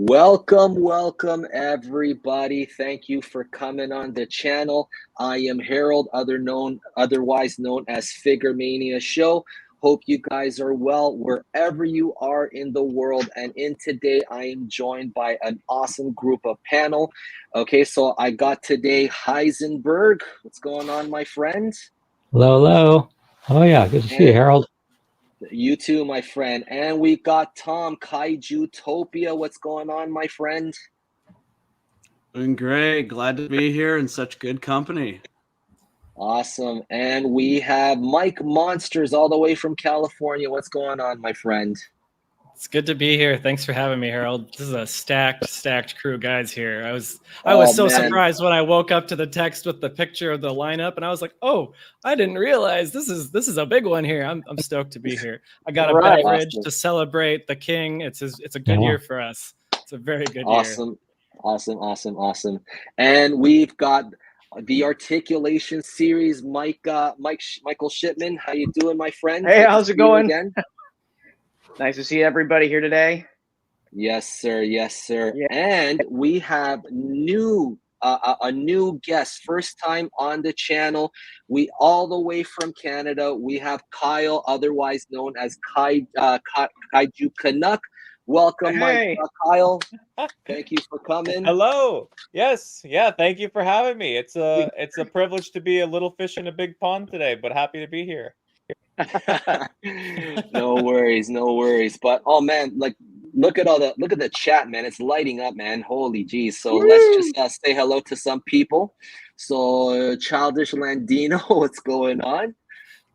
Welcome everybody. Thank you for coming on the channel. I am Harold, otherwise known as Figuremania Show. Hope you guys are well wherever you are in the world. And in today, I am joined by an awesome group of panel. Okay, so I got today Heisenberg. What's going on, my friend? Hello. Oh yeah, good to see you, Harold. You too, my friend. And we got Tom, Kaijutopia. What's going on, my friend? Doing great. Glad to be here in such good company. Awesome. And we have Mike Monsters all the way from California. What's going on, my friend? It's good to be here. Thanks for having me, Harold. This is a stacked crew of guys here. I was so surprised when I woke up to the text with the picture of the lineup, and I was like, "Oh, I didn't realize this is a big one here." I'm stoked to be here. I got a beverage to celebrate the king. It's a good year for us. It's a very good year. Awesome. And we've got the Articulation Series, Michael Shipman. How you doing, my friend? Hey, how's it going? Again? Nice to see everybody here today. Yes, sir. Yeah. And we have a new guest, first time on the channel. We all the way from Canada. We have Kyle, otherwise known as KaijuCanuck. Welcome, Kyle. Thank you for coming. Hello. Yes. Yeah. Thank you for having me. It's a privilege to be a little fish in a big pond today, but happy to be here. No worries. But oh man, like look at the chat, man. It's lighting up, man. Holy geez. So let's just say hello to some people. So Childish Landino, what's going on?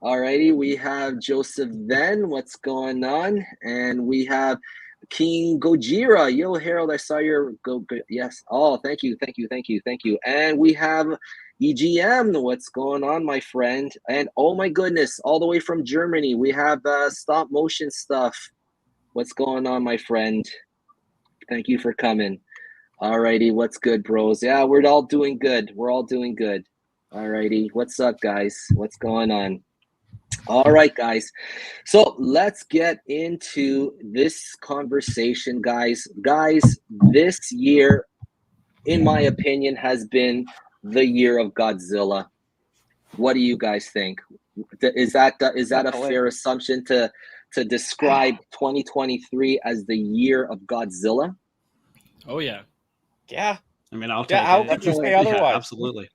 Alrighty, we have Joseph Then, what's going on? And we have King Gojira. Yo, Harold, I saw your yes. Oh, thank you. And we have EGM. What's going on, my friend? And oh my goodness, all the way from Germany, we have stop motion stuff. What's going on, my friend? Thank you for coming. Alrighty, what's good, bros? Yeah, we're all doing good. Alrighty, what's up, guys? What's going on? All right, guys. So let's get into this conversation, guys. This year, in my opinion, has been the year of Godzilla. What do you guys think? Is that a fair assumption to describe 2023 as the year of Godzilla? Oh yeah. Yeah. I mean, I'll take it. How could you say otherwise? Yeah, absolutely.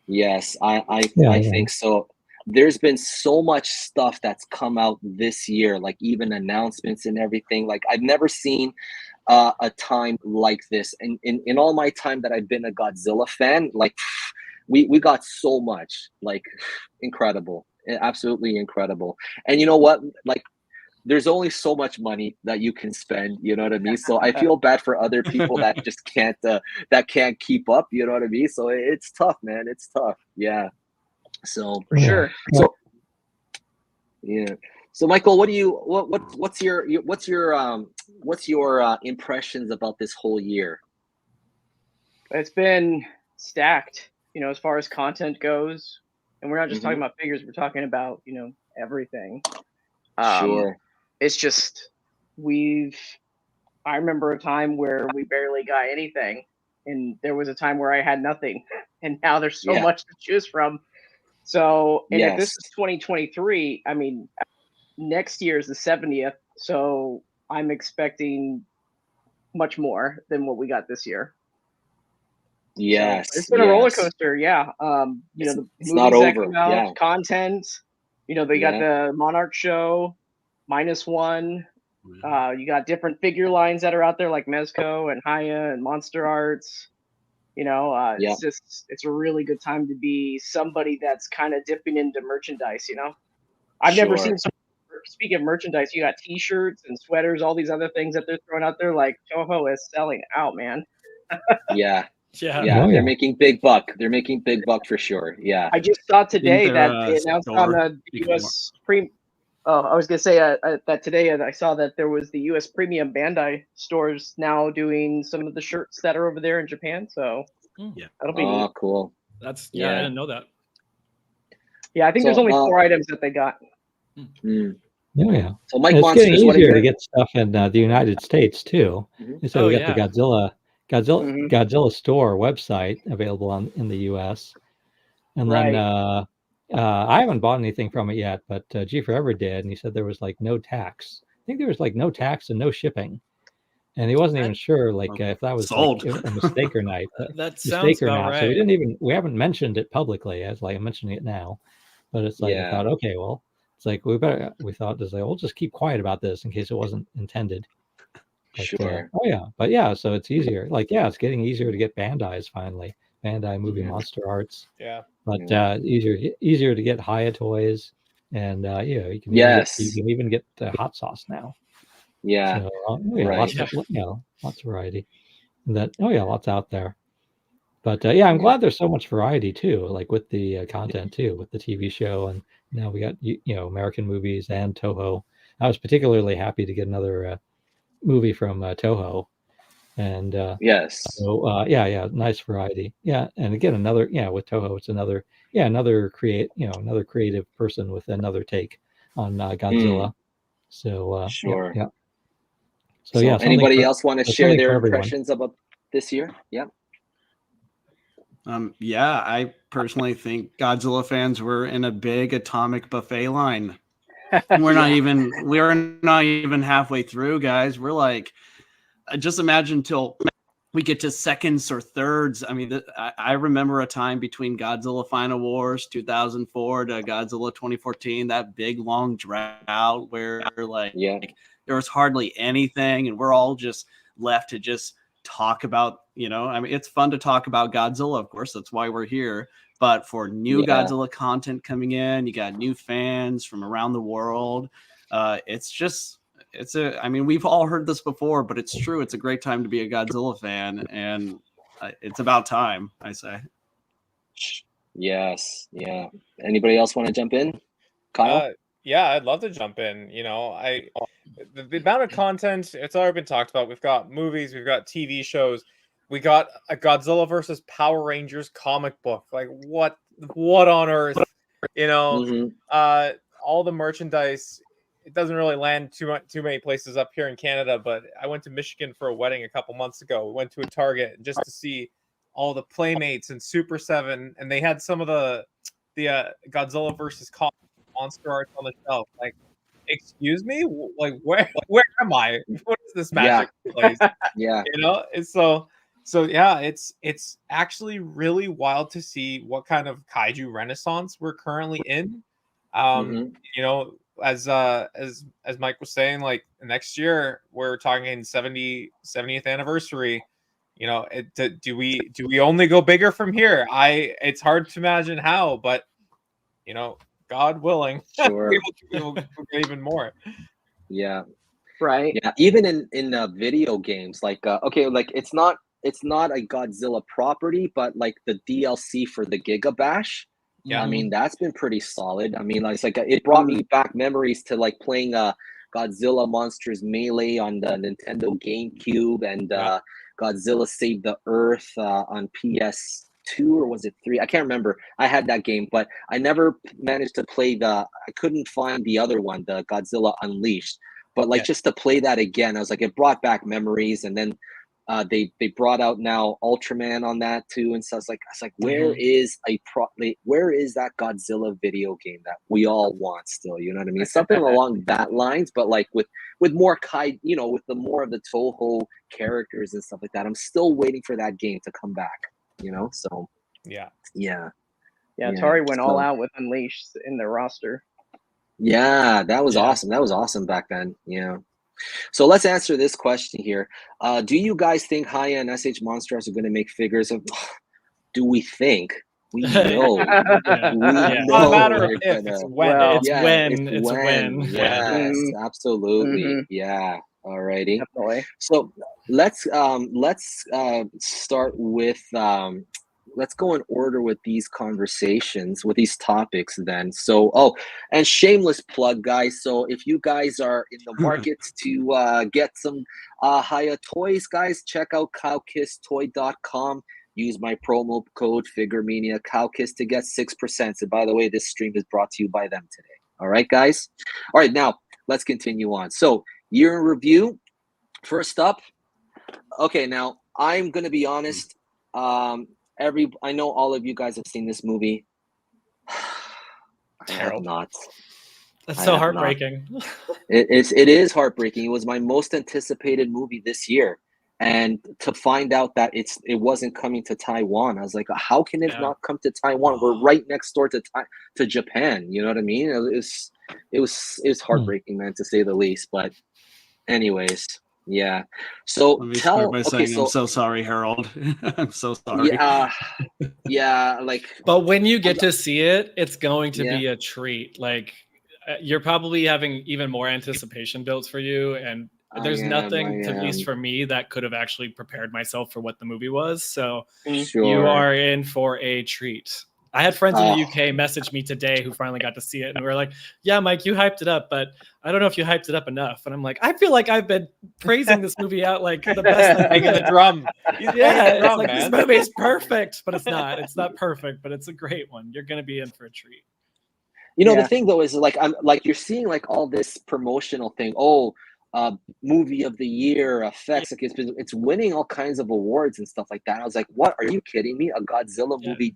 Yes, I think so. There's been so much stuff that's come out this year, like even announcements and everything. Like I've never seen a time like this. And in all my time that I've been a Godzilla fan, like we got so much, like incredible, absolutely incredible. And you know what? Like there's only so much money that you can spend, you know what I mean? So I feel bad for other people that just can't keep up, you know what I mean? So it's tough, man. It's tough. Yeah. So for sure. So yeah. So Michael, what's your impressions about this whole year? It's been stacked, you know, as far as content goes, and we're not just talking about figures. We're talking about, you know, everything. Sure. It's just I remember a time where we barely got anything, and there was a time where I had nothing, and now there's so much to choose from. So, and if this is 2023, I mean, next year is the 70th. So I'm expecting much more than what we got this year. Yes. So it's been a roller coaster. Yeah. You know, it's not over. Out, content, you know, they got the Monarch show -1. You got different figure lines that are out there like Mezco and Haya and Monster Arts. You know, it's a really good time to be somebody that's kind of dipping into merchandise, you know. I've never seen speaking of merchandise, you got t-shirts and sweaters, all these other things that they're throwing out there, like Toho is selling out, man. Yeah. They're making big buck. They're making big buck for sure. Yeah. I just saw today that they announced on the US I was gonna say that today I saw that there was the U.S. Premium Bandai stores now doing some of the shirts that are over there in Japan. So that'll be neat. Cool. That's I didn't know that. Yeah, I think there's only 4 items that they got. Oh yeah. So Mike And it's getting Monsters, what are easier to your get stuff in the United States too. Mhm. And so Oh we got the yeah. Godzilla store website available in the US. And then Right. I haven't bought anything from it yet, but G Forever did, and he said there was like no tax. I think there was like no tax and no shipping, and he wasn't even That sure like if that was like Sold. a mistake or not. that sounds Mistake or about not. So right. we haven't mentioned it publicly as like I'm mentioning it now, but it's like I Yeah. thought, okay, well, it's like we thought it's like we'll just keep quiet about this in case it wasn't intended. But Sure. but yeah, so it's easier. Like it's getting easier to get Bandai's finally. Bandai Movie Mhm. Monster Arts. Yeah. But Yeah. easier to get Haya toys, and you Yes. can even get hot sauce now. Yeah. So Right. lots of variety. And lots out there. But I'm Yeah. glad there's so much variety too, like with the content too, with the TV show, and now we got American movies and Toho. I was particularly happy to get another movie from Toho, and Yes. so nice variety. Yeah, and again another with Toho, it's another another creative person with another take on Godzilla. So Sure. So So anybody else want to there's share something their for everyone. impressions about this year? Yeah. Yeah, I personally think Godzilla fans were in a big atomic buffet line. We're not even halfway through, guys. We're like, just imagine till we get to seconds or thirds. I mean, I remember a time between Godzilla Final Wars 2004 to Godzilla 2014, that big long drought where there was hardly anything, and we're all just left to just talk about, I mean, it's fun to talk about Godzilla, of course, that's why we're here. But for new Godzilla content coming in, you got new fans from around the world. I mean, we've all heard this before, but it's true. It's a great time to be a Godzilla fan, and it's about time, I say. Yes. Yeah. Anybody else want to jump in? Kyle? Yeah, I'd love to jump in. The amount of content, it's already been talked about. We've got movies, we've got TV shows, we got a Godzilla versus Power Rangers comic book. Like what on earth? All the merchandise. It doesn't really land too many places up here in Canada, but I went to Michigan for a wedding a couple months ago. We went to a Target just to see all the Playmates and Super 7, and they had some of the Godzilla versus Kong monster art on the shelf. Like, excuse me, like where am I? What is this magic place? Yeah. It's it's actually really wild to see what kind of kaiju renaissance we're currently in. As Mike was saying, like next year we're talking 70th anniversary. Do we only go bigger from here? It's hard to imagine how, but God willing, Sure. we'll get even more. Yeah. Right. Yeah. Even in video games, like it's not a Godzilla property, but like the DLC for the Giga Bash. Yeah. I mean, that's been pretty solid. I mean, it's like it brought me back memories to like playing Godzilla Monsters Melee on the Nintendo GameCube and Godzilla Save the Earth on PS2 or was it 3? I can't remember. I had that game, but I never managed to play I couldn't find the other one, the Godzilla Unleashed. But like just to play that again, I was like, it brought back memories. And then they brought out now Ultraman on that too, and so I was like, where is that Godzilla video game that we all want still? You know what I mean? Something along that lines, but like with more with the more of the Toho characters and stuff like that. I'm still waiting for that game to come back. So yeah. Atari went all out with Unleashed in their roster. Yeah, that was awesome. That was awesome back then. Yeah. So let's answer this question here. Do you guys think Haya and SH Monsters are going to make figures of? Do we think? We know. Yeah. It's not a matter of if, it's when. It's when. Yes, absolutely. Yeah. Alrighty. Definitely. So let's start with let's go in order with these conversations, with these topics then. So, and shameless plug, guys. So if you guys are in the market to get some Haya toys, guys, check out KaijuCanuck.com. Use my promo code Figuremania-kowkis to get 6%. So by the way, this stream is brought to you by them today. All right, guys? All right, now let's continue on. So year in review. First up, okay. Now I'm gonna be honest. I know all of you guys have seen this movie. I have not. That's so heartbreaking. It is heartbreaking. It was my most anticipated movie this year, and to find out that it wasn't coming to Taiwan, I was like, how can it not come to Taiwan? We're right next door to Japan. You know what I mean? It was heartbreaking, man, to say the least. But anyways, yeah. So Let me start by saying I'm so sorry, Harold. I'm so sorry. Yeah, like. But when you get to see it, it's going to be a treat. Like, you're probably having even more anticipation built for you, and there's nothing, at least for me, that could have actually prepared myself for what the movie was. So you are in for a treat. I had friends in the UK message me today who finally got to see it, and we were like, "Yeah, Mike, you hyped it up, but I don't know if you hyped it up enough." And I'm like, "I feel like I've been praising this movie out like the best." Making the drum. Yeah, it's like, this movie is perfect, but it's not. It's not perfect, but it's a great one. You're gonna be in for a treat. You know, the thing though is like you're seeing like all this promotional thing. Movie of the year effects. Like it's winning all kinds of awards and stuff like that. I was like, what? Are you kidding me? A Godzilla movie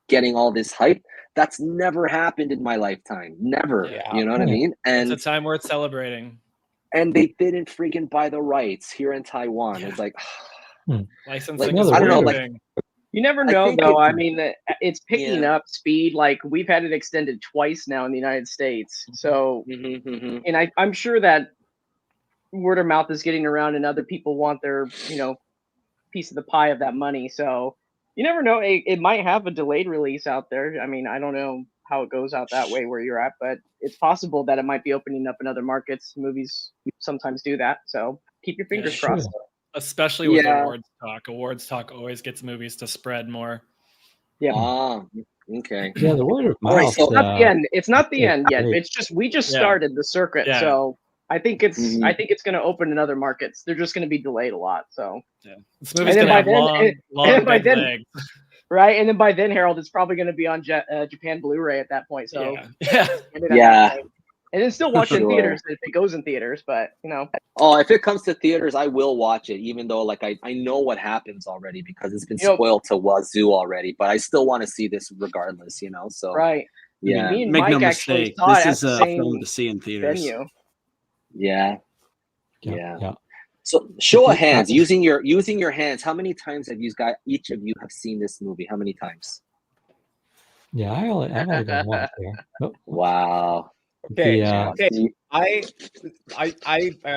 getting all this hype? That's never happened in my lifetime. Never. You know what I mean? And it's a time worth celebrating. And they didn't freaking buy the rights here in Taiwan. It's like licensing. I don't know. Like, you never know, though. I mean, it's picking up speed. Like, we've had it extended twice now in the United States. So, and I'm sure that word of mouth is getting around, and other people want their, piece of the pie of that money. So, you never know. It might have a delayed release out there. I mean, I don't know how it goes out that way where you're at, but it's possible that it might be opening up in other markets. Movies sometimes do that. So, keep your fingers crossed. Especially with awards talk. Awards talk always gets movies to spread more. Yeah. Okay. Yeah, the word of mouth. Right, so it's not the end. It's not the end yet. It's just we just started the circuit. Yeah. So I think it's going to open in other markets. They're just going to be delayed a lot. So this movie's going to have long big legs. Right, and then by then, Harold, it's probably going to be on Japan Blu-ray at that point. So and then still watch it in theaters if it goes in theaters, but if it comes to theaters, I will watch it, even though like I know what happens already because it's been spoiled to wazoo already. But I still want to see this regardless, So yeah, me and make Mike no mistake, this is a film to see in theaters. Venue. Yeah. So show of hands, using your hands. How many times have each of you have seen this movie? How many times? Yeah, I've only done once here. Oh. Wow. Okay. I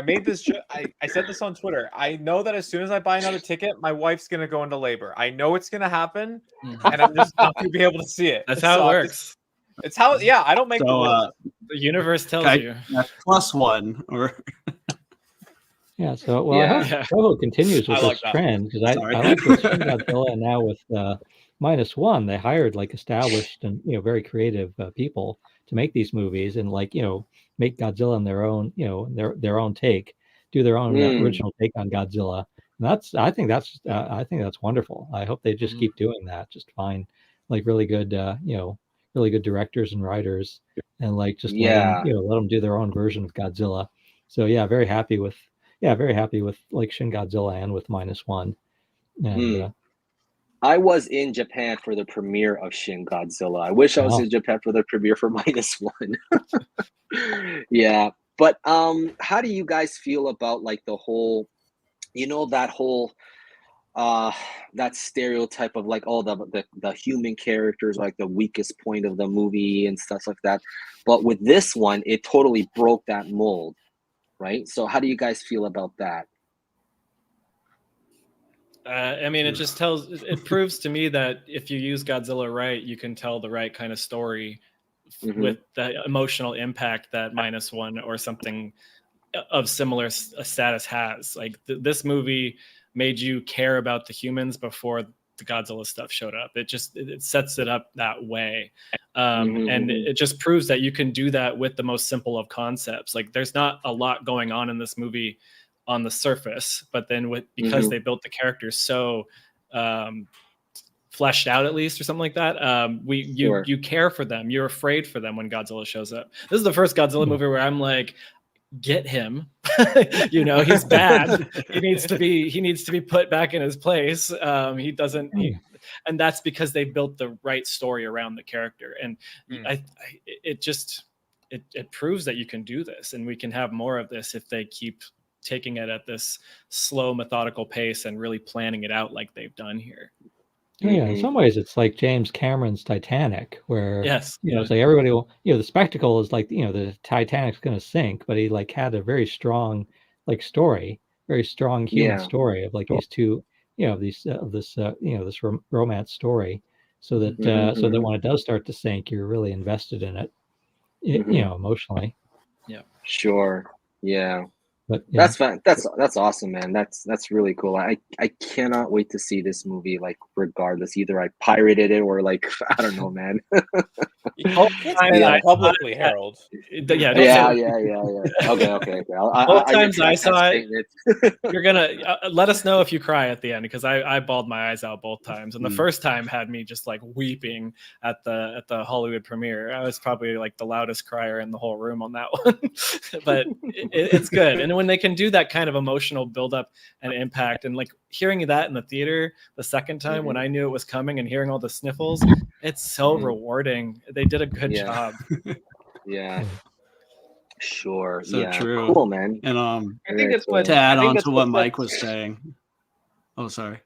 made this. I said this on Twitter. I know that as soon as I buy another ticket, my wife's gonna go into labor. I know it's gonna happen, and I'm just not gonna be able to see it. That's how it works. It's how. Yeah, I don't make the rules. The universe tells you. +1 or. Yeah. So I hope Toho continues with this trend because I like with Shin Godzilla, and now with -1, they hired like established and very creative people to make these movies and make Godzilla in their own their own take, do their own original take on Godzilla. And I think that's wonderful. I hope they just keep doing that. Just find like really good really good directors and writers and let them do their own version of Godzilla. So very happy with like Shin Godzilla and with -1. And I was in Japan for the premiere of Shin Godzilla. I wish I was in Japan for the premiere for -1. Yeah. But how do you guys feel about like the whole, that whole that stereotype of like the human characters like the weakest point of the movie and stuff like that. But with this one, it totally broke that mold, right? So how do you guys feel about that? I mean, it proves to me that if you use Godzilla right, you can tell the right kind of story with the emotional impact that -1 or something of similar status has. Like this movie made you care about the humans before the Godzilla stuff showed up. It sets it up that way. And it just proves that you can do that with the most simple of concepts. Like there's not a lot going on in this movie on the surface, but then because they built the characters so fleshed out at least, or something like that. Sure. You care for them. You're afraid for them when Godzilla shows up. This is the first Godzilla movie where I'm like, get him. You know, he's bad. He needs to be put back in his place. He doesn't. And that's because they built the right story around the character. And it proves that you can do this, and we can have more of this if they keep taking it at this slow, methodical pace and really planning it out like they've done here. Yeah, in some ways it's like James Cameron's Titanic, where yes, it's like everybody will, the spectacle is like, the Titanic's going to sink, but he like had a very strong like story, very strong human story of like these two, this romance story, so that so that when it does start to sink, you're really invested in it, emotionally. Yeah, sure, yeah. But that's fun. That's awesome, man. That's really cool. I cannot wait to see this movie. Like, regardless, either I pirated it or like I don't know, man. Publicly, Harold. Yeah. Okay. Both times I saw it. You're gonna let us know if you cry at the end, because I bawled my eyes out both times, and the first time had me just like weeping at the Hollywood premiere. I was probably like the loudest crier in the whole room on that one. But it's good, and when they can do that kind of emotional buildup and impact, and like hearing that in the theater the second time when I knew it was coming and hearing all the sniffles, it's so rewarding. They did a good job. Yeah. Sure. So true. Cool, man. And I think that's what to add on to what Mike was saying. Oh, sorry.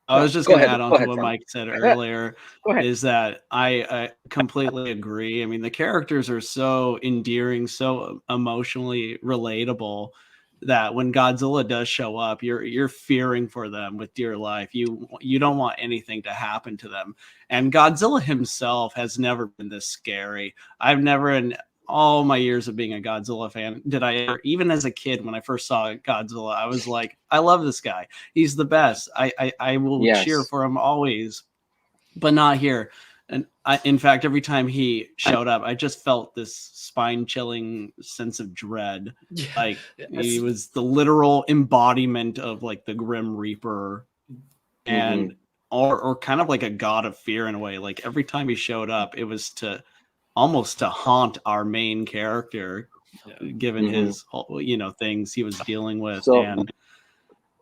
I was just going to add on to what Mike said earlier, is that I completely agree. I mean, the characters are so endearing, so emotionally relatable, that when Godzilla does show up, you're fearing for them with dear life. You don't want anything to happen to them. And Godzilla himself has never been this scary. I've never, in all my years of being a Godzilla fan, did I ever, even as a kid, when I first saw Godzilla, I was like, I love this guy. He's the best. I will cheer for him always, but not here. And in fact, every time he showed up, I just felt this spine-chilling sense of dread. Like he was the literal embodiment of like the Grim Reaper, and or kind of like a god of fear in a way. Like every time he showed up, it was almost to haunt our main character, given his things he was dealing with. So, and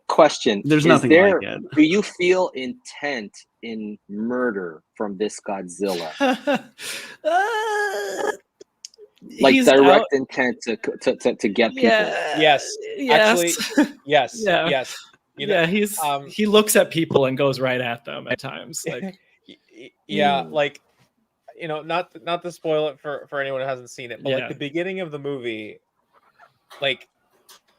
question: there's nothing like it. Do you feel intent in murder from this Godzilla? Like direct intent to get people? Yes. Actually, yes. Yeah. Yes. He looks at people and goes right at them at times. Like, like, not to spoil it for anyone who hasn't seen it, but like the beginning of the movie, like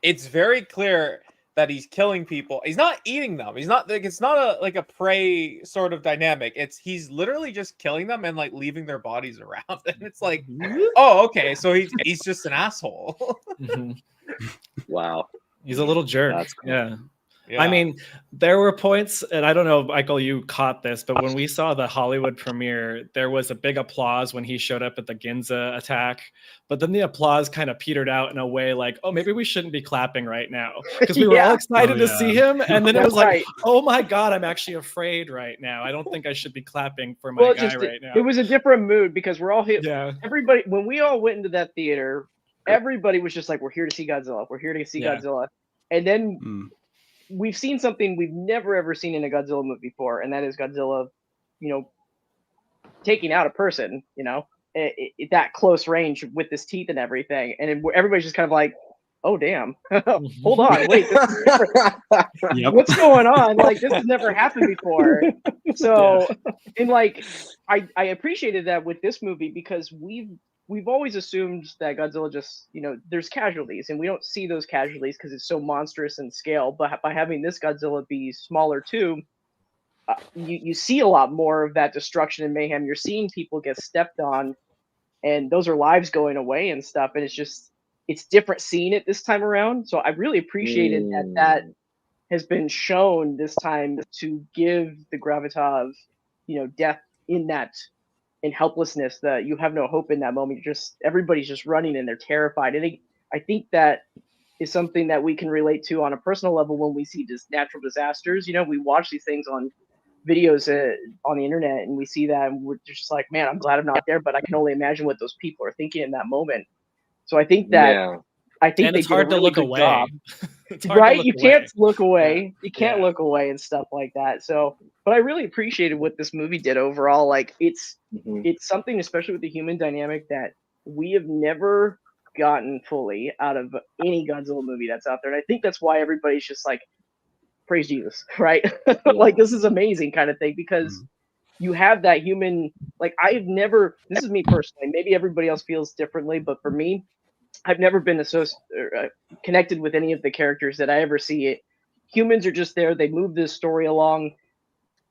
it's very clear that he's killing people. He's not eating them. He's not like, it's not a prey sort of dynamic. He's literally just killing them and like leaving their bodies around. And it's like, oh, okay, so he's just an asshole. Wow. He's a little jerk. That's cool. Yeah. I mean, there were points, and I don't know, Michael, you caught this, but when we saw the Hollywood premiere, there was a big applause when he showed up at the Ginza attack. But then the applause kind of petered out in a way like, oh, maybe we shouldn't be clapping right now, because we were all excited to see him. And then it was like, oh my God, I'm actually afraid right now. I don't think I should be clapping for my guy right now. It was a different mood, because we're all everybody, when we all went into that theater, everybody was just like, we're here to see Godzilla. We're here to see Godzilla. And then we've seen something we've never ever seen in a Godzilla movie before, and that is Godzilla, taking out a person, at that close range with his teeth and everything, and everybody's just kind of like, "Oh damn, hold on, wait, what's going on? Like this has never happened before." So, and like, I appreciated that with this movie, because we've always assumed that Godzilla just, there's casualties, and we don't see those casualties because it's so monstrous in scale. But by having this Godzilla be smaller too, you see a lot more of that destruction and mayhem. You're seeing people get stepped on, and those are lives going away and stuff. And it's different seeing it this time around. So I really appreciated that has been shown this time, to give the gravitas of, death in that, in helplessness, that you have no hope in that moment. Everybody's just running and they're terrified. And I think that is something that we can relate to on a personal level when we see natural disasters. We watch these things on videos on the internet, and we see that, and we're just like, man, I'm glad I'm not there, but I can only imagine what those people are thinking in that moment. So I think that and they it's did hard a really to look good away. job. It's hard Right? to look You away. can't look away. Yeah. You can't look away and stuff like that. So, but I really appreciated what this movie did overall. Like it's something, especially with the human dynamic, that we have never gotten fully out of any Godzilla movie that's out there. And I think that's why everybody's just like, praise Jesus, right? Like this is amazing kind of thing, because you have that human, like I've never, this is me personally, maybe everybody else feels differently, but for me, I've never been connected with any of the characters that I ever see. Humans are just there. They move this story along.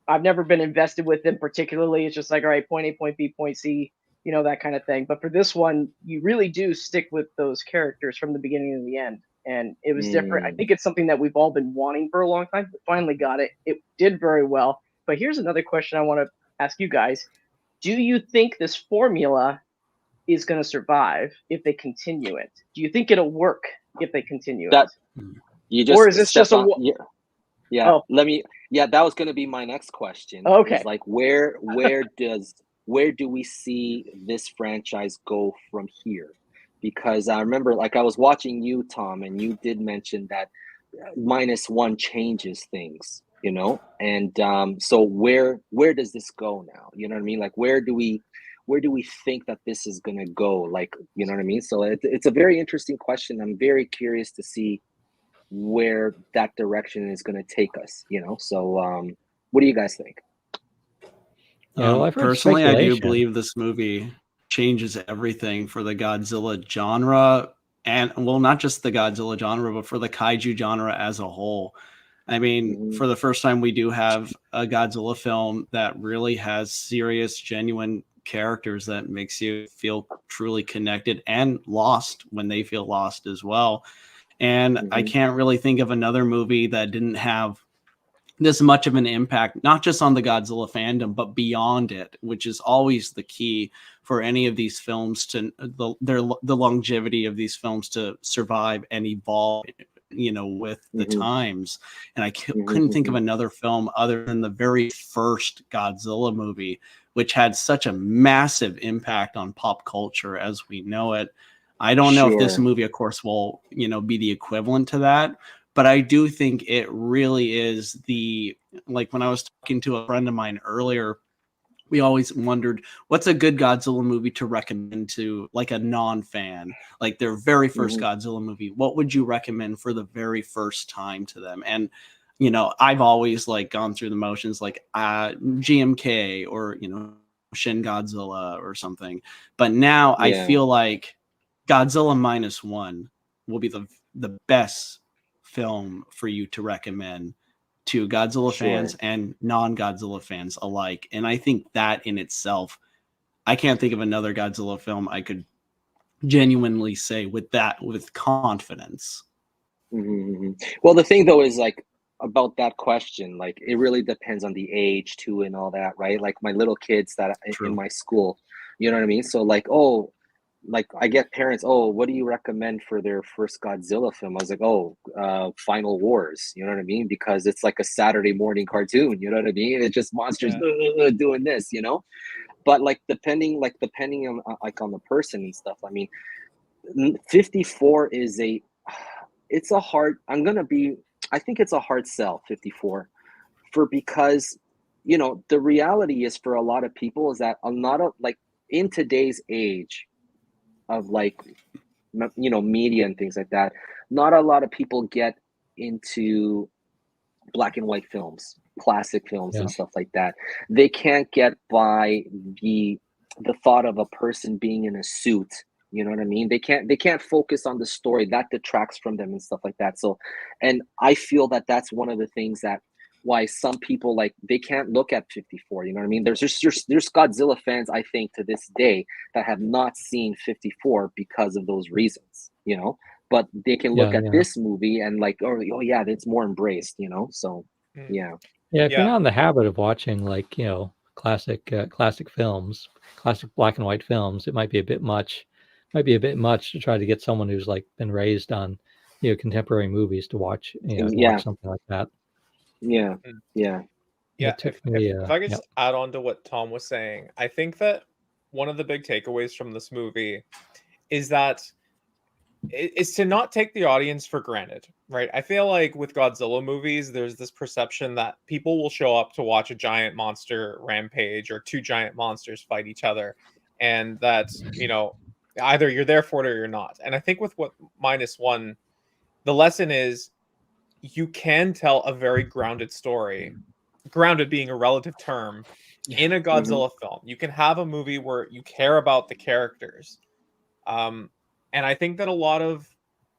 I've never been invested with them particularly. It's just like, all right, point A, point B, point C, you know, that kind of thing. But for this one, you really do stick with those characters from the beginning to the end. And it was different. I think it's something that we've all been wanting for a long time, but finally got it. It did very well. But here's another question I want to ask you guys. Do you think this formula is going to survive if they continue it? Do you think it'll work if they continue it? You just, or is this just a that was going to be my next question. Okay. Is like where do we see this franchise go from here? Because I remember, like, I was watching you, Tom, and you did mention that -1 changes things, you know, and so where does this go now? You know what I mean? Like, where do we think that this is going to go? Like, you know what I mean? So it's a very interesting question. I'm very curious to see where that direction is going to take us, you know? So what do you guys think? Personally, I do believe this movie changes everything for the Godzilla genre, and well, not just the Godzilla genre, but for the kaiju genre as a whole. I mean, for the first time, we do have a Godzilla film that really has serious, genuine characters that makes you feel truly connected and lost when they feel lost as well. And I can't really think of another movie that didn't have this much of an impact, not just on the Godzilla fandom, but beyond it, which is always the key for any of these films to the longevity of these films to survive and evolve, you know, with the times. And I couldn't think of another film other than the very first Godzilla movie, which had such a massive impact on pop culture as we know it. I don't know if this movie, of course, will, you know, be the equivalent to that. But I do think it really is like when I was talking to a friend of mine earlier, we always wondered what's a good Godzilla movie to recommend to like a non-fan, like their very first Godzilla movie. What would you recommend for the very first time to them? And, you know, I've always like gone through the motions like GMK or, you know, Shin Godzilla or something. But now I feel like Godzilla -1 will be the best film for you to recommend to Godzilla fans and non-Godzilla fans alike. And I think that in itself, I can't think of another Godzilla film I could genuinely say with confidence. Well, the thing though is like about that question, like it really depends on the age too and all that, right? Like my little kids that in my school, you know what I mean? So like, like I get parents, what do you recommend for their first Godzilla film? I was like, Final Wars, you know what I mean? Because it's like a Saturday morning cartoon, you know what I mean? It's just monsters doing this, you know? But like depending on like on the person and stuff, I mean, 54 is it's a hard, I think it's a hard sell, 54, because, you know, the reality is for a lot of people is that a lot of like in today's age of like, you know, media and things like that, not a lot of people get into black and white films, classic films and stuff like that. They can't get by the thought of a person being in a suit, you know what I mean? They can't focus on the story that detracts from them and stuff like that. So, and I feel that that's one of the things that why some people like they can't look at 54, you know what I mean? There's Godzilla fans, I think, to this day that have not seen 54 because of those reasons, you know, but they can look at this movie and like, oh yeah, it's more embraced, you know? So if you're not in the habit of watching like, you know, classic films, classic black and white films, it might be a bit much to try to get someone who's like been raised on, you know, contemporary movies to watch, you know, to watch something like that. Yeah, Yeah, took me, if I could yeah. just add on to what Tom was saying, I think that one of the big takeaways from this movie is that is to not take the audience for granted, right? I feel like with Godzilla movies, there's this perception that people will show up to watch a giant monster rampage or two giant monsters fight each other, and that, you know, either you're there for it or you're not. And I think with what -1, the lesson is you can tell a very grounded story, grounded being a relative term, in a Godzilla film. You can have a movie where you care about the characters. And I think that a lot of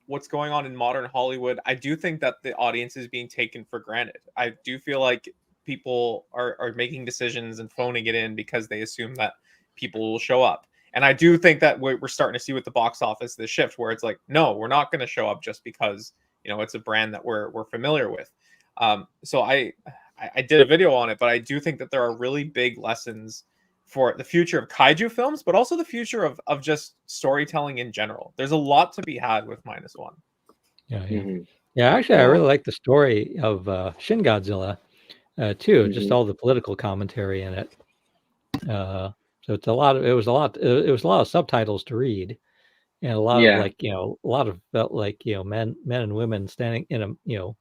what's going on in modern Hollywood, I do think that the audience is being taken for granted. I do feel like people are making decisions and phoning it in because they assume that people will show up. And I do think that we're starting to see with the box office this shift where it's like, no, we're not going to show up just because, you know, it's a brand that we're familiar with. So I did a video on it, but I do think that there are really big lessons for the future of kaiju films, but also the future of just storytelling in general. There's a lot to be had with -1. Yeah, yeah. Yeah, actually, I really like the story of Shin Godzilla too. Just all the political commentary in it. So it's a lot of it was a lot of subtitles to read, and a lot of like, you know, a lot of felt like, you know, men and women standing in a, you know,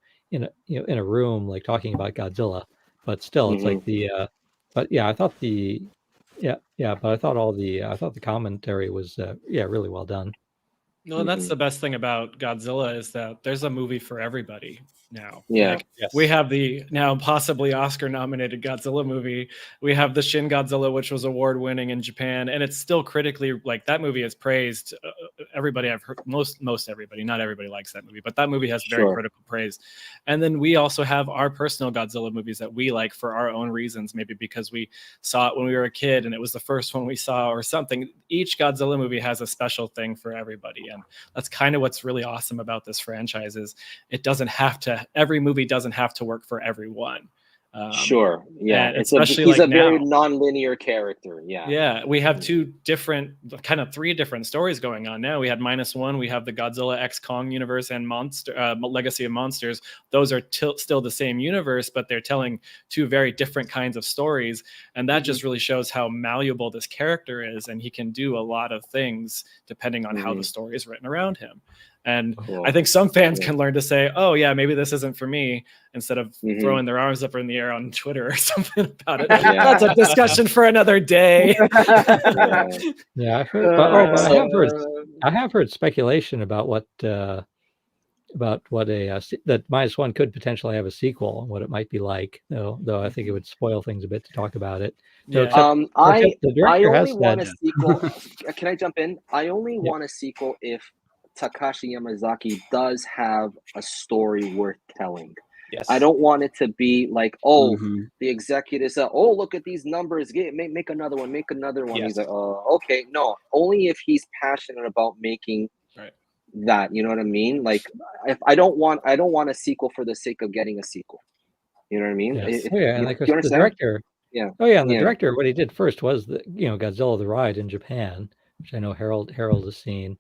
in a room like talking about Godzilla, but still it's like the but yeah, I thought the but I thought I thought the commentary was really well done. No, and that's the best thing about Godzilla is that there's a movie for everybody now. Yeah. Like, we have the now possibly Oscar-nominated Godzilla movie. We have the Shin Godzilla, which was award-winning in Japan, and it's still critically, like, that movie is praised. Everybody I've heard, most everybody, not everybody likes that movie, but that movie has very critical praise. And then we also have our personal Godzilla movies that we like for our own reasons, maybe because we saw it when we were a kid and it was the first one we saw or something. Each Godzilla movie has a special thing for everybody. And that's kind of what's really awesome about this franchise is it doesn't have to, every movie doesn't have to work for everyone. Sure. Yeah. He's like a very non-linear character. Yeah. Yeah. We have three different stories going on now. We had -1. We have the Godzilla X Kong universe and Legacy of Monsters. Those are still the same universe, but they're telling two very different kinds of stories. And that just really shows how malleable this character is. And he can do a lot of things depending on how the story is written around him. And I think some fans can learn to say, oh, yeah, maybe this isn't for me, instead of throwing their arms up in the air on Twitter or something about it. That's a discussion for another day. I've heard, I have heard speculation about what that -1 could potentially have a sequel and what it might be like, though I think it would spoil things a bit to talk about it. So I only want a sequel. Can I jump in? I only want a sequel if Takashi Yamazaki does have a story worth telling. Yes. I don't want it to be like, the executives say, oh, look at these numbers, make another one, make another one. Yes. He's like, oh, okay, no, only if he's passionate about making that, you know what I mean? Like, if I don't want a sequel for the sake of getting a sequel. You know what I mean? Yes. And like the director. Yeah. Oh yeah, and the director, what he did first was Godzilla the Ride in Japan, which I know Harold has seen.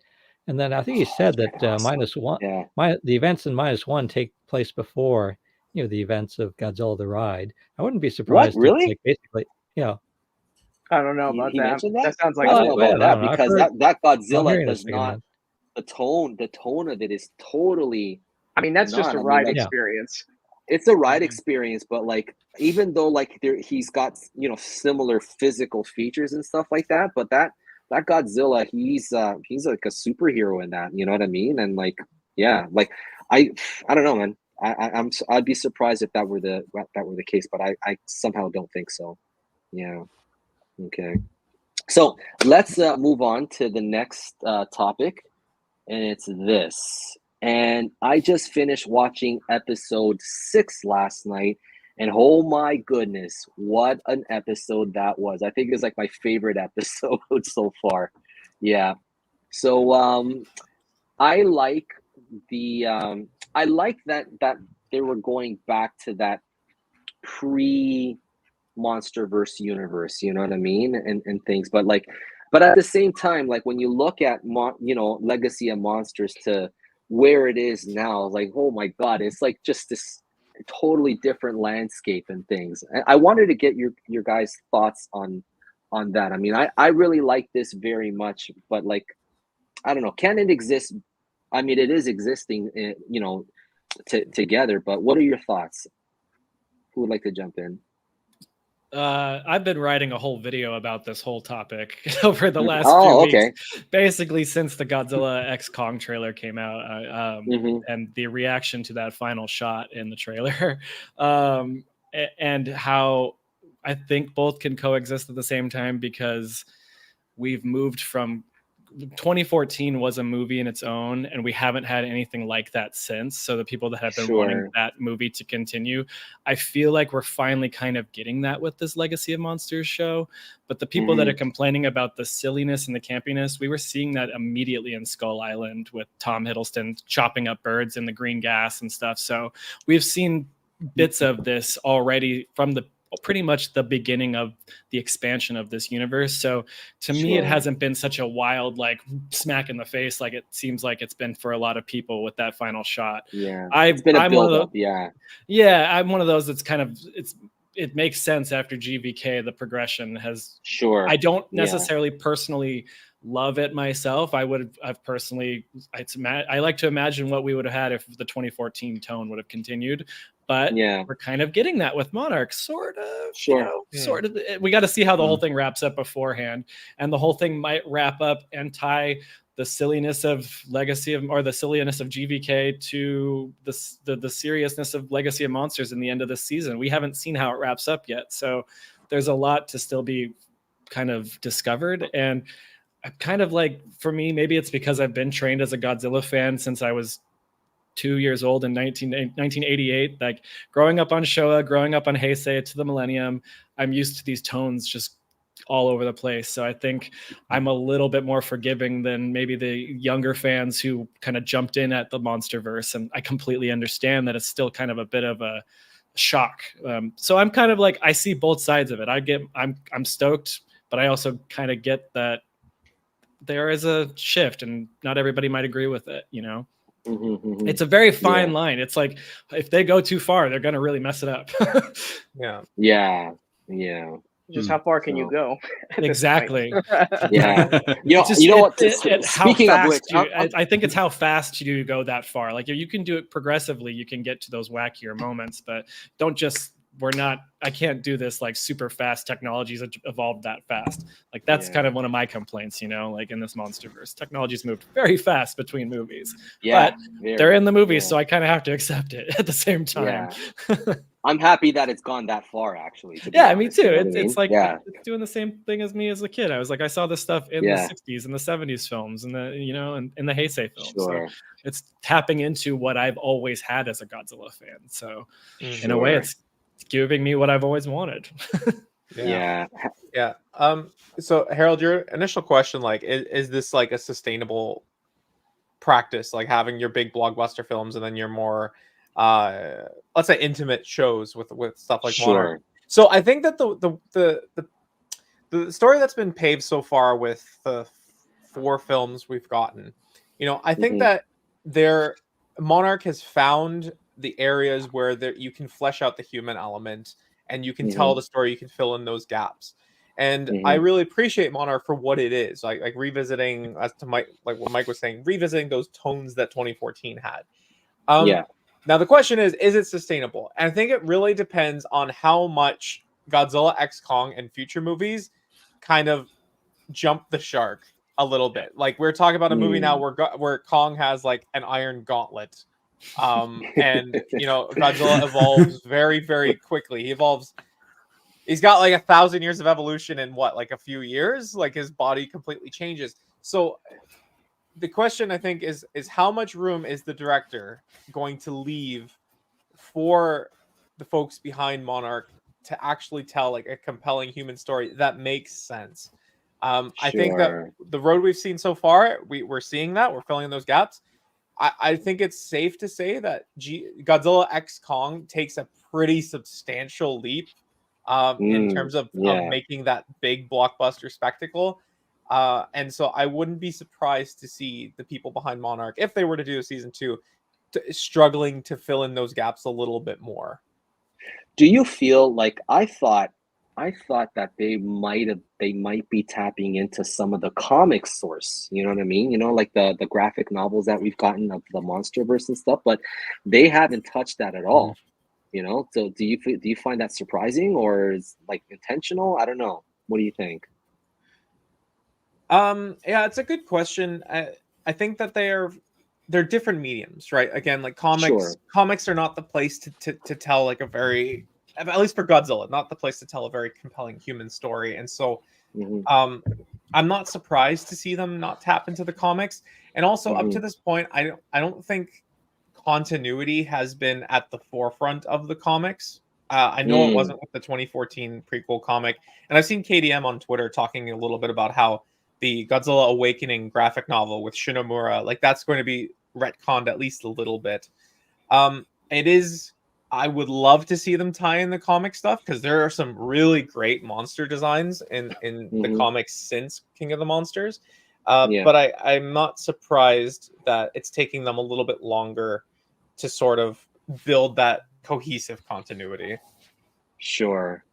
And then I think he said that -1, the events in -1 take place before, the events of Godzilla the Ride. I wouldn't be surprised. What, really? If, basically, I don't know about he that. mentioned that? That sounds like I don't know about that because that Godzilla does not. Man. The tone of it is totally. I mean, that's just a ride experience. It's a ride experience, but like, even though like he's got similar physical features and stuff like that, but that Godzilla, he's like a superhero in that, you know what I mean? And like, like I don't know, man. I'd be surprised if that were the case, but I somehow don't think so. Yeah. Okay. So let's move on to the next topic, and it's this. And I just finished watching episode 6 last night. And oh my goodness, what an episode that was. I think it's like my favorite episode so far. Yeah. So I like that they were going back to that pre-Monsterverse universe, you know what I mean? And things. But at the same time, like when you look at Legacy of Monsters to where it is now, like, oh my God, it's like just this. totally different landscape and things. And I wanted to get your guys' thoughts on that. I mean, I really like this very much, but like, I don't know, can it exist? I mean, it is existing, you know, together. But what are your thoughts? Who would like to jump in? I've been writing a whole video about this whole topic over the last few weeks, basically since the Godzilla X Kong trailer came out, and the reaction to that final shot in the trailer, and how I think both can coexist at the same time, because we've moved from 2014 was a movie in its own, and we haven't had anything like that since. So the people that have been wanting that movie to continue, I feel like we're finally kind of getting that with this Legacy of Monsters show. But the people that are complaining about the silliness and the campiness, we were seeing that immediately in Skull Island with Tom Hiddleston chopping up birds in the green gas and stuff. So we've seen bits of this already from the pretty much the beginning of the expansion of this universe. So to me, it hasn't been such a wild, like, smack in the face like it seems like it's been for a lot of people with that final shot. Yeah, it's been a build-up. Yeah, I'm one of those that's kind of, it makes sense after GVK. The progression has I don't necessarily personally love it myself. I like to imagine what we would have had if the 2014 tone would have continued. But we're kind of getting that with Monarch, sort of. You know, sort of. We got to see how the whole thing wraps up beforehand, and the whole thing might wrap up and tie the silliness of Legacy of, or the silliness of GVK to the seriousness of Legacy of Monsters in the end of this season. We haven't seen how it wraps up yet, so there's a lot to still be kind of discovered. And I'm kind of like, for me, maybe it's because I've been trained as a Godzilla fan since I was 2 years old in 1988, like growing up on Showa, growing up on Heisei to the Millennium, I'm used to these tones just all over the place. So I think I'm a little bit more forgiving than maybe the younger fans who kind of jumped in at the Monsterverse. And I completely understand that it's still kind of a bit of a shock. So I'm kind of like, I see both sides of it. I'm stoked, but I also kind of get that there is a shift and not everybody might agree with it, you know? It's a very fine line. It's like, if they go too far, they're going to really mess it up. Yeah. Just how far can you go? Exactly. Yeah. You know what? Speaking of which, I think it's how fast you go that far. Like, if you can do it progressively, you can get to those wackier moments, but don't just, I can't do this like super fast. Technologies evolved that fast. Like, that's kind of one of my complaints, you know, like in this Monsterverse, technology's moved very fast between movies, but they're in the movies. So I kind of have to accept it at the same time. I'm happy that it's gone that far, actually. Me too. It's like, it's doing the same thing as me as a kid. I was like, I saw this stuff in the 60s and the 70s films and the, you know, and in the Heisei films. So it's tapping into what I've always had as a Godzilla fan. So in a way, it's giving me what I've always wanted. So Harold, your initial question, like, is this like a sustainable practice, like having your big blockbuster films and then your more let's say intimate shows with stuff like Monarch? So I think that the story that's been paved so far with the 4 films we've gotten, you know, I think that Monarch has found the areas where you can flesh out the human element and you can tell the story, you can fill in those gaps. And I really appreciate Monarch for what it is, like revisiting, as to Mike, like what Mike was saying, revisiting those tones that 2014 had. Now the question is it sustainable? And I think it really depends on how much Godzilla X Kong and future movies kind of jump the shark a little bit. Like, we're talking about a movie now where Kong has like an iron gauntlet. And you know, Godzilla evolves very, very quickly. He's got like 1,000 years of evolution in like a few years. Like, his body completely changes. So the question, I think, is how much room is the director going to leave for the folks behind Monarch to actually tell like a compelling human story that makes sense? I think that the road we've seen so far, we're seeing that, we're filling in those gaps. I think it's safe to say that Godzilla X Kong takes a pretty substantial leap in terms of making that big blockbuster spectacle. And so I wouldn't be surprised to see the people behind Monarch, if they were to do a season 2, struggling to fill in those gaps a little bit more. Do you feel like I thought that they might be tapping into some of the comic source, you know what I mean? You know, like the graphic novels that we've gotten of the MonsterVerse and stuff, but they haven't touched that at all. You know, so do you find that surprising, or is like intentional? I don't know. What do you think? Yeah, it's a good question. I think that they're different mediums, right? Again, like comics are not the place to tell like a very, at least for Godzilla, not the place to tell a very compelling human story. And so I'm not surprised to see them not tap into the comics. And also up to this point, I don't think continuity has been at the forefront of the comics. I know it wasn't with the 2014 prequel comic, and I've seen KDM on Twitter talking a little bit about how the Godzilla Awakening graphic novel with Shinomura, like that's going to be retconned at least a little bit. It is, I would love to see them tie in the comic stuff, because there are some really great monster designs in the comics since King of the Monsters. But I'm not surprised that it's taking them a little bit longer to sort of build that cohesive continuity. Sure.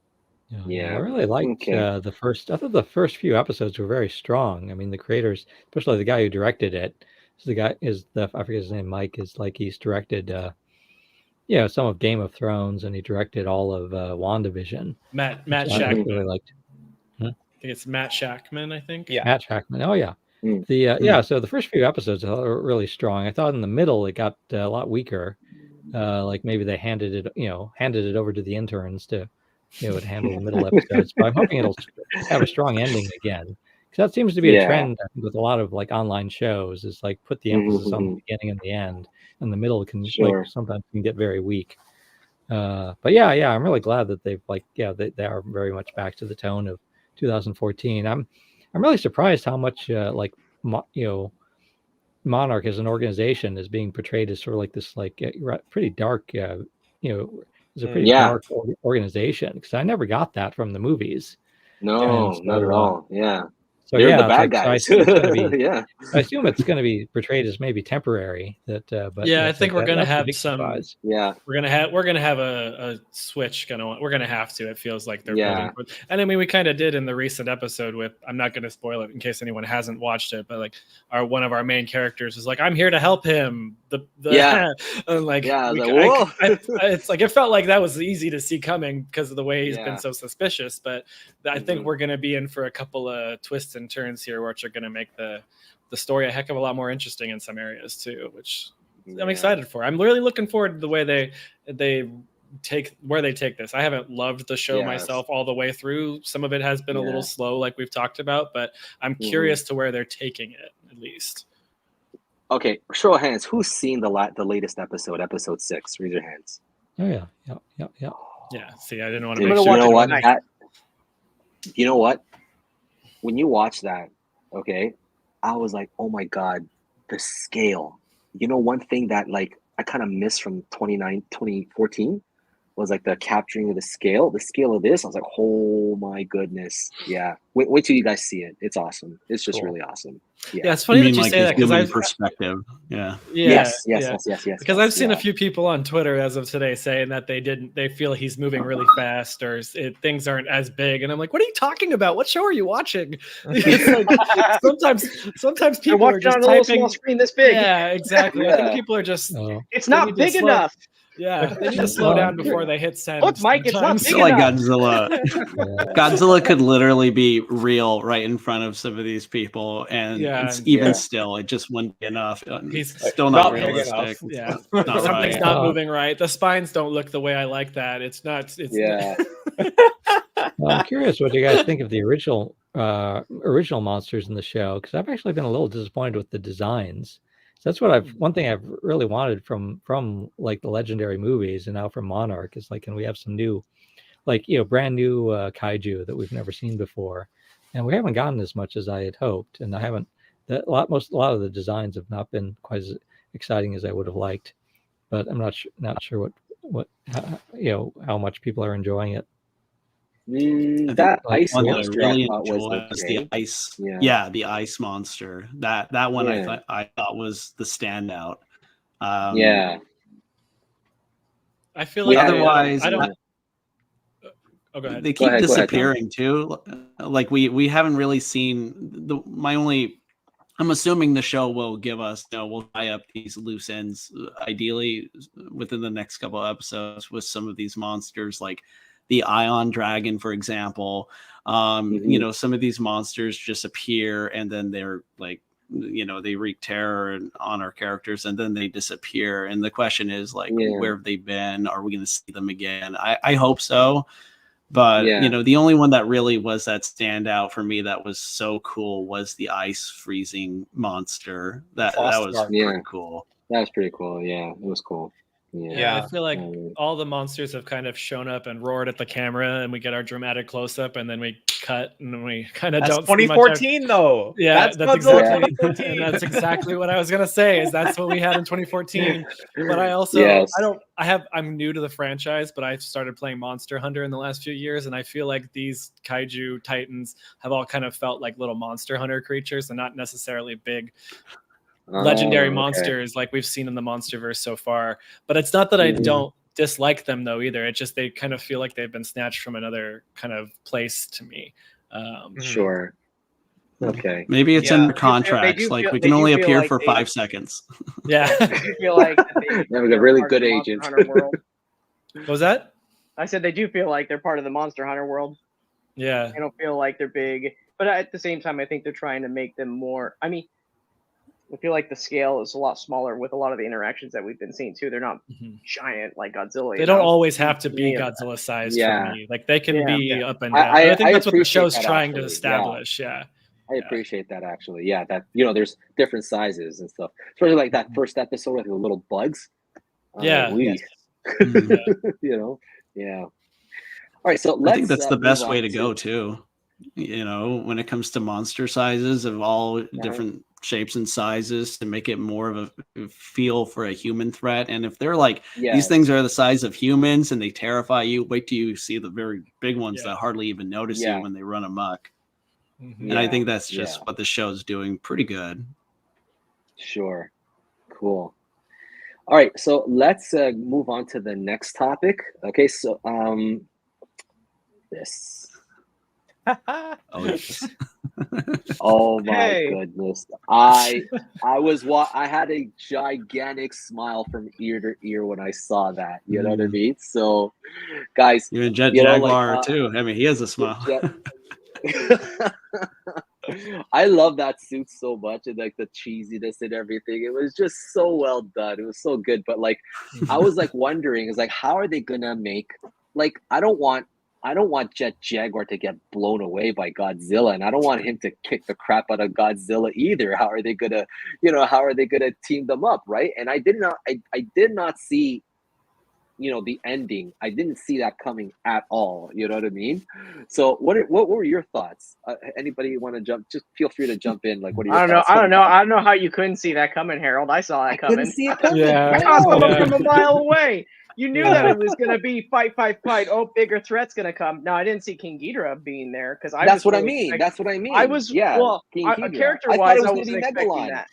Yeah, I really liked the first. I thought the first few episodes were very strong. I mean, the creators, especially the guy who directed it, I forget his name, Mike, is like he's directed, some of Game of Thrones, and he directed all of WandaVision. Matt Shackman. I really liked. I think it's Matt Shackman. I think. Yeah. Matt Shackman. Oh yeah. So the first few episodes were really strong. I thought in the middle it got a lot weaker. Like maybe they handed it over to the interns to handle the middle episodes. But I'm hoping it'll have a strong ending again, because that seems to be a trend with a lot of like online shows. Is like put the emphasis on the beginning and the end, and the middle can sometimes can get very weak. But I'm really glad that they've they are very much back to the tone of 2014. I'm really surprised how much Monarch as an organization is being portrayed as sort of like this pretty dark is a pretty dark organization, because I never got that from the movies. No, not at all. Yeah. So they're the bad guys. So I assume it's going to be portrayed as maybe temporary. But I think we're going to have some. Surprise. We're gonna have a switch. We're gonna have to. It feels like they're building. And I mean, we kind of did in the recent episode with. I'm not going to spoil it in case anyone hasn't watched it, but like one of our main characters is like, I'm here to help him. And like it's like it felt like that was easy to see coming because of the way he's been so suspicious. But I think we're going to be in for a couple of twists and turns here, which are going to make the story a heck of a lot more interesting in some areas too, which I'm excited for. I'm really looking forward to the way they take this. I haven't loved the show myself all the way through. Some of it has been a little slow, like we've talked about, but I'm curious to where they're taking it, at least. Okay, show of hands. Who's seen the latest episode 6? Raise your hands. Oh yeah. Yeah. See, I didn't want to. You know what? When you watch that, okay, I was like, oh my god, the scale. You know, one thing that like I kind of missed from 2014 was like the capturing of the scale of this. I was like, oh my goodness. Yeah. Wait till you guys see it. It's awesome. It's just really awesome. Yeah, it's funny that you say that, because I've perspective. Yes. Because I've seen a few people on Twitter as of today saying that they feel he's moving really fast, or things aren't as big, and I'm like, what are you talking about? What show are you watching? Like, sometimes people are just on a little small screen this big. Yeah, exactly. I think people are just. It's not big enough. Yeah, they need to slow down before they hit send. Look, Mike, it's not big like enough. Godzilla. Godzilla could literally be real right in front of some of these people, and even still, it just wouldn't be enough. He's still not realistic. Yeah, something's not moving right. The spines don't look the way I like that. It's not. Well, I'm curious what you guys think of the original monsters in the show, because I've actually been a little disappointed with the designs. So that's one thing I've really wanted from like the legendary movies, and now from Monarch, is like, can we have some new, brand new kaiju that we've never seen before? And we haven't gotten as much as I had hoped, and a lot of the designs have not been quite as exciting as I would have liked. But I'm not sure what how much people are enjoying it. That ice monster really was the ice. Yeah, the ice monster. That one I thought was the standout. Yeah. I feel like otherwise, I don't. Oh, go ahead. they keep Go ahead, disappearing too. Like we haven't really seen I'm assuming the show will give us, we'll tie up these loose ends, ideally within the next couple of episodes with some of these monsters, like the Ion Dragon, for example. Some of these monsters just appear and then they're like, they wreak terror on our characters and then they disappear. And the question is like, where have they been? Are we going to see them again? I hope so. But, the only one that really was that standout for me that was so cool was the ice freezing monster. That was pretty cool. That was pretty cool. Yeah, it was cool. Yeah, I feel like all the monsters have kind of shown up and roared at the camera, and we get our dramatic close up, and then we cut, and we kind of don't. 2014 though. Yeah, that's exactly what I was gonna say. Is that's what we had in 2014. But I also I'm new to the franchise, but I started playing Monster Hunter in the last few years, and I feel like these kaiju titans have all kind of felt like little Monster Hunter creatures, and not necessarily big legendary monsters like we've seen in the Monsterverse so far. But it's not that I don't dislike them though either. It's just they kind of feel like they've been snatched from another kind of place to me. Sure. Okay. Maybe it's in the contracts. Like we can only appear for 5 seconds. Yeah. I feel like they have a really good agent. What was that? I said they do feel like they're part of the Monster Hunter world. Yeah. They don't feel like they're big, but at the same time, I think they're trying to make them more. I mean, I feel like the scale is a lot smaller with a lot of the interactions that we've been seeing too. They're not giant like Godzilla. They don't always have to be Godzilla size for me. Like they can be up and down. I think that's what the show's trying to establish. Yeah. I appreciate that actually. Yeah, that there's different sizes and stuff. Especially like that first episode with the little bugs. Yeah. Yeah. All right, so I think that's the best way to go too. When it comes to monster sizes of all different shapes and sizes, to make it more of a feel for a human threat. And if they're like these things are the size of humans and they terrify you, wait till you see the very big ones that hardly even notice you when they run amok. And I think that's just what the show's doing pretty good. Sure. Cool. All right, so let's move on to the next topic. Okay, so this. Oh my goodness! I had a gigantic smile from ear to ear when I saw that. You know what I mean? So, guys, you're a Jaguar too. I mean, he has a smile. I love that suit so much, and like the cheesiness and everything. It was just so well done. It was so good. But like, I was like wondering, is like, how are they gonna make? Like, I don't want Jet Jaguar to get blown away by Godzilla, and I don't want him to kick the crap out of Godzilla either. How are they gonna team them up, right? And I did not see, the ending. I didn't see that coming at all. You know what I mean? So what were your thoughts? Anybody want to jump? Just feel free to jump in. Like, what are your thoughts? I don't know how you couldn't see that coming, Harold. I saw that coming. Couldn't see it coming. I saw it from a mile away. You knew that it was going to be fight. Oh, bigger threat's going to come. No, I didn't see King Ghidorah being there because That's what I mean. I was character-wise, I wasn't expecting that.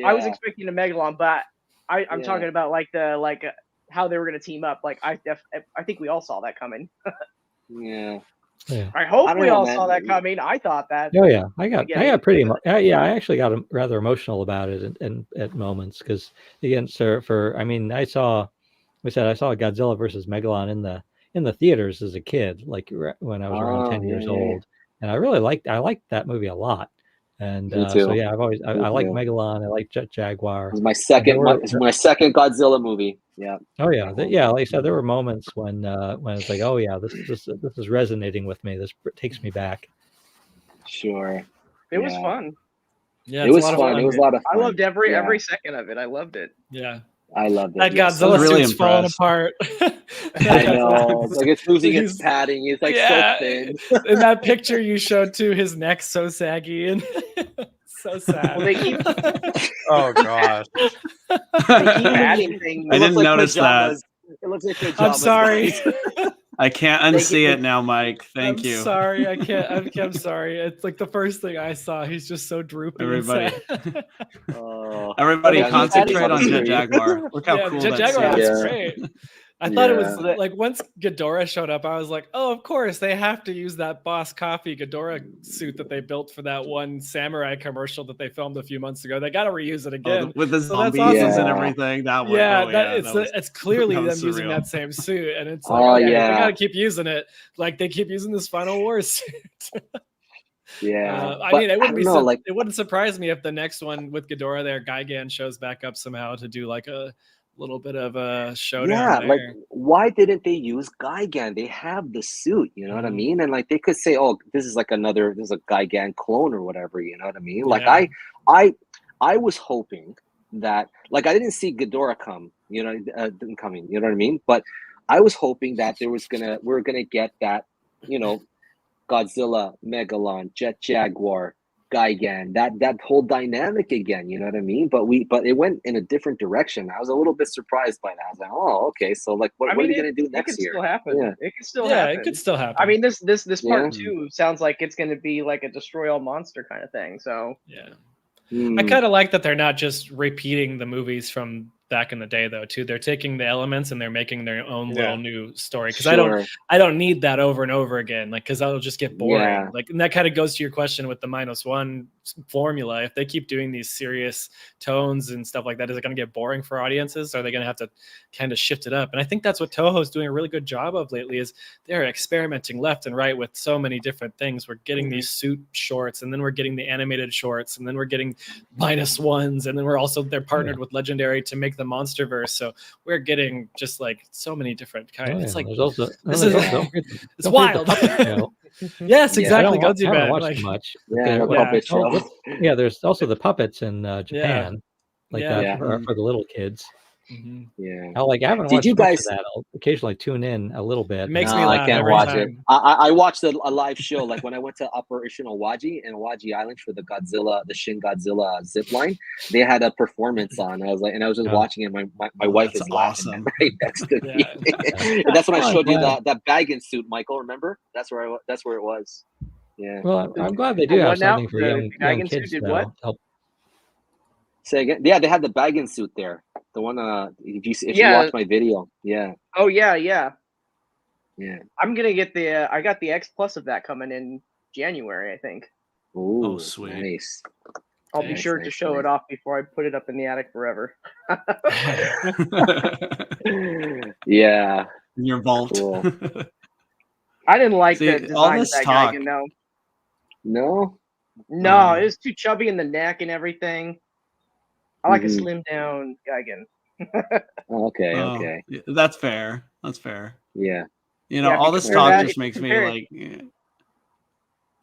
I was expecting a Megalon, but I'm talking about how they were going to team up. Like I think we all saw that coming. I hope we all saw that coming. I thought that. Oh yeah, I got pretty. I actually got rather emotional about it at moments because again, I saw Godzilla versus Megalon in the theaters as a kid, like when I was around 10 years old, and I liked that movie a lot. And so yeah, I like Megalon, I like Jet Jaguar. It's my second Godzilla movie. Yeah. Oh yeah, like I said, there were moments when it's like, oh yeah, this is resonating with me. This takes me back. Sure. It was fun. Yeah, it was fun. It was a lot of fun. I loved every second of it. I loved it. Yeah. I loved it. That Godzilla suit's falling apart. I know. It's like it's losing its padding. It's like so thin. In that picture you showed too, his neck's so saggy and so sad. Well, they keep... Oh gosh. They keep adding things. I didn't notice that. It looks like I'm sorry. I can't unsee it now, Mike. Thank you. Sorry, I can't. I'm sorry. It's like the first thing I saw. He's just so droopy. Everybody, Everybody concentrate on Jet Jaguar. Look how cool Jet that Jaguar is. looks great. I thought it was like once Ghidorah showed up, I was like, oh, of course they have to use that Boss Coffee Ghidorah suit that they built for that one samurai commercial that they filmed a few months ago. They got to reuse it again with the zombies awesome. and everything. That one, it's clearly them surreal. using that same suit, and it's like, they got to keep using it, like they keep using this Final Wars suit. I mean, it wouldn't surprise me if the next one with Ghidorah there, Gigan shows back up somehow to do like a little bit of a showdown. Like why didn't they use Gigan? They have the suit, you know what I mean? And like they could say, oh, this is a Gigan clone or whatever, you know what I mean? Like I was hoping that, like, I didn't see Ghidorah come, didn't coming, you know what I mean? But I was hoping that we're gonna get that, Godzilla, Megalon, Jet Jaguar, Gigan, that whole dynamic again, you know what I mean? But it went in a different direction. I was a little bit surprised by that. I was like, oh, okay, so like what are you gonna do next year? Still happen. Yeah. It could still happen. It could still happen. I mean, this part 2 sounds like it's gonna be like a destroy all monster kind of thing. So I kind of like that they're not just repeating the movies from back in the day, though. Too, they're taking the elements and they're making their own little new story. Because I don't need that over and over again. Like, because that'll just get boring. Yeah. Like, and that kind of goes to your question with the -1 formula. If they keep doing these serious tones and stuff like that, is it going to get boring for audiences? Or are they going to have to kind of shift it up? And I think that's what Toho's doing a really good job of lately. Is they're experimenting left and right with so many different things. We're getting these suit shorts, and then we're getting the animated shorts, and then we're getting -1s, and then they're partnered with Legendary to make the Monsterverse. So we're getting just like so many different kinds. It's like it's wild. Yes, exactly. I haven't watched much. Yeah, there's also the puppets in Japan, that for the little kids. Mm-hmm. Yeah. I haven't watched much of that. I'll occasionally tune in a little bit. It makes me laugh. I can't watch it. I watched a live show, like when I went to Operation Awaji and Awaji Island for the Shin Godzilla zip line. They had a performance on. I was just watching it. My wife is laughing right next to me. And that's when I showed you that Baggins suit, Michael. Remember? That's where it was. Yeah. Well, I'm glad they do have something for young kids. Say again? Yeah, they had the Baggins suit there. The one, if you watch my video, yeah. Oh yeah. I'm gonna get I got the X Plus of that coming in January, I think. Ooh, sweet. Nice. I'll be sure to show it off before I put it up in the attic forever. Yeah. In your vault. Cool. I didn't like the design of that guy, No, it was too chubby in the neck and everything. I like a slim down Gigan. Okay. That's fair. Yeah. All this talk just makes me like.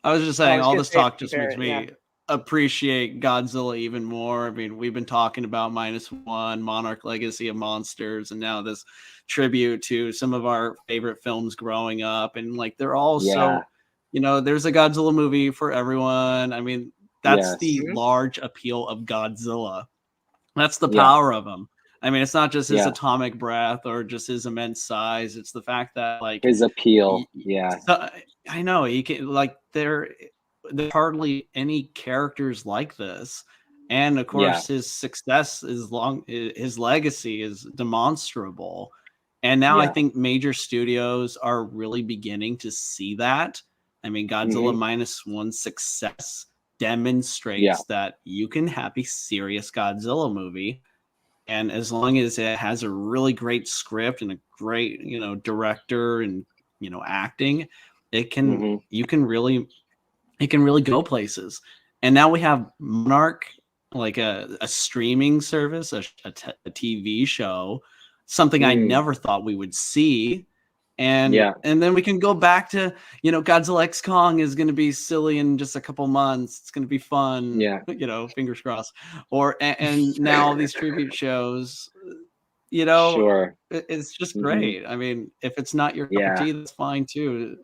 I was just saying, all this talk just makes me appreciate Godzilla even more. I mean, we've been talking about -1, Monarch Legacy of Monsters, and now this tribute to some of our favorite films growing up, and like they're all so. There's a Godzilla movie for everyone. I mean, that's the large appeal of Godzilla. That's the power of him. I mean, it's not just his atomic breath or just his immense size. It's the fact that like his appeal. I know he can there hardly any characters like this, and of course his success his legacy is demonstrable. And now I think major studios are really beginning to see that. I mean, Godzilla -1 success demonstrates that you can have a serious Godzilla movie, and as long as it has a really great script and a great director and acting, it can it can really go places. And now we have Monarch, like a streaming service, a TV show, something I never thought we would see. And then we can go back to Godzilla X Kong is going to be silly in just a couple months. It's going to be fun. Fingers crossed. And now these tribute shows, it's just great. I mean, if it's not your cup of tea, that's fine too.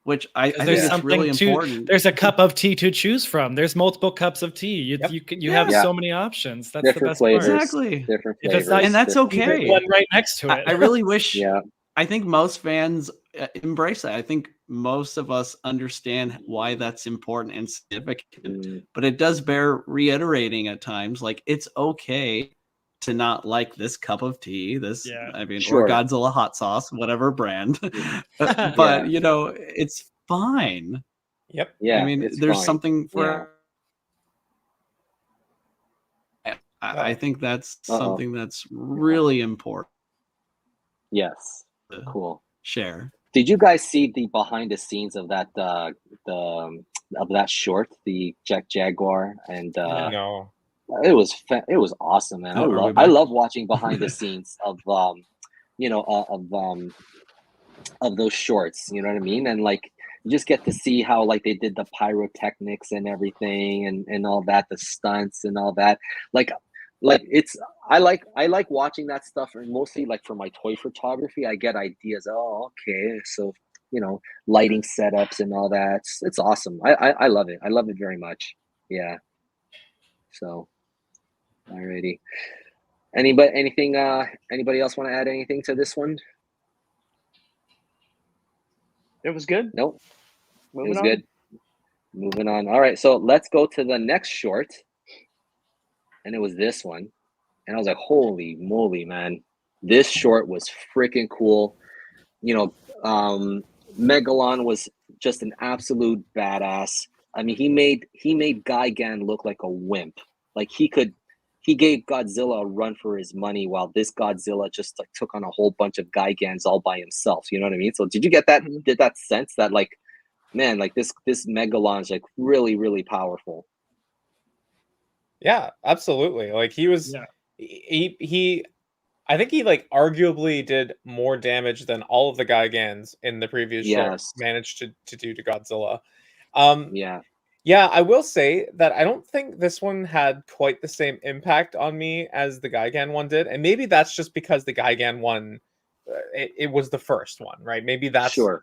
Which I think is really important. There's a cup of tea to choose from. There's multiple cups of tea. You have so many options. That's different the best flavors. part. Exactly. Different flavors. And that's okay. One right next to it. I really wish. I think most fans embrace that. I think most of us understand why that's important and significant, but it does bear reiterating at times. Like, it's okay to not like this cup of tea, this, I mean, or Godzilla hot sauce, whatever brand. But you know, it's fine. Yep. I mean, there's something for. I think that's something that's really important. Yes. Cool. Share. Did you guys see the behind the scenes of that of that short, the Jack Jaguar, and no, it was awesome, man. I love watching behind the scenes of you know of those shorts, you know what I mean? And like you just get to see how like they did the pyrotechnics and everything and all that, the stunts and all that. Like it's I like watching that stuff, and mostly like for my toy photography, I get ideas. Oh, okay, so you know, lighting setups and all that. It's awesome. I love it. I love it very much. Yeah. So, alrighty. Anybody else want to add anything to this one? It was good. Nope. Moving on. Good. Moving on. All right, so let's go to the next short. And it was this one. And I was like, holy moly, man. This short was freaking cool. You know, Megalon was just an absolute badass. I mean, he made Gigan look like a wimp. Like he gave Godzilla a run for his money, while this Godzilla just like took on a whole bunch of Gigans all by himself. You know what I mean? So did you get that? Did that sense that like, man, like this Megalon's like really, really powerful? Yeah, absolutely. Like he was, he I think he like arguably did more damage than all of the Gigans in the previous show managed to do to Godzilla. Yeah, I will say that I don't think this one had quite the same impact on me as the Gigan one did, and maybe that's just because the Gigan one, it was the first one, right? Maybe that's what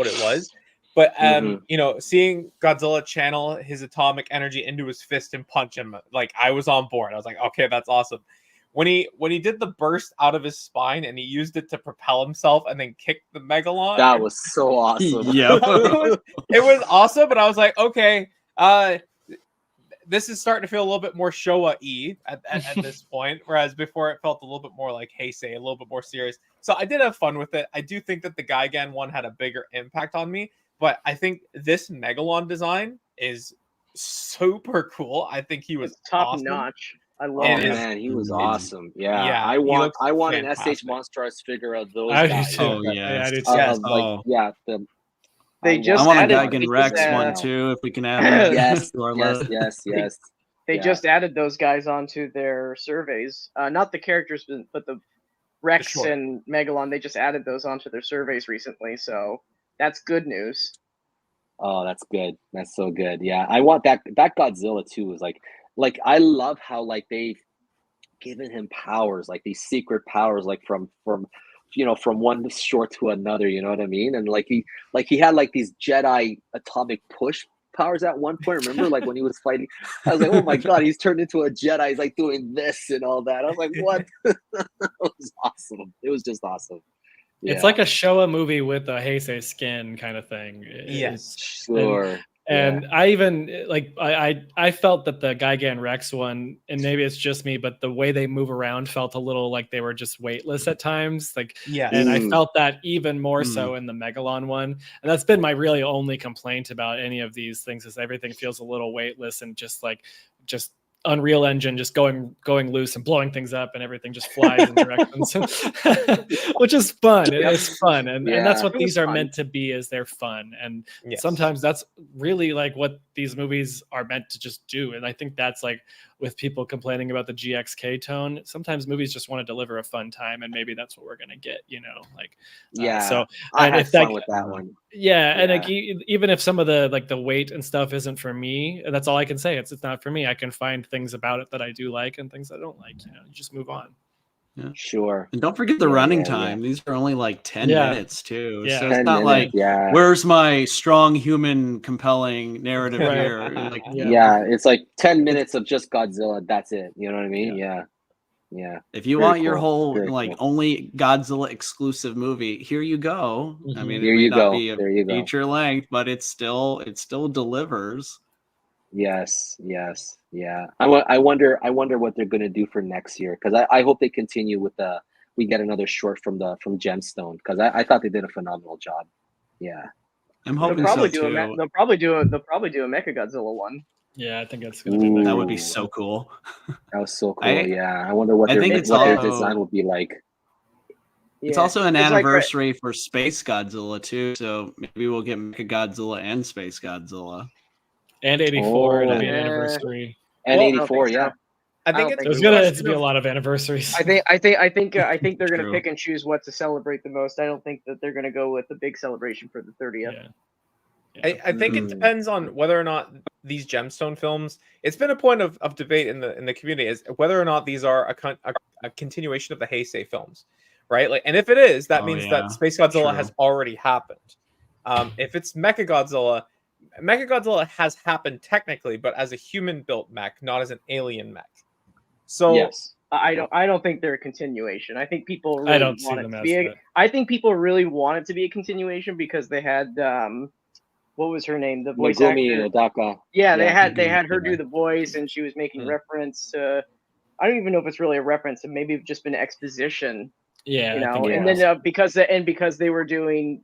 it was. But you know, seeing Godzilla channel his atomic energy into his fist and punch him, like I was on board. I was like, okay, that's awesome. When he did the burst out of his spine and he used it to propel himself and then kick the Megalon, that was so awesome. It was awesome. But I was like, okay, this is starting to feel a little bit more Showa-y at this point, whereas before it felt a little bit more like Heisei, a little bit more serious. So I did have fun with it. I do think that the Gigan one had a bigger impact on me. But I think this Megalon design is super cool. I think he was top notch. I love it. Man, he was awesome. Yeah. I want an SH Monstars figure of those guys. Oh yeah. They just I want a Gigan Rex one too, if we can add that. Yes. They just added those guys onto their surveys. Not the characters, but the Rex and Megalon. They just added those onto their surveys recently. So that's good news. Oh, that's good. That's so good. Yeah, I want that Godzilla too. Is like I love how like they've given him powers, like these secret powers, like from you know, from one short to another. You know what I mean? And like he had like these Jedi atomic push powers at one point. Remember, like when he was fighting, I was like, oh my god, he's turned into a Jedi. He's like doing this and all that. I was like, what? It was awesome. It was just awesome. It's like a Showa movie with a Heisei skin kind of thing. Yes, sure. And I even like I felt that the Gigan Rex one, and maybe it's just me, but the way they move around felt a little like they were just weightless at times. Like, and I felt that even more so in the Megalon one. And that's been my really only complaint about any of these things, is everything feels a little weightless and just Unreal Engine just going loose and blowing things up, and everything just flies in directions, which is fun. It's fun, and that's what these are meant to be. Is they're fun, and sometimes that's really like what these movies are meant to just do. And I think that's like with people complaining about the GXK tone, sometimes movies just want to deliver a fun time, and maybe that's what we're gonna get. You know, like so I had fun with that one. And like even if some of the like the weight and stuff isn't for me, that's all I can say. It's not for me. I can find things about it that I do like and things I don't like. You know, you just move on. Yeah. Sure. And don't forget the running time. These are only like 10 minutes too. So it's not like where's my strong human compelling narrative here? Like, it's like 10 minutes of just Godzilla. That's it. You know what I mean? Yeah. Yeah. If you Very want your cool. whole Very like cool. only Godzilla exclusive movie, here you go. I mean, Here it may you not go. be a There you go. feature length, but it still delivers. Yes, yes, yeah. I wonder what they're gonna do for next year, because I hope they continue with we get another short from Gemstone, because I thought they did a phenomenal job. Yeah. I'm They'll hoping probably so do too. they'll probably do a Mechagodzilla one. Yeah, I think that's gonna be That would be so cool. That was so cool. Yeah. I wonder what I think it's their also- design will be like. It's Yeah. also an It's like, anniversary for Space Godzilla too, so maybe we'll get Mechagodzilla and Space Godzilla. And 84, it'll be an Oh. anniversary. And Well, 84, yeah. I I think don't it's think There's we gonna will. it's be a lot of anniversaries. I think they're gonna True. pick and choose what to celebrate the most. I don't think that they're gonna go with the big celebration for the 30th. Yeah. I think it depends on whether or not these Gemstone films. It's been a point of debate in the community is whether or not these are a continuation of the Heisei films, right? Like, and if it is, that means that Space Godzilla has already happened. If it's Mechagodzilla has happened technically, but as a human-built mech, not as an alien mech. So yes. I don't think they're a continuation. I think people really I don't see want it them to as be. that. I think people really want it to be a continuation because they had what was her name? The voice Megumi actor. Odaka. Yeah, they Yeah. had her do the voice, and she was making reference to. I don't even know if it's really a reference. It maybe just been exposition. Yeah, You I know, think and it then was. because they were doing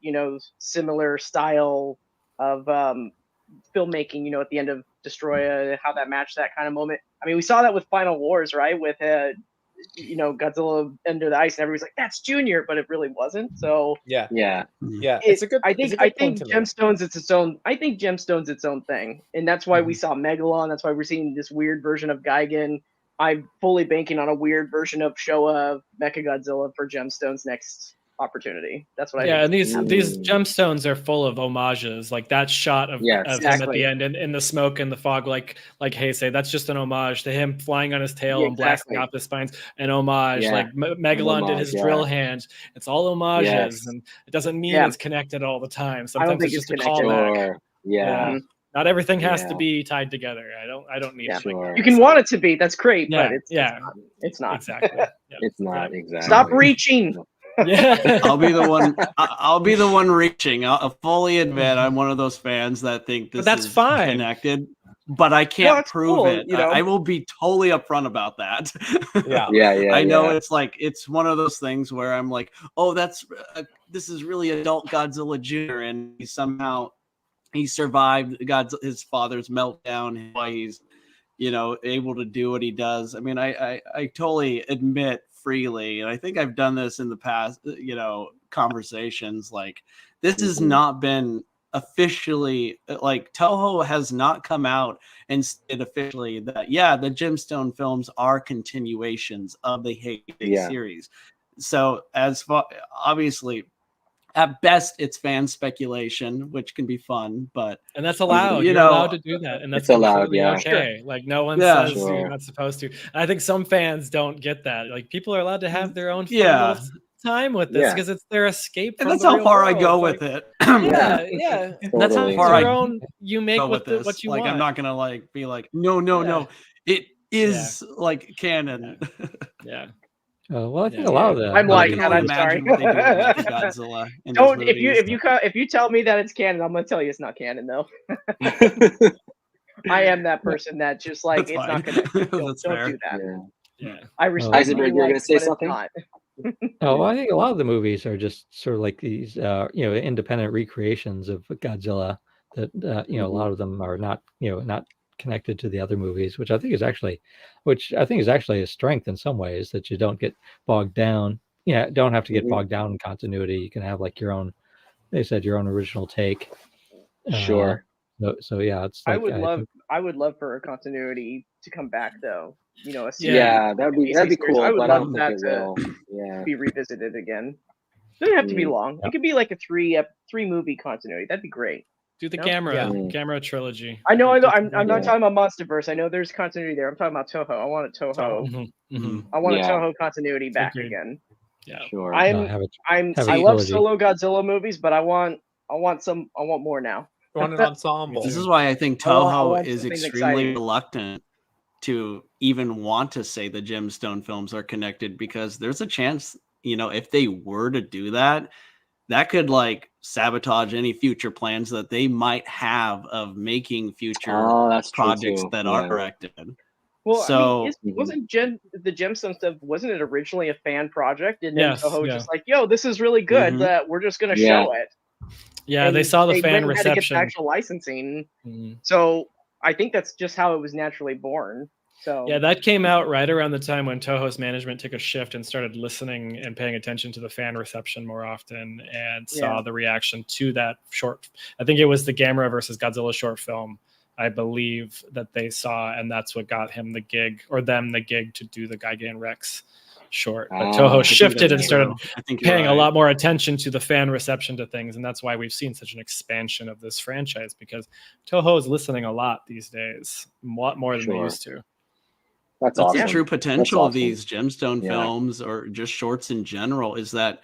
similar style of filmmaking, at the end of Destroya, how that matched that kind of moment. I mean, we saw that with Final Wars, right? With Godzilla under the ice, and everybody's like, "That's Junior," but it really wasn't. So yeah, Yeah. it's a good. I think Gemstones it's its own. I think Gemstones its own thing, and that's why we saw Megalon. That's why we're seeing this weird version of Gigan. I'm fully banking on a weird version of Showa Mechagodzilla for Gemstones next opportunity. That's what I think. Yeah, and these gemstones are full of homages. Like that shot of him at the end in the smoke and the fog, like Heisei, that's just an homage to him flying on his tail and blasting off his spines. An homage, like Megalon did his drill hand. It's all homages, and it doesn't mean it's connected all the time. Sometimes it's just a callback. Yeah. Not everything has to be tied together. I don't need it. Sure. You can want it to be. That's great, but it's not. Exactly. It's not exactly. Stop reaching. Yeah. I'll be the one. I'll be the one reaching. I'll fully admit I'm one of those fans that think this is fine. connected, but I can't prove it. You know? I will be totally upfront about that. Yeah. I know it's one of those things where I'm like, oh, this is really adult Godzilla Jr. and he survived his father's meltdown. Why he's able to do what he does. I mean, I totally admit freely, and I think I've done this in the past, conversations, like this has not been officially, like Toho has not come out and said officially that the Gemstone films are continuations of the Heisei series. So as far, obviously, at best it's fan speculation, which can be fun, and that's allowed. You're allowed to do that, and that's allowed. Okay. Sure. Like no one says you're not supposed to. And I think some fans don't get that. Like people are allowed to have their own fun little time with this because it's their escape. And that's how far I go with it. Yeah. That's how far I go. You make what you want. I'm not gonna be like no. It is like canon. Yeah. Well, I think a lot of that. I'm like, I'm sorry. Godzilla don't if you tell me that it's canon, I'm gonna tell you it's not canon though. I am that person that just like it's not gonna. Don't do that. Yeah. I respect. Eisenberg, you're gonna say something. Oh, I think a lot of the movies are just sort of like these, independent recreations of Godzilla. That a lot of them are not connected to the other movies, which I think is actually a strength in some ways, that you don't get bogged down. Don't have to get bogged down in continuity. You can have like your own original take. Sure. So it's like, I would love for a continuity to come back though. A series, that'd be cool. I would but love I don't that think it will. be revisited again. It doesn't have to be long. It could be like a three movie continuity. That'd be great. Do the camera trilogy. I know. I'm not talking about MonsterVerse. I know there's continuity there. I'm talking about Toho. I want a Toho. I want a Toho continuity back again. Yeah, sure. I love solo Godzilla movies, but I want more now. I want an ensemble. This is why I think Toho is extremely reluctant to even want to say the Gemstone films are connected, because there's a chance, you know, if they were to do that, that could like sabotage any future plans that they might have of making future projects that are directed. Well, so, I mean, wasn't the Gemstone stuff, wasn't it originally a fan project? And then Yes, Toho yeah. just like, yo, this is really good, that we're just going to show it. Yeah, And they saw the fan went and had to get reception. the actual licensing. So I think that's just how it was naturally born. So yeah, that came out right around the time when Toho's management took a shift and started listening and paying attention to the fan reception more often, and saw the reaction to that short. I think it was the Gamera versus Godzilla short film, I believe, that they saw, and that's what got him the gig, or them the gig, to do the Gigan Rex short. But Toho shifted and started paying a lot more attention to the fan reception to things, and that's why we've seen such an expansion of this franchise, because Toho is listening a lot these days, a lot more than they used to. That's awesome. The true potential of these Gemstone films, or just shorts in general, is that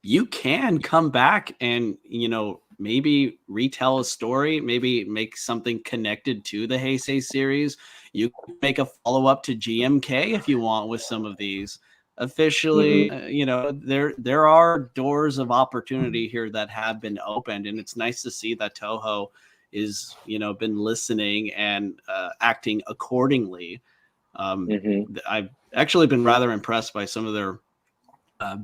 you can come back and, you know, maybe retell a story, maybe make something connected to the Heisei series. You can make a follow-up to GMK if you want with some of these. Officially, you know, there are doors of opportunity here that have been opened, and it's nice to see that Toho is, you know, been listening and acting accordingly. I've actually been rather impressed by some of their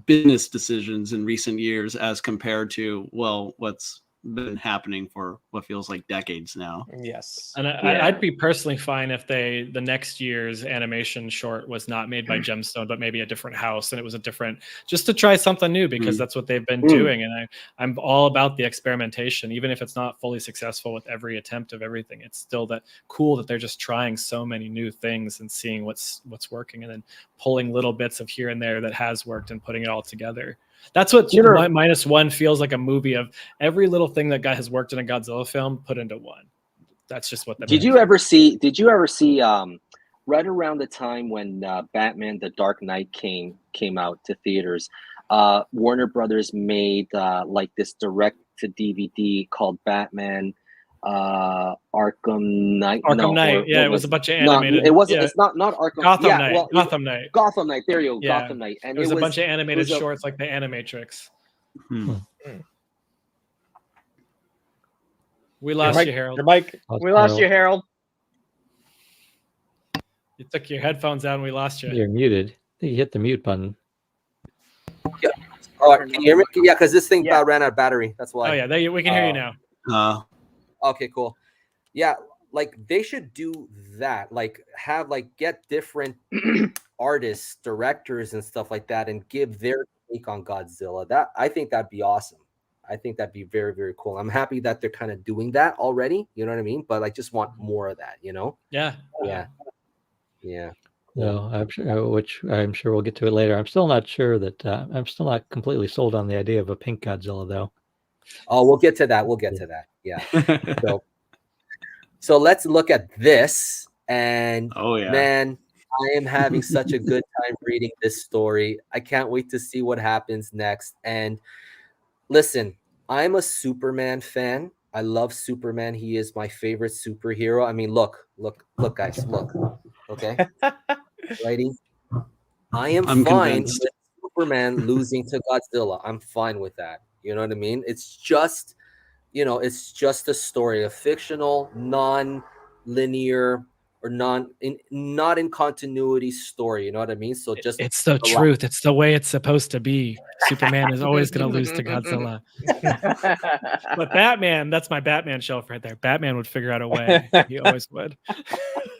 business decisions in recent years as compared to, well, what's been happening for what feels like decades now. Yes. And I'd be personally fine if the next year's animation short was not made by Gemstone, but maybe a different house, and it was a different, just to try something new, because that's what they've been doing. And I'm all about the experimentation, even if it's not fully successful with every attempt of everything. It's still that cool that they're just trying so many new things and seeing what's working, and then pulling little bits of here and there that has worked and putting it all together. That's what Minus One feels like, a movie of every little thing that guy has worked in a Godzilla film put into one. That's just what that Did you ever see right around the time when Batman The Dark Knight came out to theaters, Warner Brothers made like this direct to DVD called Batman Arkham Knight. It was a bunch of animated. It wasn't. It's not Arkham. Gotham Knight. Well, Gotham Knight. Gotham Knight. There you go. Yeah. Gotham Knight. And it was a bunch of animated shorts like the Animatrix. We lost you, Harold. Your mic. We lost you, Harold. You took your headphones out and we lost you. You're muted. I think you hit the mute button. Yeah. All right. Can you hear me? Yeah, because this thing ran out of battery. That's why. Oh yeah, we can hear you now. Okay, cool. Yeah, like they should do that. Like get different artists, directors, and stuff like that, and give their take on Godzilla. That I think that'd be awesome. I think that'd be very, very cool. I'm happy that they're kind of doing that already. You know what I mean? But I just want more of that. You know? Yeah. No, I'm sure, which I'm sure we'll get to it later. I'm still not sure that I'm still not completely sold on the idea of a pink Godzilla, though. Oh, we'll get to that. Yeah. So let's look at this. And man, I am having such a good time reading this story. I can't wait to see what happens next. And listen, I'm a Superman fan. I love Superman. He is my favorite superhero. I mean, look, guys, look. Okay. Righty. I'm fine convinced with Superman losing to Godzilla. I'm fine with that. You know what I mean? It's just, a story, a fictional, non-linear, or not in continuity story. You know what I mean? So just it's the truth. It's the way it's supposed to be. Superman is always going to lose to Godzilla. But Batman, that's my Batman shelf right there. Batman would figure out a way. He always would.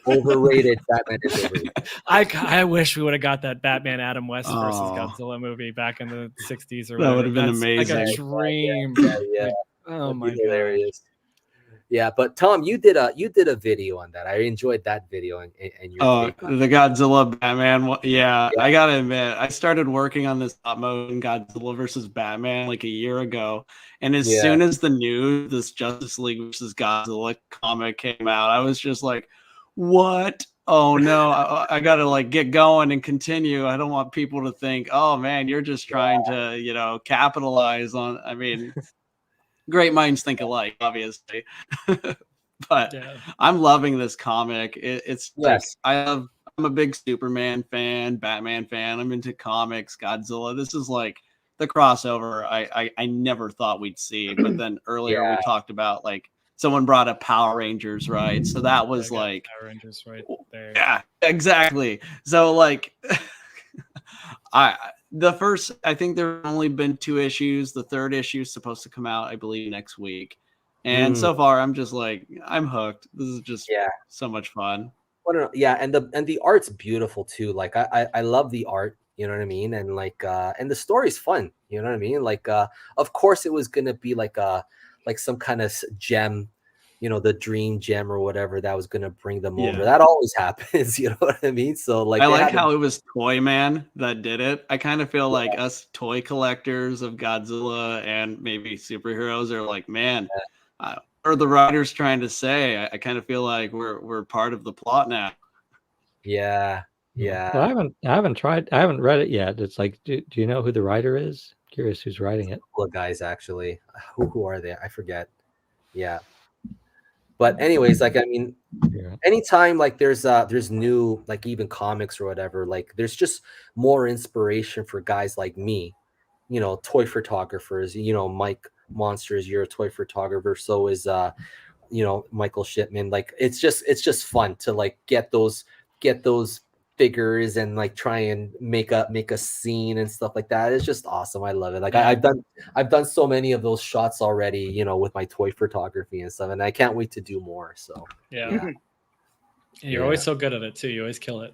Overrated. Batman is overrated. I wish we would have got that Batman Adam West versus Godzilla movie back in the 60s or whatever. That would have been amazing. Like a dream. Yeah. Oh my God. Yeah, but Tom, you did a video on that. I enjoyed that video and your the Godzilla Batman. Yeah, I gotta admit, I started working on this stop motion Godzilla versus Batman like a year ago, and as soon as the news, this Justice League versus Godzilla comic came out, I was just like, "What? Oh no! I gotta get going and continue. I don't want people to think, oh man, you're just trying to capitalize on. I mean." Great minds think alike, obviously. But I'm loving this comic. It's yes. I'm a big Superman fan, Batman fan. I'm into comics, Godzilla. This is like the crossover I never thought we'd see. But then earlier we talked about like someone brought up Power Rangers, right? So that was like Power Rangers right there. Yeah, exactly. So like I think there have only been 2 issues. The 3rd issue is supposed to come out, I believe, next week. And so far I'm just like, I'm hooked. This is just so much fun. Yeah, and the art's beautiful too. Like I love the art, you know what I mean? And like and the story's fun, you know what I mean? Like of course it was gonna be like some kind of gem, you know, the dream gem or whatever that was gonna bring them over. That always happens, you know what I mean? So like I like how it was Toy Man that did it. I kind of feel like us toy collectors of Godzilla and maybe superheroes are like, man, what are the writers trying to say? I kind of feel like we're part of the plot now. Yeah. Well, I haven't read it yet. It's like, do you know who the writer is? Curious who's writing it. Couple of guys actually. Who are they? I forget. Yeah. But anyways, like I mean, anytime like there's new like even comics or whatever, like there's just more inspiration for guys like me, you know, toy photographers. You know, Mike Monsters, you're a toy photographer. So is you know, Michael Shipman. Like it's just fun to like get those figures and like try and make a scene and stuff like that. It's just awesome. I love it. Like I've done so many of those shots already, you know, with my toy photography and stuff, and I can't wait to do more. So you're always so good at it too. You always kill it.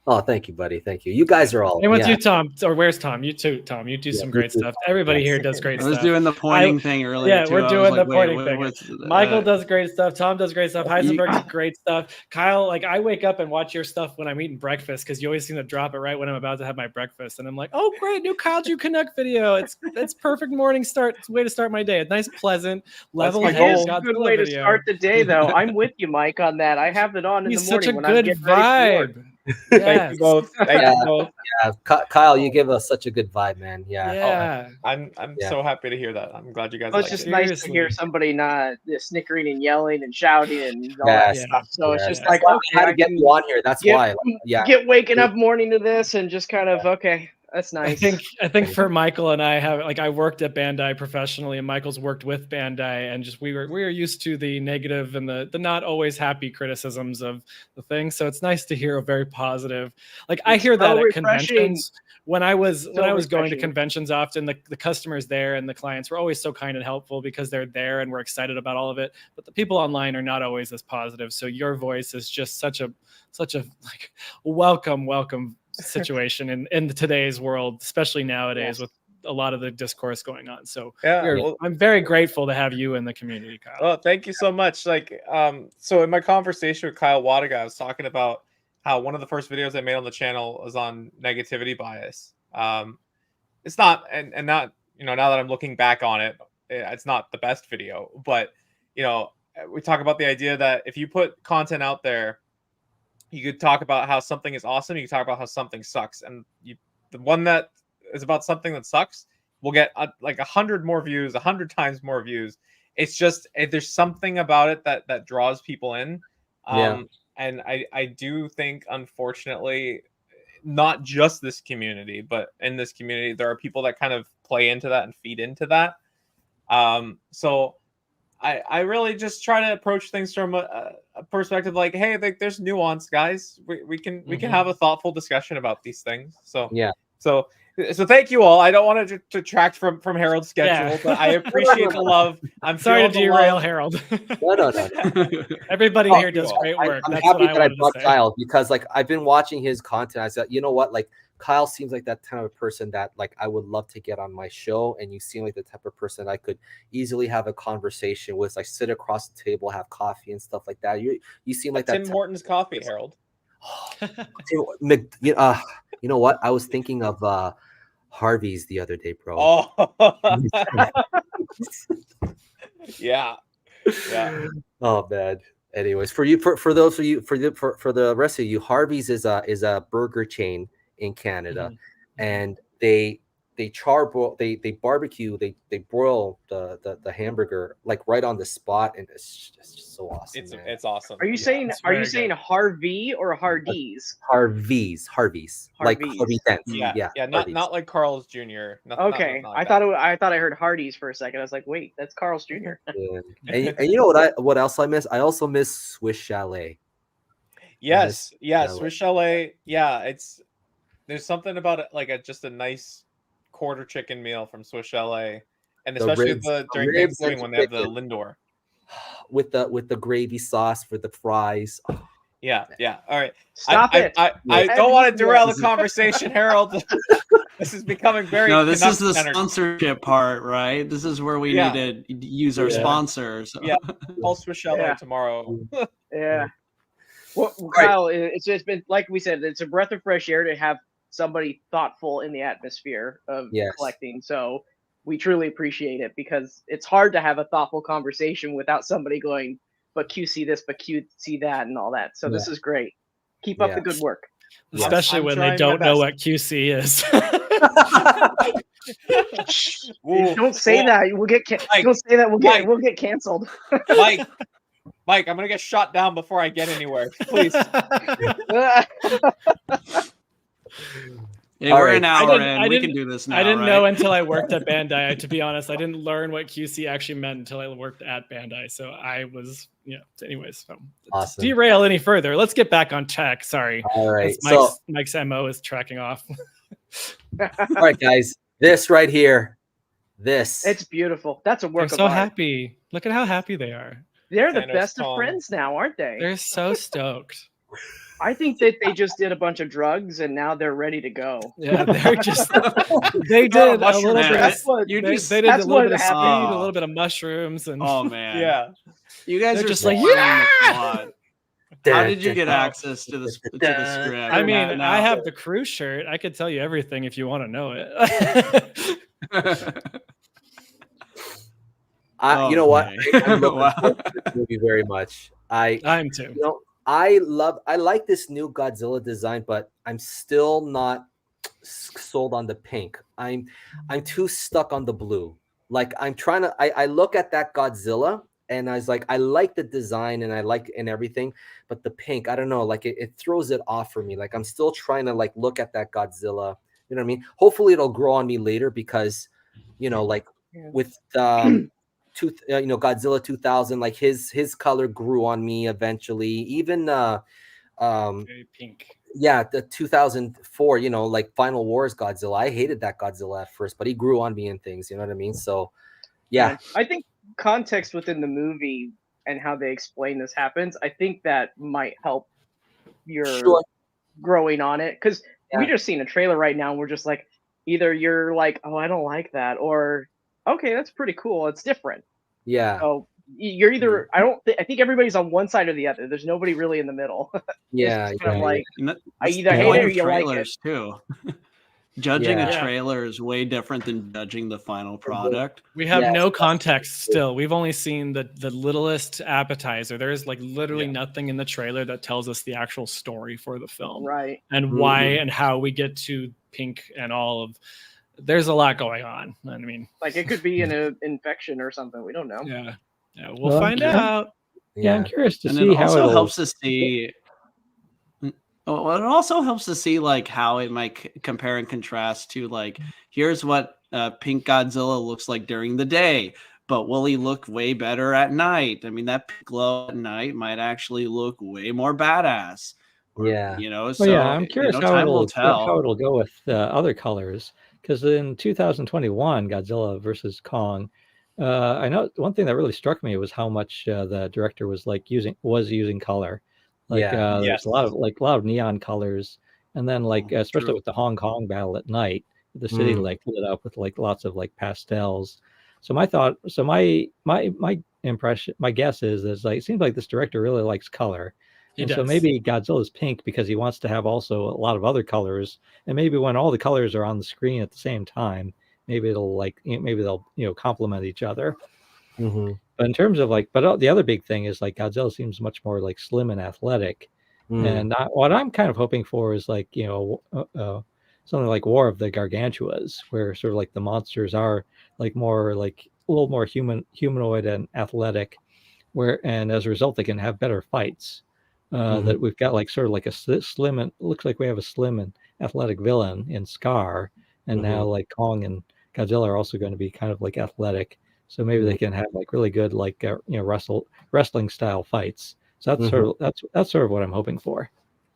Oh, thank you, buddy. Thank you. You guys are all. And with you, Tom, or where's Tom? You too, Tom. You do some great stuff. Everybody here does great stuff. I was doing the pointing thing earlier. Yeah, we're doing the pointing thing. Michael does great stuff. Tom does great stuff. Heisenberg does great stuff. Kyle, like I wake up and watch your stuff when I'm eating breakfast because you always seem to drop it right when I'm about to have my breakfast, and I'm like, oh great, new KaijuCanuck video. It's perfect morning start. It's a way to start my day. A nice, pleasant, level-headed Godzilla good way to start the day, though. I'm with you, Mike, on that. I have it on in the morning. He's such a good vibe. Yes. Thank you both. Thank you both. Yeah, Kyle, you give us such a good vibe, man. Yeah. I'm so happy to hear that. I'm glad you guys. It's just nice to hear somebody not snickering and yelling and shouting and all that stuff. So it's just like, okay, I had to get you on here. That's why. Get waking up morning to this and just kind of okay. That's nice. I think for Michael and I have like I worked at Bandai professionally, and Michael's worked with Bandai, and just we were used to the negative and the not always happy criticisms of the thing. So it's nice to hear a very positive. Like I hear that at conventions. When I was going to conventions often, the customers there and the clients were always so kind and helpful because they're there and we're excited about all of it. But the people online are not always as positive. So your voice is just such a like welcome situation in today's world, especially nowadays with a lot of the discourse going on. So I'm very grateful to have you in the community, Kyle. Well, thank you so much. Like, so in my conversation with Kyle Wadaga, I was talking about how one of the first videos I made on the channel was on negativity bias. It's not, and not, you know, now that I'm looking back on it, it's not the best video, but you know, we talk about the idea that if you put content out there, you could talk about how something is awesome. You can talk about how something sucks. And the one that is about something that sucks will get like 100 more views, 100 times more views. It's just, there's something about it that draws people in. And I do think, unfortunately, not just this community, but in this community, there are people that kind of play into that and feed into that. So I really just try to approach things from a perspective like, hey, like there's nuance, guys. We can have a thoughtful discussion about these things. So so thank you all. I don't want to detract from Harold's schedule, but I appreciate the love. I'm sorry to derail Harold. No. Everybody here does great work. I'm happy that I brought Kyle because like I've been watching his content. I said, you know what, like Kyle seems like that kind of person that like I would love to get on my show, and you seem like the type of person I could easily have a conversation with, like sit across the table, have coffee and stuff like that. You seem like that. Tim Hortons coffee, Harold. You know what? I was thinking of Harvey's the other day, bro. Oh, yeah. Oh man. Anyways, for those of you, for the rest of you, Harvey's is a burger chain in Canada, and they charbroil, they barbecue, they broil the hamburger like right on the spot, and it's just so awesome. It's awesome. Are you saying Harvey or Hardee's? Harvey's, like Harvey Dent. Yeah, not like Carl's Jr. Okay, not like I thought I heard Hardee's for a second. I was like, wait, that's Carl's Jr. And you know what else I miss? I also miss Swiss Chalet. Yes, Swiss Chalet. Yeah, there's something about it, like just a nice quarter chicken meal from Swiss Chalet, and especially during Thanksgiving when they have the Lindor with the gravy sauce for the fries. Oh, yeah. All right, stop it. I don't want to derail the conversation, Harold. This is becoming very. No, this is the sponsorship part, right? This is where we need to use our sponsors. Yeah, all Swiss Chalet tomorrow. Yeah. Well, Kyle, it's been, like we said, it's a breath of fresh air to have somebody thoughtful in the atmosphere of collecting. So we truly appreciate it, because it's hard to have a thoughtful conversation without somebody going, but QC this, but QC that, and all that. So this is great. Keep up the good work. Especially when they don't know what QC is. Don't say that. We'll get don't say that. We'll get canceled. Mike, I'm gonna get shot down before I get anywhere. Please. We're an hour in. We can do this now. I didn't know until I worked at Bandai. To be honest, I didn't learn what QC actually meant until I worked at Bandai. So I was, anyways. So awesome. Derail any further. Let's get back on track. Sorry. All right. Mike's MO is tracking off. All right, guys. This right here. It's beautiful. That's a work of art. They're so happy. Look at how happy they are. They're the best of friends now, aren't they? They're so stoked. I think that they just did a bunch of drugs and now they're ready to go. Yeah, they're just they did a little bit. They did a little bit of speed, a little bit of mushrooms, and oh man, yeah. You guys are just like, yeah. How did you get access to the script? I mean, I have the crew shirt. I could tell you everything if you want to know it. You know what? I'm looking forward to this movie very much. I'm too. I like this new Godzilla design, but I'm still not sold on the pink. I'm too stuck on the blue. Like I'm trying to. I look at that Godzilla and I was like, I like the design and I like and everything, but the pink, I don't know. Like it throws it off for me. Like I'm still trying to like look at that Godzilla. You know what I mean? Hopefully it'll grow on me later because, with Godzilla 2000, like his color grew on me eventually. Even very pink. Yeah, the 2004, like Final Wars Godzilla. I hated that Godzilla at first, but he grew on me and things. You know what I mean? So, yeah. I think context within the movie and how they explain this happens, I think that might help your growing on it, because we just seen a trailer right now and we're just like, either you're like, oh, I don't like that, or okay, that's pretty cool, it's different. Yeah. So you're either I think everybody's on one side or the other. There's nobody really in the middle. Yeah. Kind of like I either hate it or you like it too. Judging a trailer is way different than judging the final product. We have no context still. We've only seen the littlest appetizer. There's like literally nothing in the trailer that tells us the actual story for the film. Right. And why and how we get to pink and all of. There's a lot going on. I mean, like it could be an infection or something. We don't know. Yeah, we'll find out. Yeah, I'm curious to see it how also it helps to see. Well, it also helps to see like how it might compare and contrast to like here's what pink Godzilla looks like during the day, but will he look way better at night? I mean, that pink glow at night might actually look way more badass. Yeah, So I'm curious how it'll go with other colors. Because in 2021, Godzilla versus Kong, I know one thing that really struck me was how much the director was using color. Like there's a lot of neon colors, and then especially with the Hong Kong battle at night, the city lit up with lots of pastels. So my impression, my guess is it seems like this director really likes color. So maybe Godzilla's pink because he wants to have also a lot of other colors, and maybe when all the colors are on the screen at the same time, maybe they'll complement each other. Mm-hmm. But in terms of but the other big thing is Godzilla seems much more slim and athletic, and what I'm kind of hoping for is something like War of the Gargantuas, where sort of like the monsters are like more like a little more humanoid and athletic, and as a result they can have better fights. That we've got like sort of like a slim and looks like we have a slim and athletic villain in Scar, and now like Kong and Godzilla are also going to be kind of like athletic, so maybe they can have like really good like wrestling style fights. So that's sort of what I'm hoping for.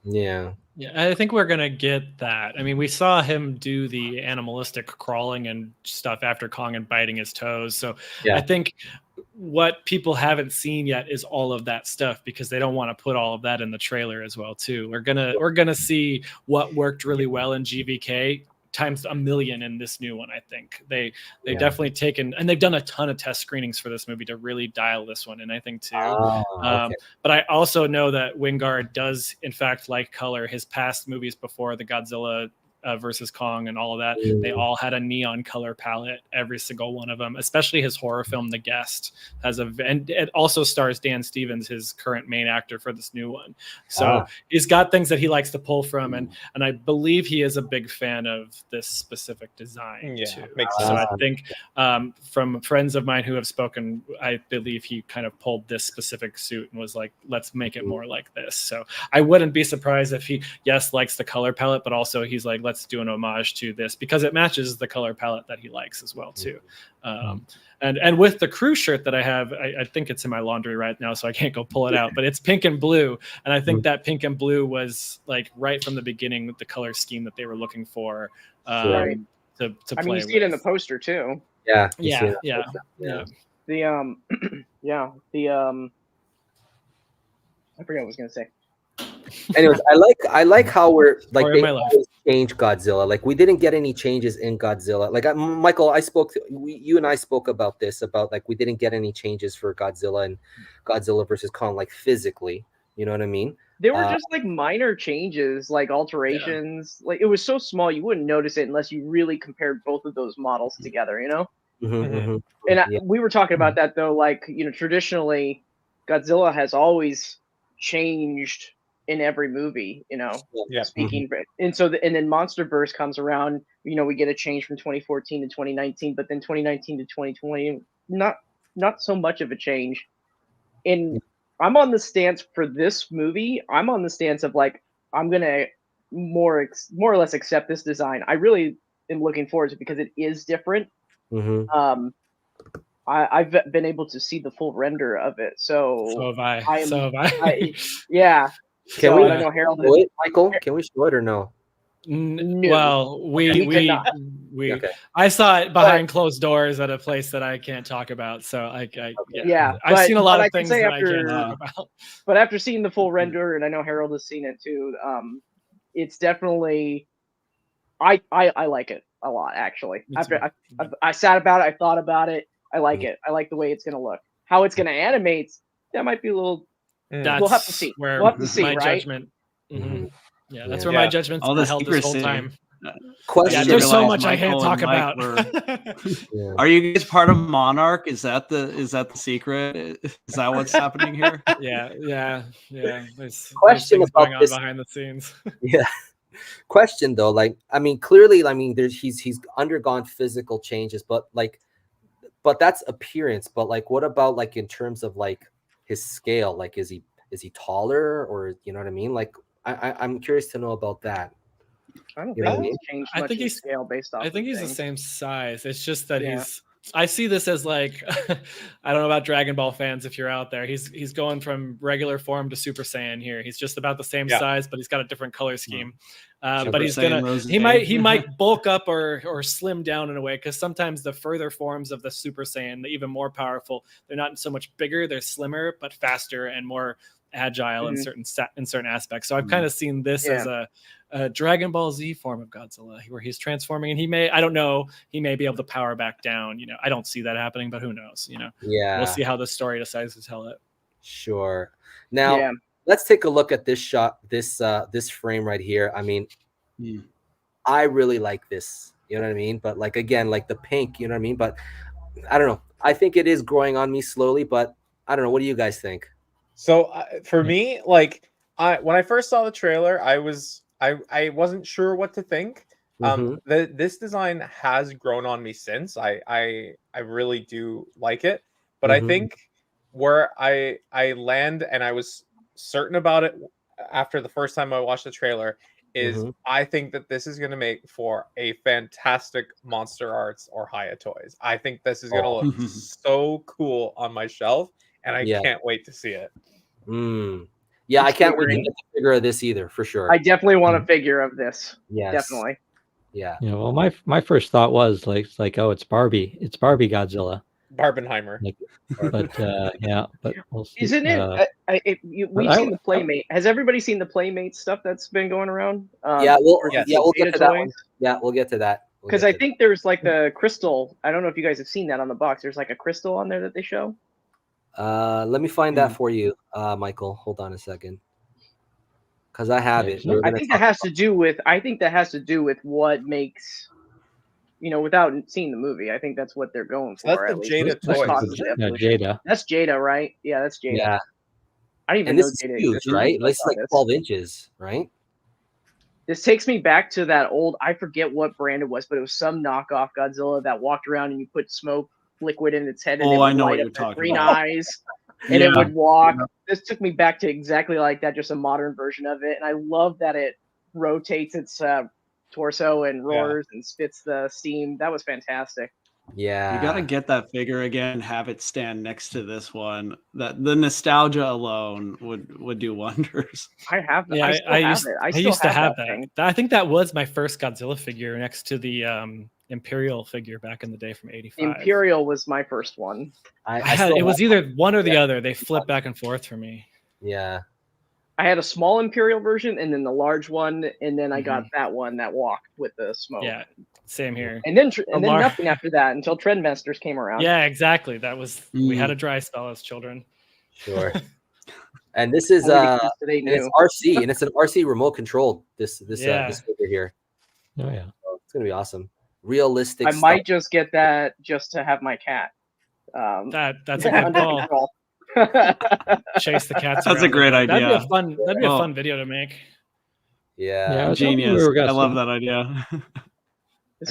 Yeah, I think we're gonna get that. I mean, we saw him do the animalistic crawling and stuff after Kong and biting his toes. So I think what people haven't seen yet is all of that stuff, because they don't want to put all of that in the trailer as well too. We're gonna see what worked really well in GVK times a million in this new one. I think they definitely taken, and they've done a ton of test screenings for this movie to really dial this one in, I think too. But I also know that Wingard does in fact like color. His past movies before the Godzilla versus Kong and all of that, they all had a neon color palette, every single one of them, especially his horror film The Guest and it also stars Dan Stevens, his current main actor for this new one. So he's got things that he likes to pull from, and I believe he is a big fan of this specific design too. Makes sense. So I think from friends of mine who have spoken, I believe he kind of pulled this specific suit and was like, let's make it more like this. So I wouldn't be surprised if he likes the color palette, but also he's like, let's do an homage to this because it matches the color palette that he likes as well too. And with the crew shirt that I have, I think it's in my laundry right now, so I can't go pull it out, but it's pink and blue, and I think that pink and blue was like right from the beginning with the color scheme that they were looking for to play. I mean, you see it in the poster too. Yeah. I forget what I was gonna say. Anyways, I like how we're like they always change Godzilla. Like we didn't get any changes in Godzilla. Like Michael, you and I spoke about this, about like we didn't get any changes for Godzilla and Godzilla versus Kong, like physically. You know what I mean? They were just like minor changes, like alterations. Like it was so small you wouldn't notice it unless you really compared both of those models together. You know? And we were talking about that though. Like traditionally, Godzilla has always changed in every movie, speaking and so and then MonsterVerse comes around, we get a change from 2014 to 2019, but then 2019 to 2020 not so much of a change. And I'm on the stance for this movie, I'm on the stance of like I'm gonna more or less accept this design. I really am looking forward to it because it is different. I've been able to see the full render of it, so have I. Yeah. Can we? I know Harold. Michael, can we show it or no? No. Well, we I saw it behind closed doors at a place that I can't talk about. So I've seen a lot of things that I can't talk about. But after seeing the full render, and I know Harold has seen it too, it's definitely I like it a lot actually. After I sat about it, I thought about it. I like it. I like the way it's gonna look. How it's gonna animate, that might be a little. We'll have to see. We'll have to see, my right? Judgment. Yeah, that's where my judgment's been held this whole time. There's so much I can't talk about. Are you guys part of Monarch? Is that the secret? Is that what's happening here? Yeah. There's question about going on this behind the scenes. Question though, like I mean, clearly, he's undergone physical changes, but that's appearance. But like, what about like in terms of like his scale? Like, is he taller, or you know what I mean? Like, I'm curious to know about that. I don't think he's changed much in scale based off. I think he's the same size. It's just that I see this as like I don't know about Dragon Ball fans if you're out there. He's going from regular form to Super Saiyan here. He's just about the same size, but he's got a different color scheme. But he's he might bulk up or slim down in a way, because sometimes the further forms of the Super Saiyan, the even more powerful, they're not so much bigger, they're slimmer but faster and more agile in certain aspects. So I've kind of seen this as a Dragon Ball Z form of Godzilla, where he's transforming, and he may be able to power back down. I don't see that happening, but who knows? We'll see how the story decides to tell it. Sure. Now let's take a look at this shot, this frame right here. I mean, I really like this. You know what I mean? But like again, like the pink. You know what I mean? But I don't know. I think it is growing on me slowly, but I don't know. What do you guys think? So for me, like when I first saw the trailer, I wasn't sure what to think. This design has grown on me since. I really do like it, but I think where I land, and I was certain about it after the first time I watched the trailer, is I think that this is going to make for a fantastic Monster Arts or Haya toys. I think this is going to look so cool on my shelf, and I can't wait to see it. Yeah, I can't wait to get the figure of this either, for sure. I definitely want a figure of this. Yes. Definitely. Yeah. Yeah. Well, my first thought was like, oh, it's Barbie. It's Barbie Godzilla. Barbenheimer. But yeah, but we'll see. Isn't it? We've seen the Playmate. Has everybody seen the Playmate stuff that's been going around? Yeah, we'll get to that one. Yeah, we'll get to that. Because I think there's like a crystal. I don't know if you guys have seen that on the box. There's like a crystal on there that they show. Let me find that for you, Michael. Hold on a second, because I have it. I think that has to do with. I think that has to do with what makes. Without seeing the movie, I think that's what they're going for. That's the Jada toy. No, Jada. That's Jada, right? Yeah, that's Jada. Yeah. I didn't even know Jada huge, existed. right? It's like 12 inches, right? This takes me back to that old. I forget what brand it was, but it was some knockoff Godzilla that walked around and you put smoke liquid in its head and it would light up the green eyes, and it would walk. This took me back to exactly like that, just a modern version of it, and I love that it rotates its torso and roars and spits the steam. That was fantastic. Yeah, you gotta get that figure again, have it stand next to this one. That the nostalgia alone would do wonders. I have that. Yeah, I used to have that. I think that was my first Godzilla figure next to the Imperial figure back in the day from '85. Imperial was my first one. It was either one or the other. They flipped back and forth for me. Yeah. I had a small Imperial version and then the large one, and then I got that one that walked with the smoke. Yeah, same here. And then nothing after that until Trendmasters came around. Yeah, exactly. That was we had a dry spell as children. Sure. And this is it's RC, and it's an RC remote controlled. This figure here. Oh yeah, so it's gonna be awesome. Realistic. I might just get that just to have my cat. That's a good call. Chase the cats. That's a great idea. That'd be a fun video to make. Yeah, genius. I love that idea.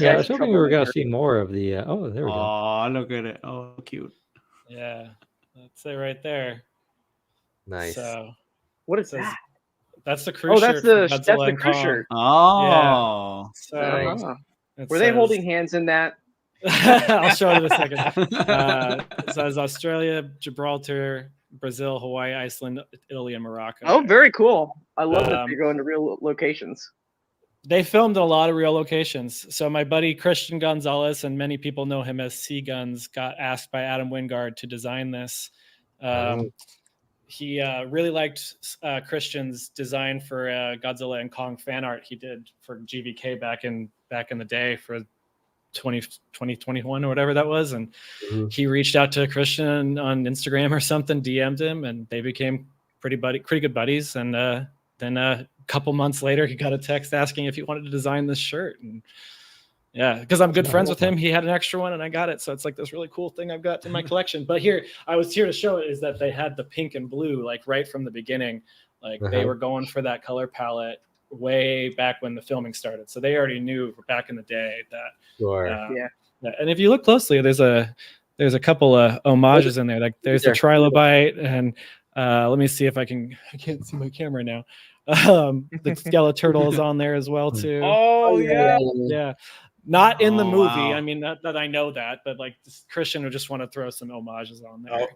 I was hoping we were going to see more of the. Oh, there we go. Oh, look at it. Oh, cute. Yeah, that's it right there. Nice. So, what is that? That's the crew shirt. That's the crew shirt. Oh, yeah. So were they holding hands in that? I'll show it in a second. It says Australia, Gibraltar, Brazil, Hawaii, Iceland, Italy, and Morocco. Oh, very cool. I love that you're going to real locations. They filmed a lot of real locations. So my buddy Christian Gonzalez, and many people know him as C Guns, got asked by Adam Wingard to design this. He really liked Christian's design for Godzilla and Kong fan art he did for GVK back in the day for 2021 or whatever that was, and he reached out to Christian on Instagram or something, DM'd him, and they became pretty good buddies. And then a couple months later, he got a text asking if he wanted to design this shirt. And yeah, because I'm good friends with him, he had an extra one, and I got it. So it's like this really cool thing I've got in my collection. But I was here to show it is that they had the pink and blue like right from the beginning. Like they were going for that color palette way back when the filming started, so they already knew back in the day that. Sure. And if you look closely, there's a couple of homages in there. Like there's the trilobite, and let me see if I can't see my camera now. The skeleturtle is on there as well too. Oh yeah. Not in the movie. Wow. I mean, that I know that, but like Christian would just want to throw some homages on there.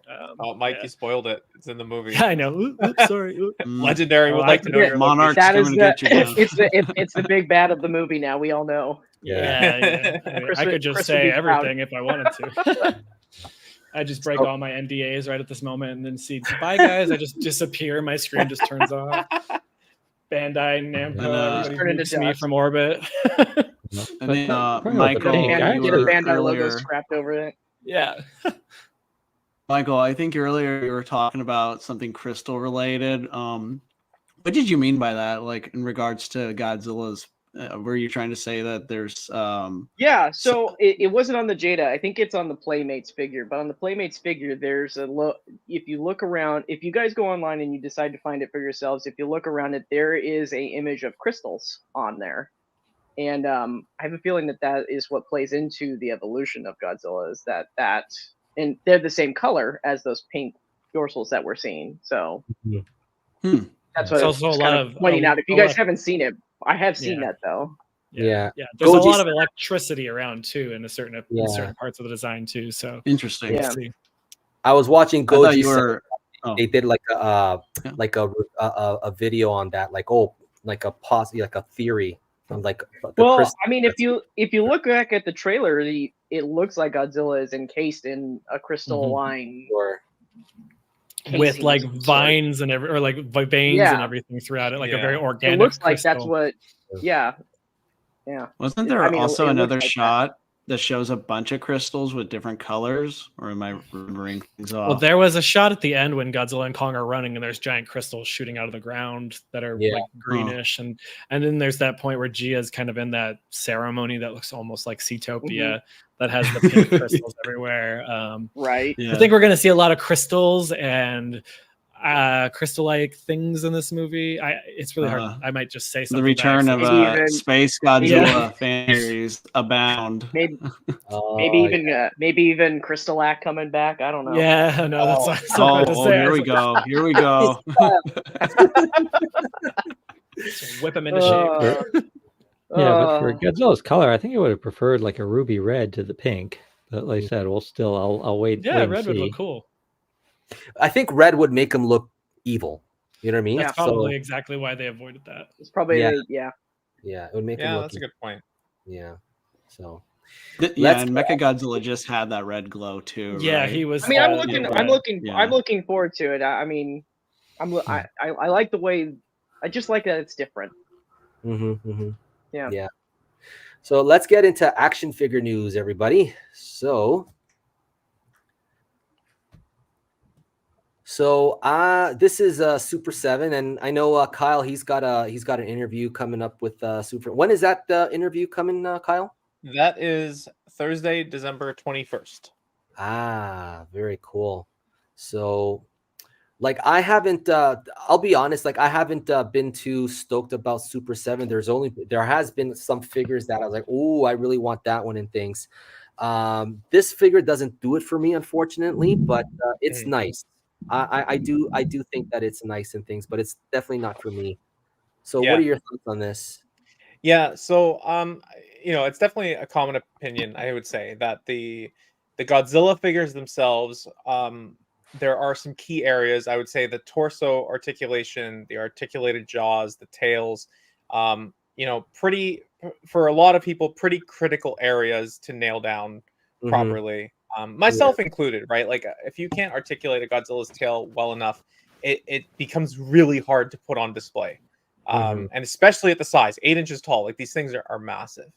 Mike, you spoiled it. It's in the movie. Yeah, I know. Oops, sorry. Legendary would like to know your Monarch's coming to get you. It's the big bad of the movie now. We all know. Yeah. I could just say everything if I wanted to. I just break all my NDAs right at this moment and then see, bye guys. I just disappear. My screen just turns off. Bandai, Namco, everybody nukes me from orbit. And then Michael, get a Bandai logo scrapped over it. Yeah. Michael, I think earlier you were talking about something crystal related. What did you mean by that? Like in regards to Godzilla's, were you trying to say that there's Yeah, so it wasn't on the Jada. I think it's on the Playmates figure. But on the Playmates figure, there's if you look around, if you guys go online and you decide to find it for yourselves, if you look around it, there is a image of crystals on there. And I have a feeling that is what plays into the evolution of Godzilla, is that and they're the same color as those pink dorsals that we're seeing. So that's what I was kind of pointing out. If you guys haven't seen it, I have seen that though. Yeah. There's a lot of electricity around too in certain parts of the design too. So interesting. Yeah. I was watching Goji. Oh. They did like a video on that, like a theory on like. Well, I mean, if you look back at the trailer, it looks like Godzilla is encased in a crystal line. With like vines and or like veins and everything throughout it, like a very organic. It looks like crystal. that's what. Yeah. Wasn't there also another shot that shows a bunch of crystals with different colors, or am I remembering things off? Well, there was a shot at the end when Godzilla and Kong are running, and there's giant crystals shooting out of the ground that are like greenish, and then there's that point where Gia's kind of in that ceremony that looks almost like Seatopia, that has the pink crystals everywhere. Right. I think we're going to see a lot of crystals and crystal-like things in this movie. It's really hard. I might just say something. The return of Space Godzilla fan series abound. Maybe even Crystal-Act coming back. I don't know. Yeah, no, that's something to say. Here we go. Here we go. Whip him into shape. But for Godzilla's color, I think I would have preferred like a ruby red to the pink. But like I said, I'll wait. Yeah, wait red would look cool. I think red would make him look evil. You know what I mean? That's probably exactly why they avoided that. It's probably it would make him look that's a good point. Yeah. So and Mechagodzilla just had that red glow too. Yeah, right? he was. I mean, I'm looking forward to it. I mean, I like the way. I just like that it's different. Yeah. So let's get into action figure news, everybody. So this is Super 7, and I know Kyle. He's got an interview coming up with Super. When is that interview coming, Kyle? That is Thursday, December 21st. Very cool. So, like, I haven't. I'll be honest. Like, I haven't been too stoked about Super 7. There has been some figures that I was like, oh, I really want that one and things. This figure doesn't do it for me, unfortunately, but it's nice. I do think that it's nice and things, but it's definitely not for me. So what are your thoughts on this? Yeah, so it's definitely a common opinion, I would say, that the Godzilla figures themselves, there are some key areas. I would say the torso articulation, the articulated jaws, the tails, pretty, for a lot of people, pretty critical areas to nail down properly. Myself included, right? Like, if you can't articulate a Godzilla's tail well enough, it becomes really hard to put on display. And especially at the size, 8 inches tall, like these things are massive.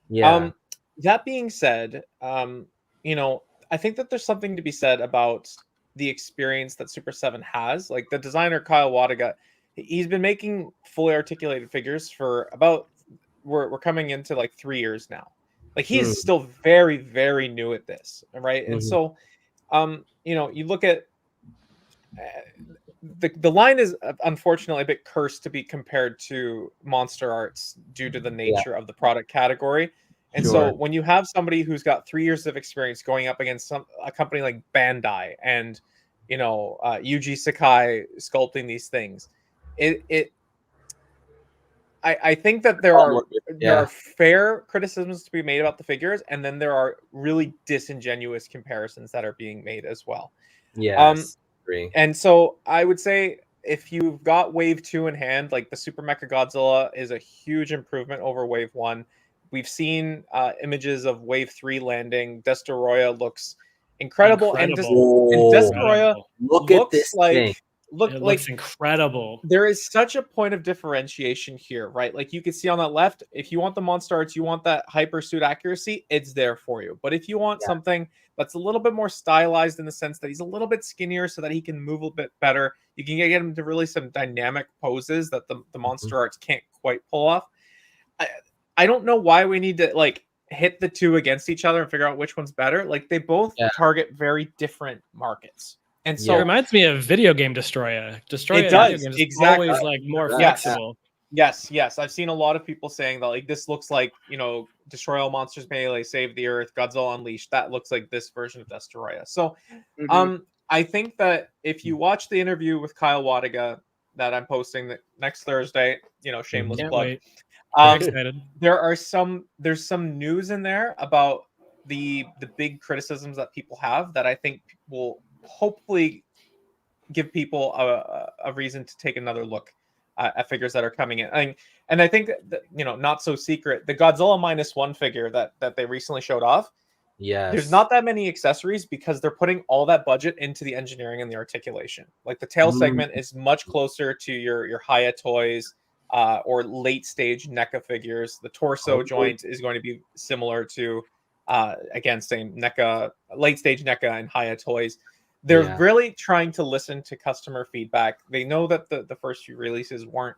Yeah. That being said, I think that there's something to be said about the experience that Super 7 has. Like, the designer Kyle Wadaga, he's been making fully articulated figures for about, we're coming into like 3 years now. Like, he is still very, very new at this, right? And so, you look at the line is unfortunately a bit cursed to be compared to Monster Arts due to the nature of the product category. And so when you have somebody who's got 3 years of experience going up against a company like Bandai and, Yuji Sakai sculpting these things, I think that there are fair criticisms to be made about the figures, and then there are really disingenuous comparisons that are being made as well. Yes. And so I would say, if you've got Wave 2 in hand, like, the Super Mechagodzilla is a huge improvement over Wave 1. We've seen images of Wave 3 landing. Destoroyah looks incredible. And Destoroyah looks looks incredible. There is such a point of differentiation here, right? Like, you can see on that left, if you want the Monster Arts, you want that hyper suit accuracy, it's there for you. But if you want something that's a little bit more stylized in the sense that he's a little bit skinnier so that he can move a bit better, you can get him to really some dynamic poses that the Monster Arts can't quite pull off. I don't know why we need to, like, hit the two against each other and figure out which one's better. Like, they both target very different markets. And so it reminds me of Video Game Destroyer. It does, exactly. Always like more flexible. Yes, I've seen a lot of people saying that like this looks like, you know, Destroy All Monsters Melee, Save the Earth, Godzilla Unleashed. That looks like this version of Destoroyah. So, I think that if you watch the interview with Kyle Wadiga that I'm posting next Thursday, you know, shameless Can't plug. wait. Very excited. There's some news in there about the big criticisms that people have that I think will hopefully give people a reason to take another look at figures that are coming in. And I think that, you know, not so secret, the Godzilla -1 figure that they recently showed off. Yes. There's not that many accessories because they're putting all that budget into the engineering and the articulation. Like the tail segment is much closer to your Haya toys or late stage NECA figures. The torso joint is going to be similar to again, same NECA, late stage NECA and Haya toys. They're really trying to listen to customer feedback. They know that the first few releases weren't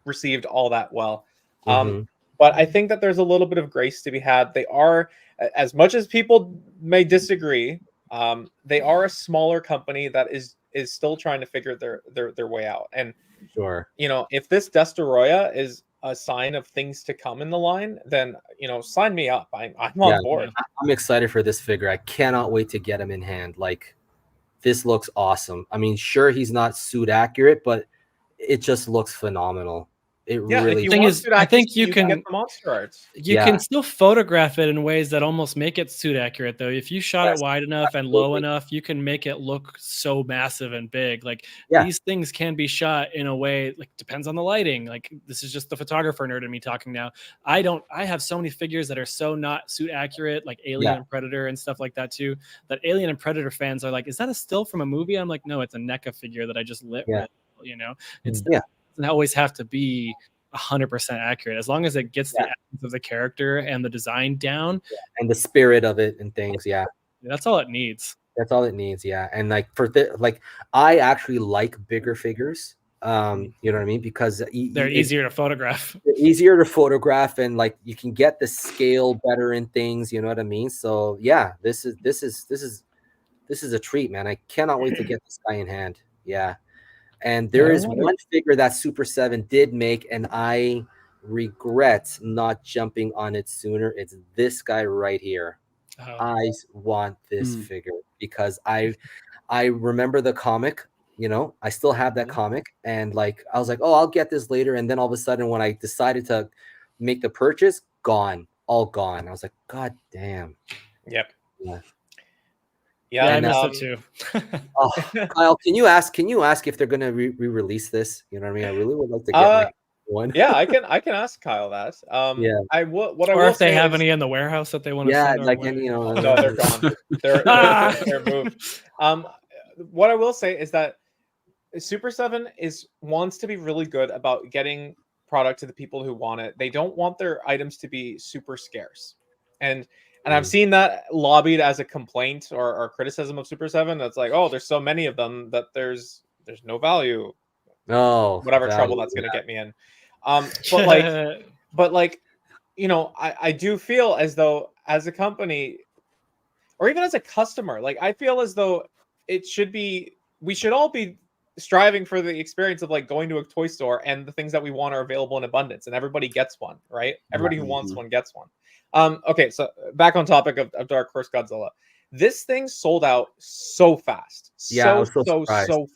received all that well. But I think that there's a little bit of grace to be had. They are, as much as people may disagree, they are a smaller company that is still trying to figure their way out. And you know, if this Destoroyah is a sign of things to come in the line, then, you know, sign me up. I'm on board. I'm excited for this figure. I cannot wait to get him in hand. Like, this looks awesome. I mean, sure, he's not suit accurate, but it just looks phenomenal. It really. Thing is, I think you can get the monster arts. You can still photograph it in ways that almost make it suit accurate, though. If you shot it wide enough and low enough, you can make it look so massive and big. Like these things can be shot in a way, like depends on the lighting. Like this is just the photographer nerd in me talking now. I have so many figures that are so not suit accurate, like Alien and Predator and stuff like that too. That Alien and Predator fans are like, is that a still from a movie? I'm like, no, it's a NECA figure that I just lit with. You know, it doesn't always have to be 100% accurate, as long as it gets the essence of the character and the design down and the spirit of it and things. That's all it needs. That's all it needs. And like I actually like bigger figures. You know what I mean? Because they're easier to photograph. Easier to photograph, and like you can get the scale better in things. You know what I mean? So yeah, this is a treat, man. I cannot wait to get this guy in hand. And there is one figure that Super 7 did make, and I regret not jumping on it sooner. It's this guy right here. I want this figure because I remember the comic. You know, I still have that comic, and like I was like, oh, I'll get this later. And then all of a sudden, when I decided to make the purchase, all gone. I was like, God damn. Yeah, I missed it too. Kyle, can you ask if they're gonna re-release this? You know what I mean? I really would like to get one. Yeah, I can ask Kyle that. I will. What I or will if they say have is, any in the warehouse that they want to send. Like any, you know. No, they're gone. They're moved. What I will say is that Super 7 wants to be really good about getting product to the people who want it. They don't want their items to be super scarce, and I've seen that lobbied as a complaint or criticism of Super 7. That's like, oh, there's so many of them that there's no value. Whatever trouble that's going to get me in. But like, you know, I do feel as though as a company or even as a customer, like I feel as though we should all be striving for the experience of like going to a toy store and the things that we want are available in abundance and everybody gets one, right? Everybody who wants one gets one. Okay, so back on topic of Dark Horse Godzilla. This thing sold out so fast. So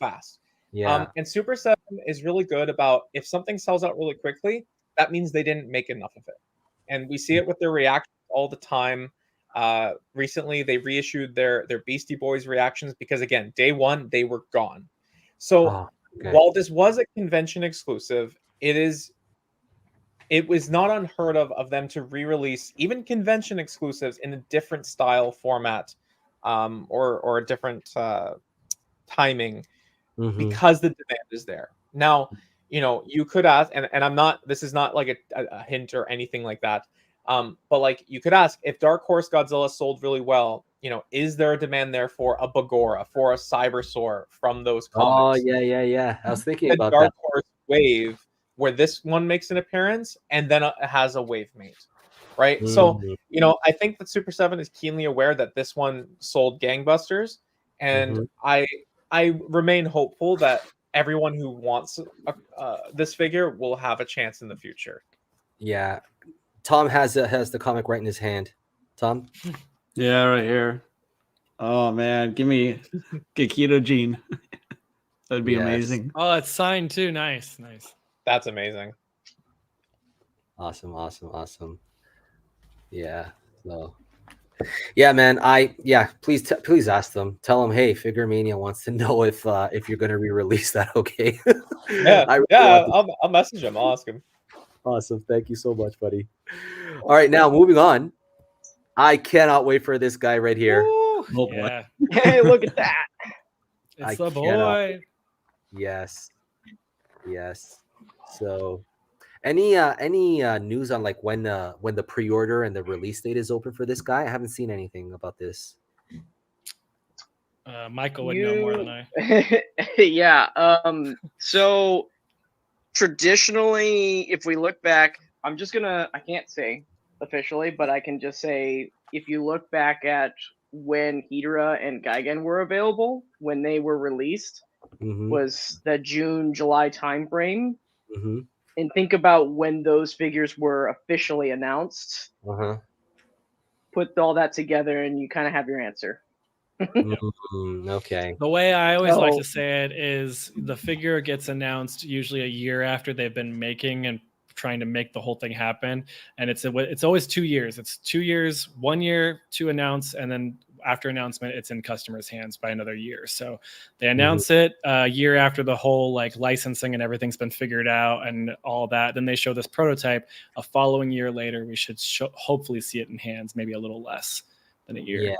fast. And Super 7 is really good about if something sells out really quickly, that means they didn't make enough of it. And we see it with their reactions all the time. Recently, they reissued their Beastie Boys reactions because, again, day one, they were gone. So while this was a convention exclusive, it was not unheard of them to re-release even convention exclusives in a different style format or a different timing because the demand is there. Now, you know, you could ask, and this is not like a hint or anything like that. But like you could ask if Dark Horse Godzilla sold really well, you know, is there a demand there for a Bagora, for a Cybersaur from those comics? Oh, yeah. I was thinking about Dark that. Horse wave where this one makes an appearance and then it has a wave mate, right? So, you know, I think that Super 7 is keenly aware that this one sold gangbusters, and I remain hopeful that everyone who wants this figure will have a chance in the future. Yeah, Tom has the comic right in his hand. Tom? Yeah, right here. Oh man, give me Keto Gene. That'd be amazing. Oh, it's signed too. Nice. That's amazing. Awesome. Yeah. So. Yeah, man. Please ask them. Tell them, hey, Figuremania wants to know if you're going to re-release that. Okay. I'll message him. I'll ask him. Awesome. Thank you so much, buddy. All right, now moving on. I cannot wait for this guy right here. Ooh, yeah. Hey, look at that. It's the boy. Yes. So, any news on like when the pre-order and the release date is open for this guy? I haven't seen anything about this. Michael would know more than I. Yeah. So traditionally, if we look back, I can't say officially, but I can just say if you look back at when Hedorah and Gigan were available, when they were released, was the June-July timeframe. And think about when those figures were officially announced. Put all that together and you kind of have your answer. Okay. The way I always like to say it is the figure gets announced usually a year after they've been making and trying to make the whole thing happen, and it's always 2 years. It's 2 years, 1 year to announce, and then after announcement, it's in customers' hands by another year. So they announce it a year after the whole like licensing and everything's been figured out and all that. Then they show this prototype. A following year later, we should hopefully see it in hands, maybe a little less than a year. Yeah.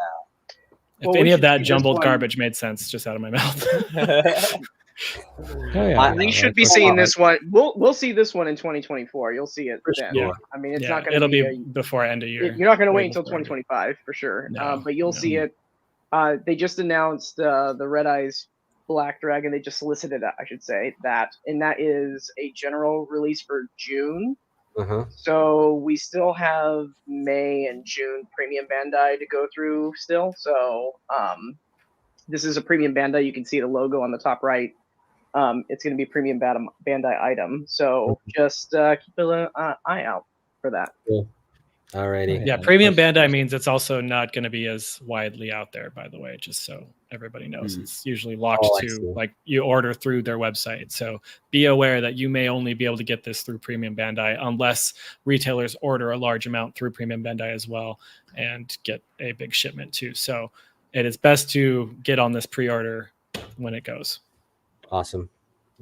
If any of that jumbled garbage made sense just out of my mouth. You should be seeing this one. We'll see this one in 2024. You'll see it then. Yeah. I mean, it's not going to it'll be before end of year. You're not going to wait until 2025 for sure. But you'll see it. They just announced the Red Eyes Black Dragon. They just solicited, I should say, that, and that is a general release for June. So we still have May and June premium Bandai to go through still. So this is a premium Bandai. You can see the logo on the top right. It's going to be a premium Bandai item. So just keep an eye out for that. Cool. Alrighty. Yeah, premium Bandai means it's also not going to be as widely out there, by the way, just so everybody knows. It's usually locked to like you order through their website. So be aware that you may only be able to get this through premium Bandai unless retailers order a large amount through premium Bandai as well and get a big shipment too. So it is best to get on this pre-order when it goes. Awesome.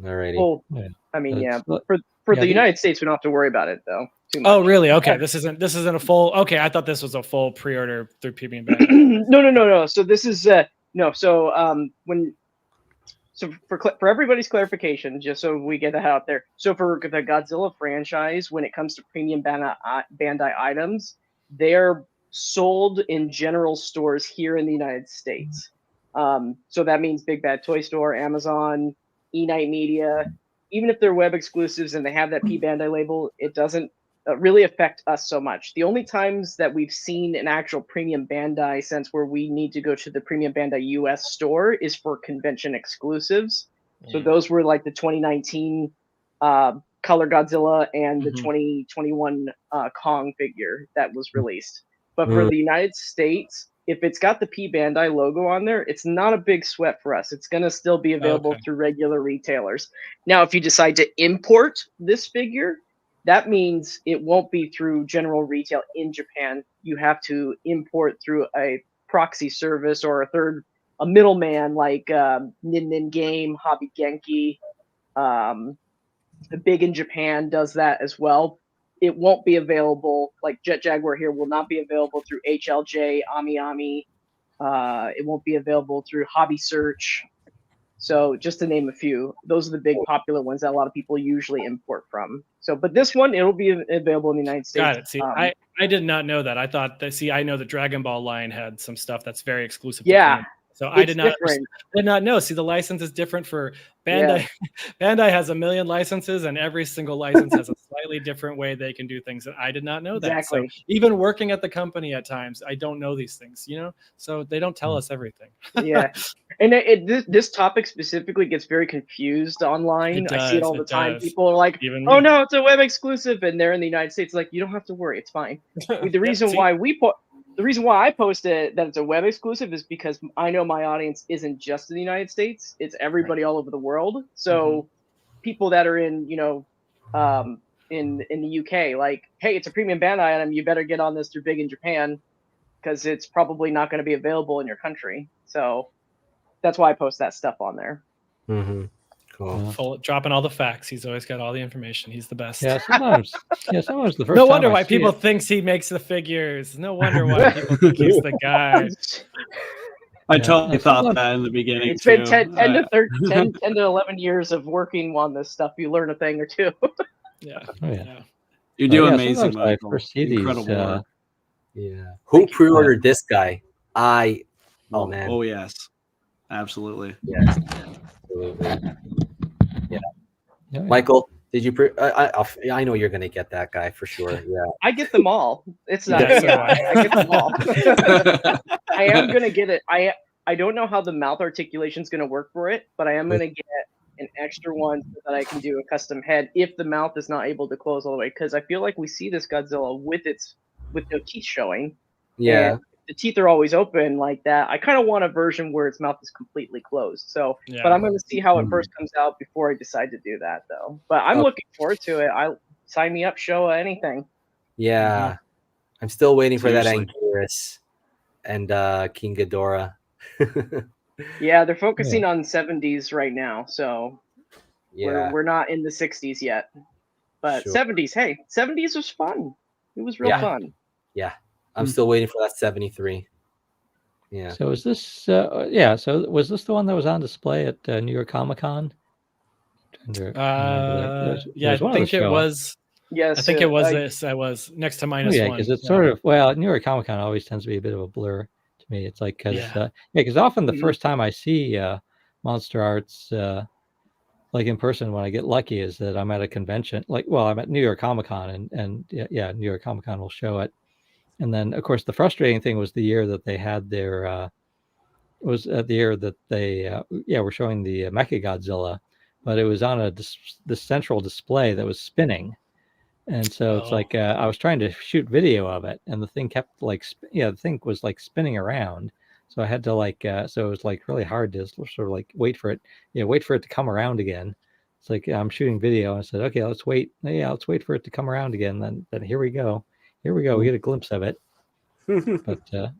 Alrighty. Well, I mean, for the United States, we don't have to worry about it though. Oh, really? Okay. This isn't a full. Okay, I thought this was a full pre-order through premium Bandai. No. So this is no. So for everybody's clarification, just so we get that out there. So for the Godzilla franchise, when it comes to premium Bandai items, they're sold in general stores here in the United States. So that means Big Bad Toy Store, Amazon, E-Night Media. Even if they're web exclusives and they have that P Bandai label, it doesn't really affect us so much. The only times that we've seen an actual premium Bandai sense where we need to go to the premium Bandai US store is for convention exclusives. So those were like the 2019 Color Godzilla and the 2021 Kong figure that was released. But for the United States, if it's got the P Bandai logo on there, it's not a big sweat for us. It's going to still be available through regular retailers. Now, if you decide to import this figure, that means it won't be through general retail in Japan. You have to import through a proxy service or a middleman like Nin Game, Hobby Genki. The Big in Japan does that as well. It won't be available, like Jet Jaguar here will not be available through HLJ, Ami. It won't be available through Hobby Search. So just to name a few, those are the big popular ones that a lot of people usually import from. So, but this one, it'll be available in the United States. Got it. See, I did not know that. I thought that, I know the Dragon Ball line had some stuff that's very exclusive. Yeah. So I did not know. See, the license is different for Bandai. Yeah. Bandai has a million licenses, and every single license has a slightly different way they can do things. And I did not know that. So even working at the company at times, I don't know these things, you know? So they don't tell us everything. Yeah. And this topic specifically gets very confused online. I see it all the time. People are like, "Oh no, it's a web exclusive," and they're in the United States. Like, you don't have to worry, it's fine. The reason why I post it that it's a web exclusive is because I know my audience isn't just in the United States; it's everybody all over the world. So people that are in, you know, in the UK, like, hey, it's a premium Bandai item. You better get on this through Big in Japan because it's probably not going to be available in your country. So that's why I post that stuff on there. Cool. Dropping all the facts. He's always got all the information. He's the best. Yeah, sometimes the first no wonder why people think he makes the figures. No wonder why people think he's the guy. I totally thought that in the beginning. It's been 10 to 11 years of working on this stuff. You learn a thing or two. Yeah. You do amazing, Michael. Incredible. Who pre-ordered this guy? Oh man. Oh yes. Absolutely. Yes. Absolutely. Yeah. Michael, did you I know you're gonna get that guy for sure. Yeah. I get them all. It's not I get them all. I am gonna get it. I don't know how the mouth articulation is gonna work for it, but I am gonna get an extra one so that I can do a custom head if the mouth is not able to close all the way. Because I feel like we see this Godzilla with no teeth showing. Yeah. The teeth are always open like that. I kind of want a version where its mouth is completely closed. So, but I'm going to see how it first comes out before I decide to do that, though. But I'm looking forward to it. Sign me up, Showa, anything. Yeah, I'm still waiting for that Anguirus and King Ghidorah. Yeah, they're focusing on 70s right now, so we're not in the 60s yet. But 70s, hey, 70s was fun. It was real fun. Yeah. I'm still waiting for that 73. Yeah. So is this? So was this the one that was on display at New York Comic Con? I think it was. Yes, I think it was this. I was next to -1. Because it's sort of New York Comic Con always tends to be a bit of a blur to me. It's like because often the first time I see Monster Arts like in person when I get lucky is that I'm at a convention. I'm at New York Comic Con and New York Comic Con will show it. And then, of course, the frustrating thing was the year that they had their were showing the Mechagodzilla, but it was on the central display that was spinning, and so it's like I was trying to shoot video of it, and the thing kept the thing was like spinning around, so I had to so it was like really hard to sort of like wait for it to come around again. It's like I'm shooting video, and I said, okay, let's wait for it to come around again. Then here we go. We get a glimpse of it. But I'm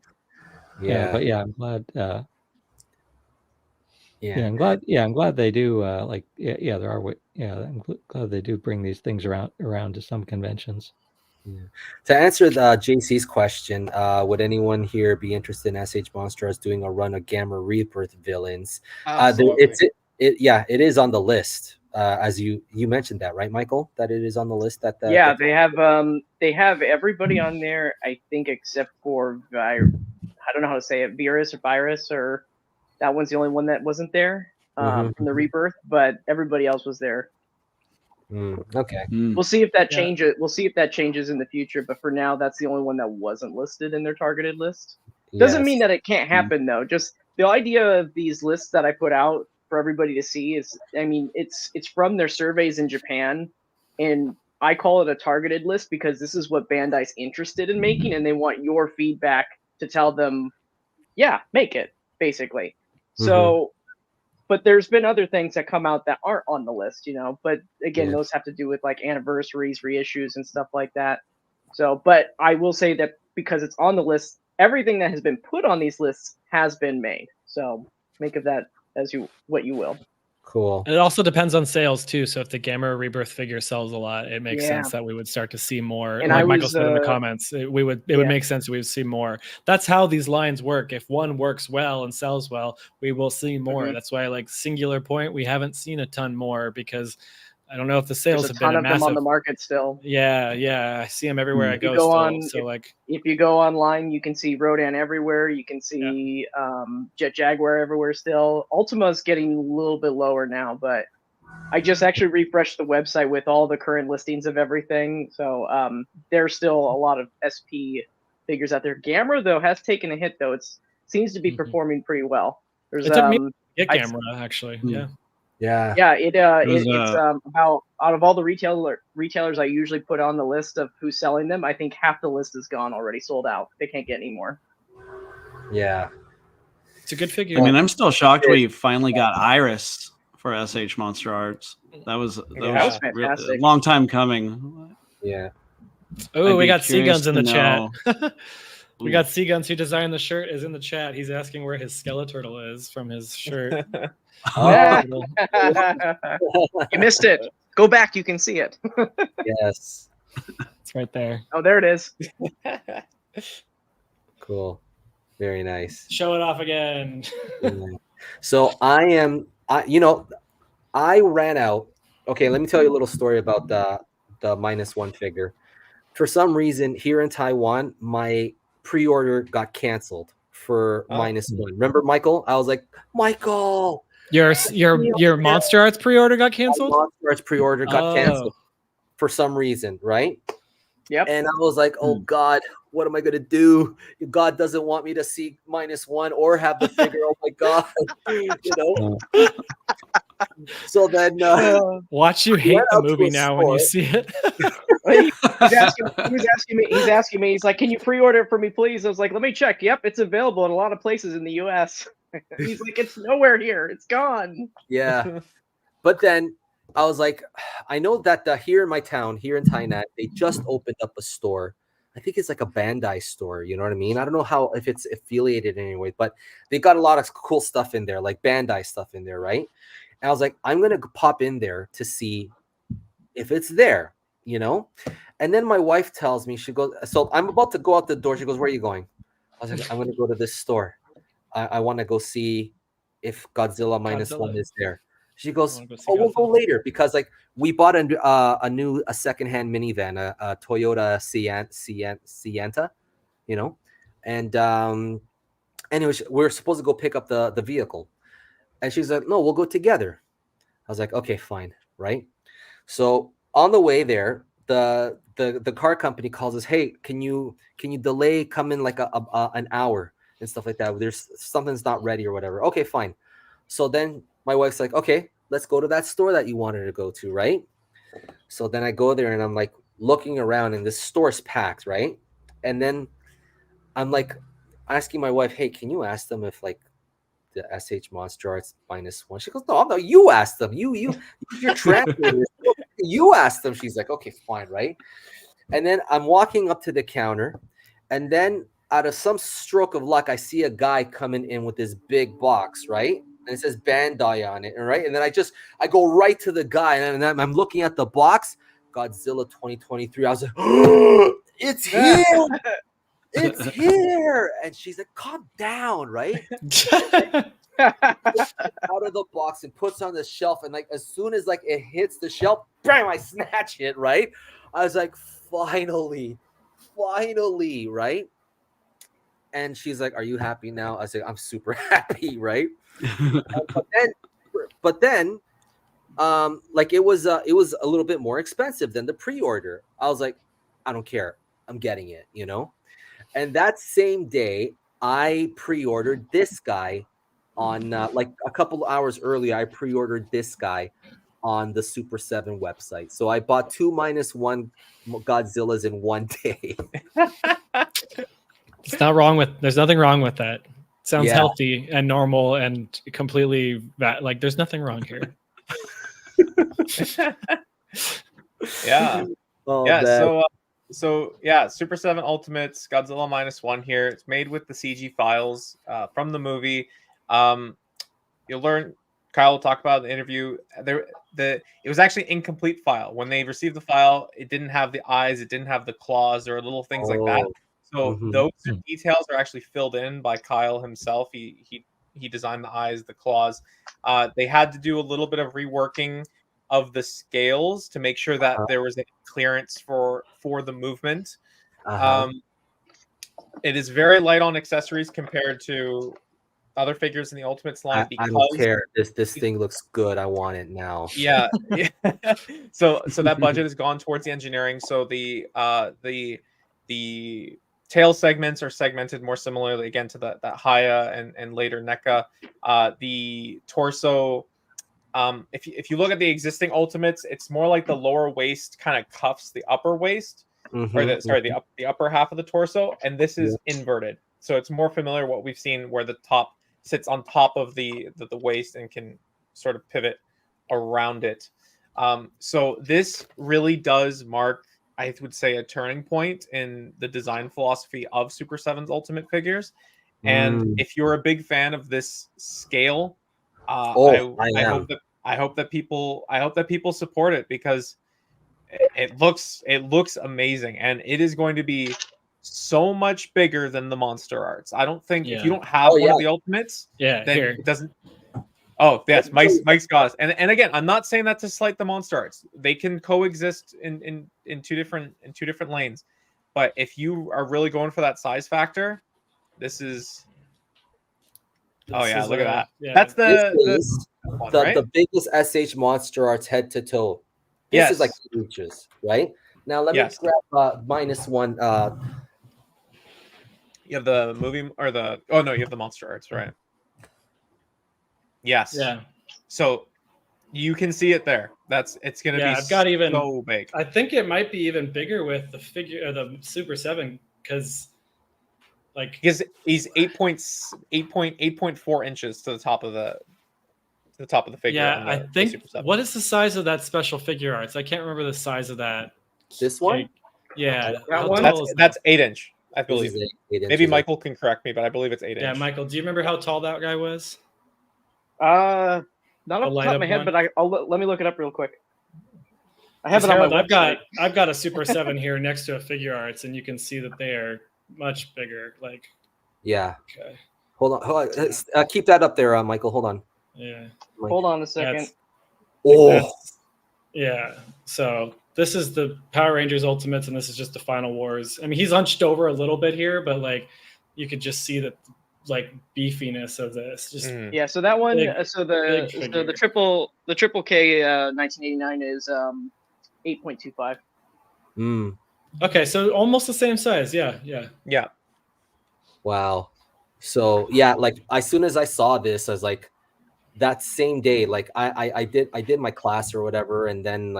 glad. I'm glad they do. There are. I'm glad they do bring these things around to some conventions. Yeah. To answer JC's question, would anyone here be interested in SH Monsters doing a run of Gamma Rebirth villains? It is on the list. As you mentioned that, right, Michael? That it is on the list. They have everybody on there, I think, except for I don't know how to say it, Virus, or that one's the only one that wasn't there from the Rebirth, but everybody else was there. Okay. We'll see if that changes. We'll see if that changes in the future. But for now, that's the only one that wasn't listed in their targeted list. Doesn't mean that it can't happen though. Just the idea of these lists that I put out for everybody to see is, I mean, it's from their surveys in Japan, and I call it a targeted list because this is what Bandai's interested in making, and they want your feedback to tell them, make it, basically. So, but there's been other things that come out that aren't on the list, but again, those have to do with like anniversaries, reissues, and stuff like that. So, but I will say that because it's on the list, everything that has been put on these lists has been made. So make of that what you will. Cool. And it also depends on sales too. So if the Gamma Rebirth figure sells a lot, it makes sense that we would start to see more. And like Michael said in the comments, it would make sense we would see more. That's how these lines work. If one works well and sells well, we will see more. That's why, like Singular Point, we haven't seen a ton more because I don't know if the sales There's a have ton been of them on the market still. Yeah, I see them everywhere I go. If you go online, you can see Rodan everywhere. You can see Jet Jaguar everywhere still. Ultima's getting a little bit lower now, but I just actually refreshed the website with all the current listings of everything. So there's still a lot of SP figures out there. Gamera though has taken a hit though. It seems to be performing pretty well. There's it took me to get Gamera actually. Yeah, it's about out of all the retailers I usually put on the list of who's selling them, I think half the list is gone already, sold out. They can't get any more. Yeah, it's a good figure. I mean, I'm still shocked we finally got Iris for SH Monster Arts. That was fantastic. A long time coming. Yeah. Oh, we got Seaguns in the chat. We got Seaguns who designed the shirt is in the chat. He's asking where his Skeleturtle is from his shirt. You missed it. Go back, you can see it. Yes. It's right there. Oh, there it is. Cool. Very nice. Show it off again. So I ran out. Okay, let me tell you a little story about the -1 figure. For some reason here in Taiwan, my pre-order got canceled for -1. Remember, Michael? I was like, Michael, your Monster Arts pre-order got canceled? Monster Arts pre-order got canceled for some reason, right? Yep. And I was like, oh God, what am I gonna do? God doesn't want me to see -1 or have the figure. Oh my God, So then, watch you hate the movie now when you see it. He's asking me. He's like, "Can you pre-order it for me, please?" I was like, "Let me check." Yep, it's available in a lot of places in the U.S. He's like, "It's nowhere here. It's gone." Yeah, but then I was like, I know that here in my town, here in Tainan, they just opened up a store. I think it's like a Bandai store. You know what I mean? I don't know if it's affiliated in any way, but they got a lot of cool stuff in there, like Bandai stuff in there, right? And I was like, I'm gonna pop in there to see if it's there, And then my wife tells me, she goes, so I'm about to go out the door. She goes, where are you going? I was like, I'm gonna go to this store. I want to go see if Godzilla -1 is there. She goes, we'll go later because we bought a secondhand minivan, a Toyota Sienta, and anyways, we're supposed to go pick up the vehicle, and she's like, no, we'll go together. I was like, okay, fine, right? So on the way there, the car company calls us, hey, can you delay, come in like an hour and stuff like that. There's something's not ready or whatever. Okay, fine. So then my wife's like, okay, let's go to that store that you wanted to go to, right? So then I go there and I'm like looking around and this store's packed, right? And then I'm like asking my wife, hey, can you ask them if like the SH Monster Arts -1? She goes, no, you ask them. You're translators. You ask them. She's like, okay, fine, right? And then I'm walking up to the counter, and then out of some stroke of luck, I see a guy coming in with this big box, right? And it says Bandai on it, right? And then I go right to the guy, and then I'm looking at the box, Godzilla 2023. I was like, oh, it's here. It's here. And she's like, calm down, right? Out of the box and puts on the shelf, and like as soon as like it hits the shelf, bam, I snatch it, right? I was like, finally, right? And she's like, are you happy now? I was like, I'm super happy, right? but then like it was a little bit more expensive than the pre-order. I was like, I don't care, I'm getting it, And that same day, I pre-ordered this guy on like a couple hours earlier. I pre-ordered this guy on the Super 7 website. So I bought 2 -1 Godzillas in one day. There's nothing wrong with that. Sounds healthy and normal and completely like there's nothing wrong here. Yeah. Oh, yeah. So Super 7 Ultimates Godzilla -1 here. It's made with the CG files from the movie. You'll learn. Kyle will talk about in the interview. It was actually incomplete file. When they received the file, it didn't have the eyes, it didn't have the claws, or little things like that. So those details are actually filled in by Kyle himself. He designed the eyes, the claws. They had to do a little bit of reworking of the scales to make sure that there was a clearance for the movement. It is very light on accessories compared to other figures in the Ultimates line. I don't care. This thing looks good. I want it now. Yeah. So that budget has gone towards the engineering. So the tail segments are segmented more similarly again to that Haya and later NECA. The torso, if you look at the existing Ultimates, it's more like the lower waist kind of cuffs the upper waist, or the upper half of the torso, and this is inverted. So it's more familiar what we've seen, where the top sits on top of the waist and can sort of pivot around it. So this really does mark, I would say, a turning point in the design philosophy of Super 7's Ultimate figures. And if you're a big fan of this scale, I hope that people support it, because it looks amazing, and it is going to be so much bigger than the Monster Arts. I don't think if you don't have one of the Ultimates, then it doesn't. Oh yes, Mike's got us. And again, I'm not saying that to slight the Monster Arts. They can coexist in two different lanes. But if you are really going for that size factor, this is. Look at that. Yeah. That's the biggest SH Monster Arts head to toe. This is like inches, right? Now let me grab -1. You have the movie or the you have the Monster Arts, right? Yes. Yeah. So you can see it there. It's going to be I've got even so big. I think it might be even bigger with the figure, the Super 7, because he's 8.4 inches to the top of the figure. Yeah, I think. What is the size of that special figure arts? I can't remember the size of that. This one? Yeah, that's 8 inch. I believe. Maybe Michael can correct me, but I believe it's 8 inch. Yeah, Michael, do you remember how tall that guy was? Not off the top of my head, but let me look it up real quick. I have it on my website. I've got a Super 7 here next to a figure arts, and you can see that they are much bigger. Yeah. Okay. Hold on. Keep that up there, Michael. Hold on. Yeah. Hold on a second. Yeah. So this is the Power Rangers Ultimates, and this is just the Final Wars. I mean, he's hunched over a little bit here, but you could just see the beefiness of this. Just so that one. The triple K 1989 is 8.25. Okay, so almost the same size. Yeah. Wow. So as soon as I saw this, I was like, that same day, I did my class or whatever, and then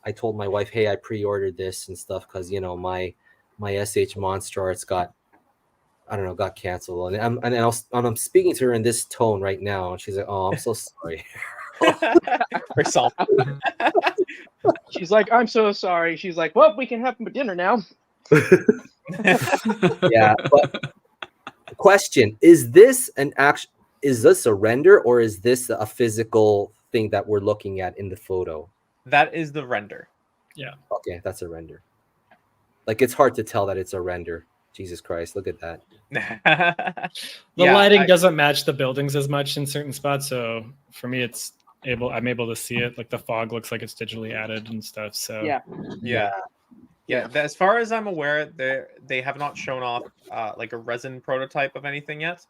I told my wife, hey, I pre-ordered this and stuff because my SH Monster Arts got canceled, and I'm speaking to her in this tone right now, and she's like, oh, I'm so sorry. She's like, I'm so sorry. She's like, well, we can have dinner now. Yeah, but question, is this a render, or is this a physical thing that we're looking at in the photo? That is the render. Yeah. Okay, that's a render. It's hard to tell that it's a render. Jesus Christ, look at that. The lighting doesn't match the buildings as much in certain spots, so for me I'm able to see it. The fog looks like it's digitally added and stuff. So yeah. As far as I'm aware, they have not shown off a resin prototype of anything yet.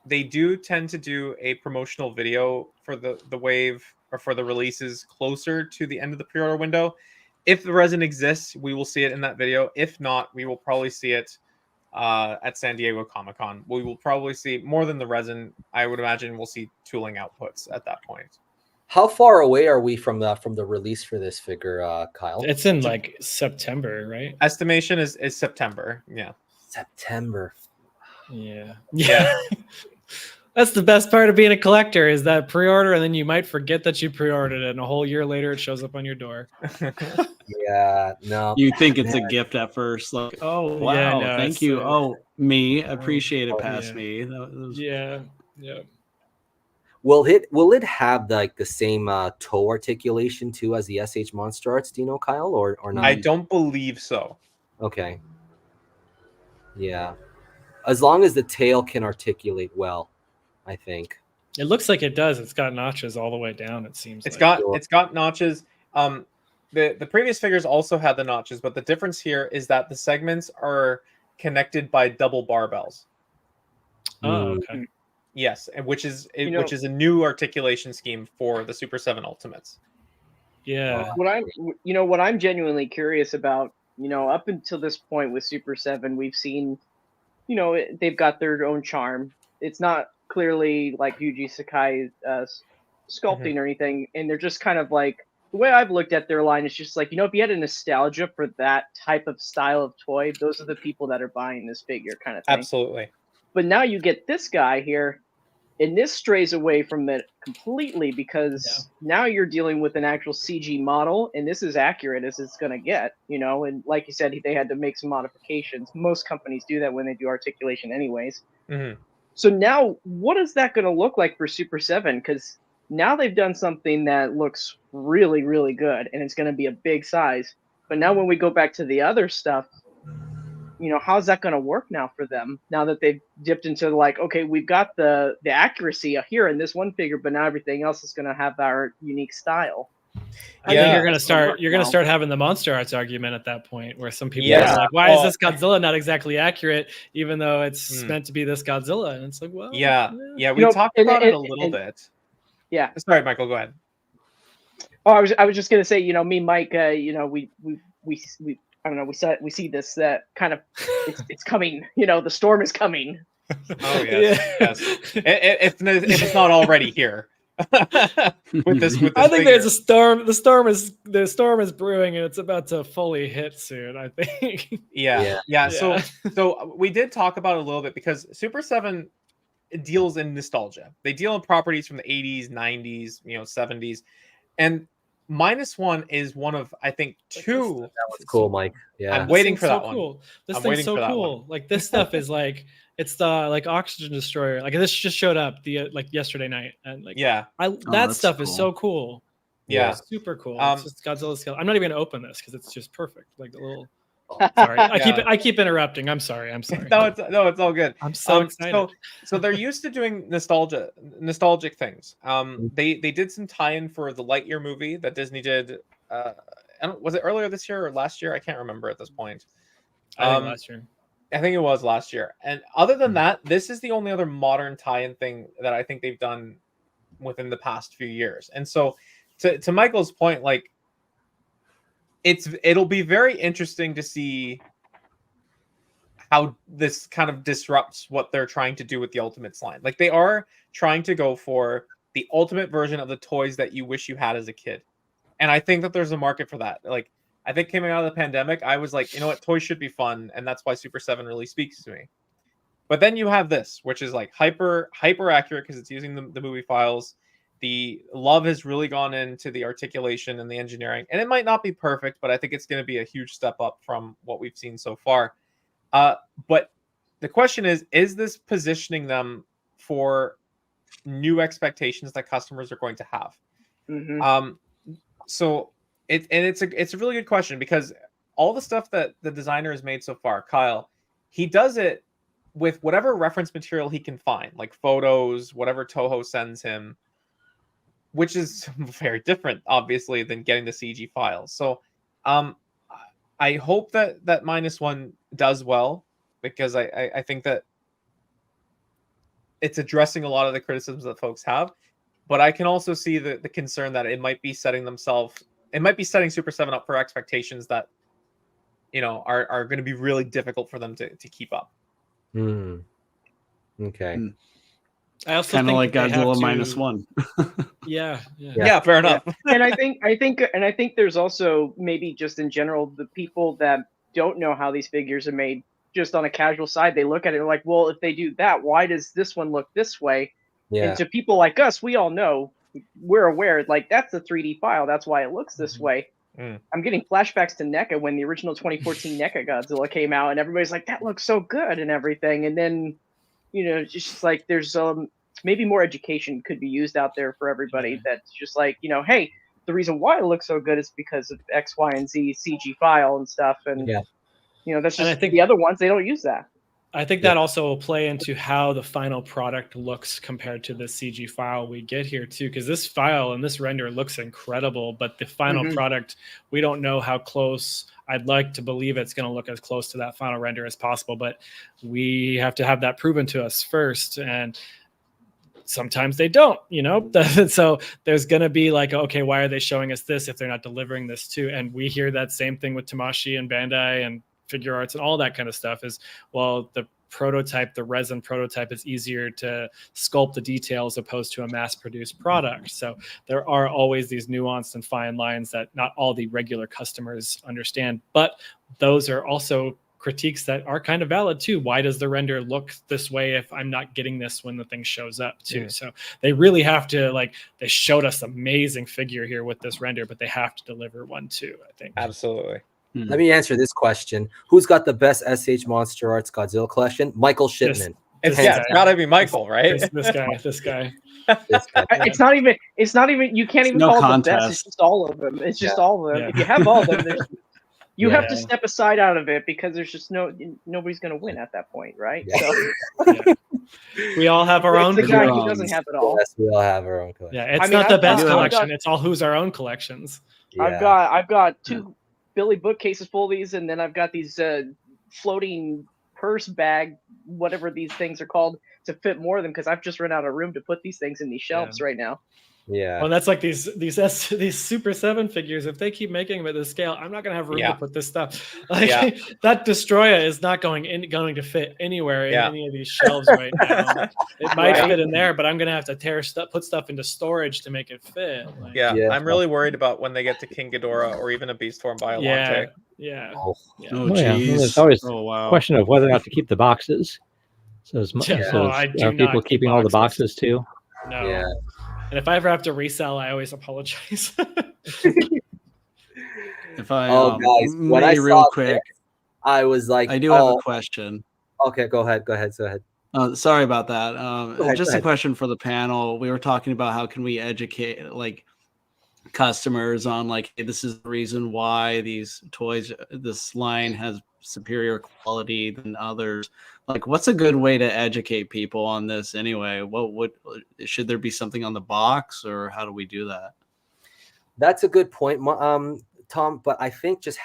They do tend to do a promotional video for the wave or for the releases closer to the end of the pre-order window. If the resin exists, we will see it in that video. If not, we will probably see it at San Diego Comic-Con. We will probably see more than the resin. I would imagine we'll see tooling outputs at that point. How far away are we from the release for this figure, Kyle? It's in September, right? Estimation is September. Yeah. September. Yeah. That's the best part of being a collector, is that pre-order, and then you might forget that you pre-ordered it, and a whole year later it shows up on your door. Yeah, no. You think it's a gift at first, oh wow, yeah, no, thank you. Me, appreciate it past me. Yeah. Will it have the same toe articulation too as the SH Monster Arts? Do you know, Kyle, or not? I don't believe so. Okay. Yeah, as long as the tail can articulate well, I think. It looks like it does. It's got notches all the way down. It seems. It's got notches. The previous figures also had the notches, but the difference here is that the segments are connected by double barbells. Oh, okay. Yes, and which is a new articulation scheme for the Super 7 Ultimates. Yeah. What I'm genuinely curious about, up until this point with Super 7, we've seen, they've got their own charm. It's not clearly like Yuji Sakai sculpting or anything, and they're just kind of like, the way I've looked at their line is just like, if you had a nostalgia for that type of style of toy, those are the people that are buying this figure kind of thing. Absolutely. But now you get this guy here, and this strays away from it completely because now you're dealing with an actual CG model, and this is accurate as it's going to get, and like you said, they had to make some modifications. Most companies do that when they do articulation anyways. Mm-hmm. So now what is that going to look like for Super 7? Because now they've done something that looks really, really good, and it's going to be a big size. But now when we go back to the other stuff, how's that going to work now for them? Now that they've dipped into like, okay, we've got the accuracy here in this one figure, but now everything else is going to have our unique style. I think you're gonna start having the Monster Arts argument at that point, where some people are like, "Why is this Godzilla not exactly accurate, even though it's meant to be this Godzilla?" And it's like, well, we talked about it a little bit. Yeah. Sorry, Michael, go ahead. Oh, I was just gonna say, me, Mike, we I don't know, we see this kind of it's coming. The storm is coming. Oh yes. If it's not already here. with this I think there's a storm. The storm is brewing, and it's about to fully hit soon, I think. Yeah. So we did talk about it a little bit because Super 7 deals in nostalgia. They deal in properties from the 80s, 90s, 70s, and -1 is one of, I think, two. That was cool, Mike. Yeah, I'm waiting for that one. This I'm thing's so cool. Like this stuff is like, it's the like Oxygen Destroyer. Like this just showed up yesterday night, and like that stuff is so cool. Yeah, super cool. It's just Godzilla scale. I'm not even gonna open this because it's just perfect. Like the little. Sorry, I keep interrupting. I'm sorry. No, it's all good. I'm so excited. So they're used to doing nostalgic things. They did some tie-in for the Lightyear movie that Disney did. Was it earlier this year or last year? I can't remember at this point. I think last year. I think it was last year. And other than that, this is the only other modern tie-in thing that I think they've done within the past few years. And so, to Michael's point, like, it'll be very interesting to see how this kind of disrupts what they're trying to do with the Ultimates line. Like, they are trying to go for the ultimate version of the toys that you wish you had as a kid. And I think that there's a market for that. Like, I think coming out of the pandemic, I was like, you know what, toys should be fun, and that's why Super 7 really speaks to me. But then you have this, which is like hyper accurate because it's using the movie files. The love has really gone into the articulation and the engineering, and it might not be perfect, but I think it's going to be a huge step up from what we've seen so far. But the question is this positioning them for new expectations that customers are going to have? Mm-hmm. So it's a really good question, because all the stuff that the designer has made so far, Kyle, he does it with whatever reference material he can find, like photos, whatever Toho sends him, which is very different, obviously, than getting the CG files. So I hope that -1 does well, because I think that it's addressing a lot of the criticisms that folks have. But I can also see the concern that it might be setting Super 7 up for expectations that, are going to be really difficult for them to keep up. Okay. I also kind of like Godzilla -1. Yeah, fair enough. And I think there's also, maybe just in general, the people that don't know how these figures are made, just on a casual side, they look at it and like, well, if they do that, why does this one look this way? Yeah. And to people like us, we all know, we're aware, like, that's a 3D file, that's why it looks this way. I'm getting flashbacks to NECA when the original 2014 NECA Godzilla came out, and everybody's like, that looks so good and everything. And then, it's just like, there's maybe more education could be used out there for everybody. That's just like, hey, the reason why it looks so good is because of X, Y, and Z CG file and stuff. And that's just, I think the other ones, they don't use that. I think that also will play into how the final product looks compared to the CG file we get here too, because this file and this render looks incredible, but the final product, we don't know how close. I'd like to believe it's going to look as close to that final render as possible, but we have to have that proven to us first. And sometimes they don't, so there's going to be like, okay, why are they showing us this if they're not delivering this too? And we hear that same thing with Tamashii and Bandai and Figure Arts and all that kind of stuff is, well, the prototype, the resin prototype is easier to sculpt the details opposed to a mass-produced product. So there are always these nuanced and fine lines that not all the regular customers understand, but those are also critiques that are kind of valid too. Why does the render look this way if I'm not getting this when the thing shows up too? Yeah. So they really have to, like, they showed us amazing figure here with this render, but they have to deliver one too, I think. Absolutely. Let me answer this question. Who's got the best SH Monster Arts Godzilla collection? Michael Shipman. It's gotta be Michael, right? This guy. It's not even, you can't even call it the best. It's just all of them. It's just all of them. Yeah. If you have all of them, you have to step aside out of it because there's just nobody's going to win at that point, right? Yeah. So we all have our own. The guy who doesn't have it all. Yes, we all have our own collection. Yeah, it's not the best collection. It's all who's our own collections. Yeah. I've got 2 Billy bookcases full of these, and then I've got these floating purse bag, whatever these things are called, to fit more of them because I've just run out of room to put these things in these shelves right now. Yeah. Well, that's like these Super 7 figures. If they keep making them at this scale, I'm not going to have room to put this stuff. Like, that Destroyer is not going to fit anywhere in any of these shelves right now. It might fit in there, but I'm going to have to put stuff into storage to make it fit. Like, I'm really worried about when they get to King Ghidorah or even a Beast Form Biolante. There's always a question of whether or not to keep the boxes. So, are people keeping all the boxes too? No. Yeah. And if I ever have to resell, I always apologize. If I guys, when I real quick, I was like, I do have a question. Okay, go ahead. Sorry about that. Just a question for the panel. We were talking about how can we educate customers on hey, this is the reason why these toys, this line has superior quality than others. What's a good way to educate people on this anyway? Should there be something on the box, or how do we do that? That's a good point, Tom. But I think just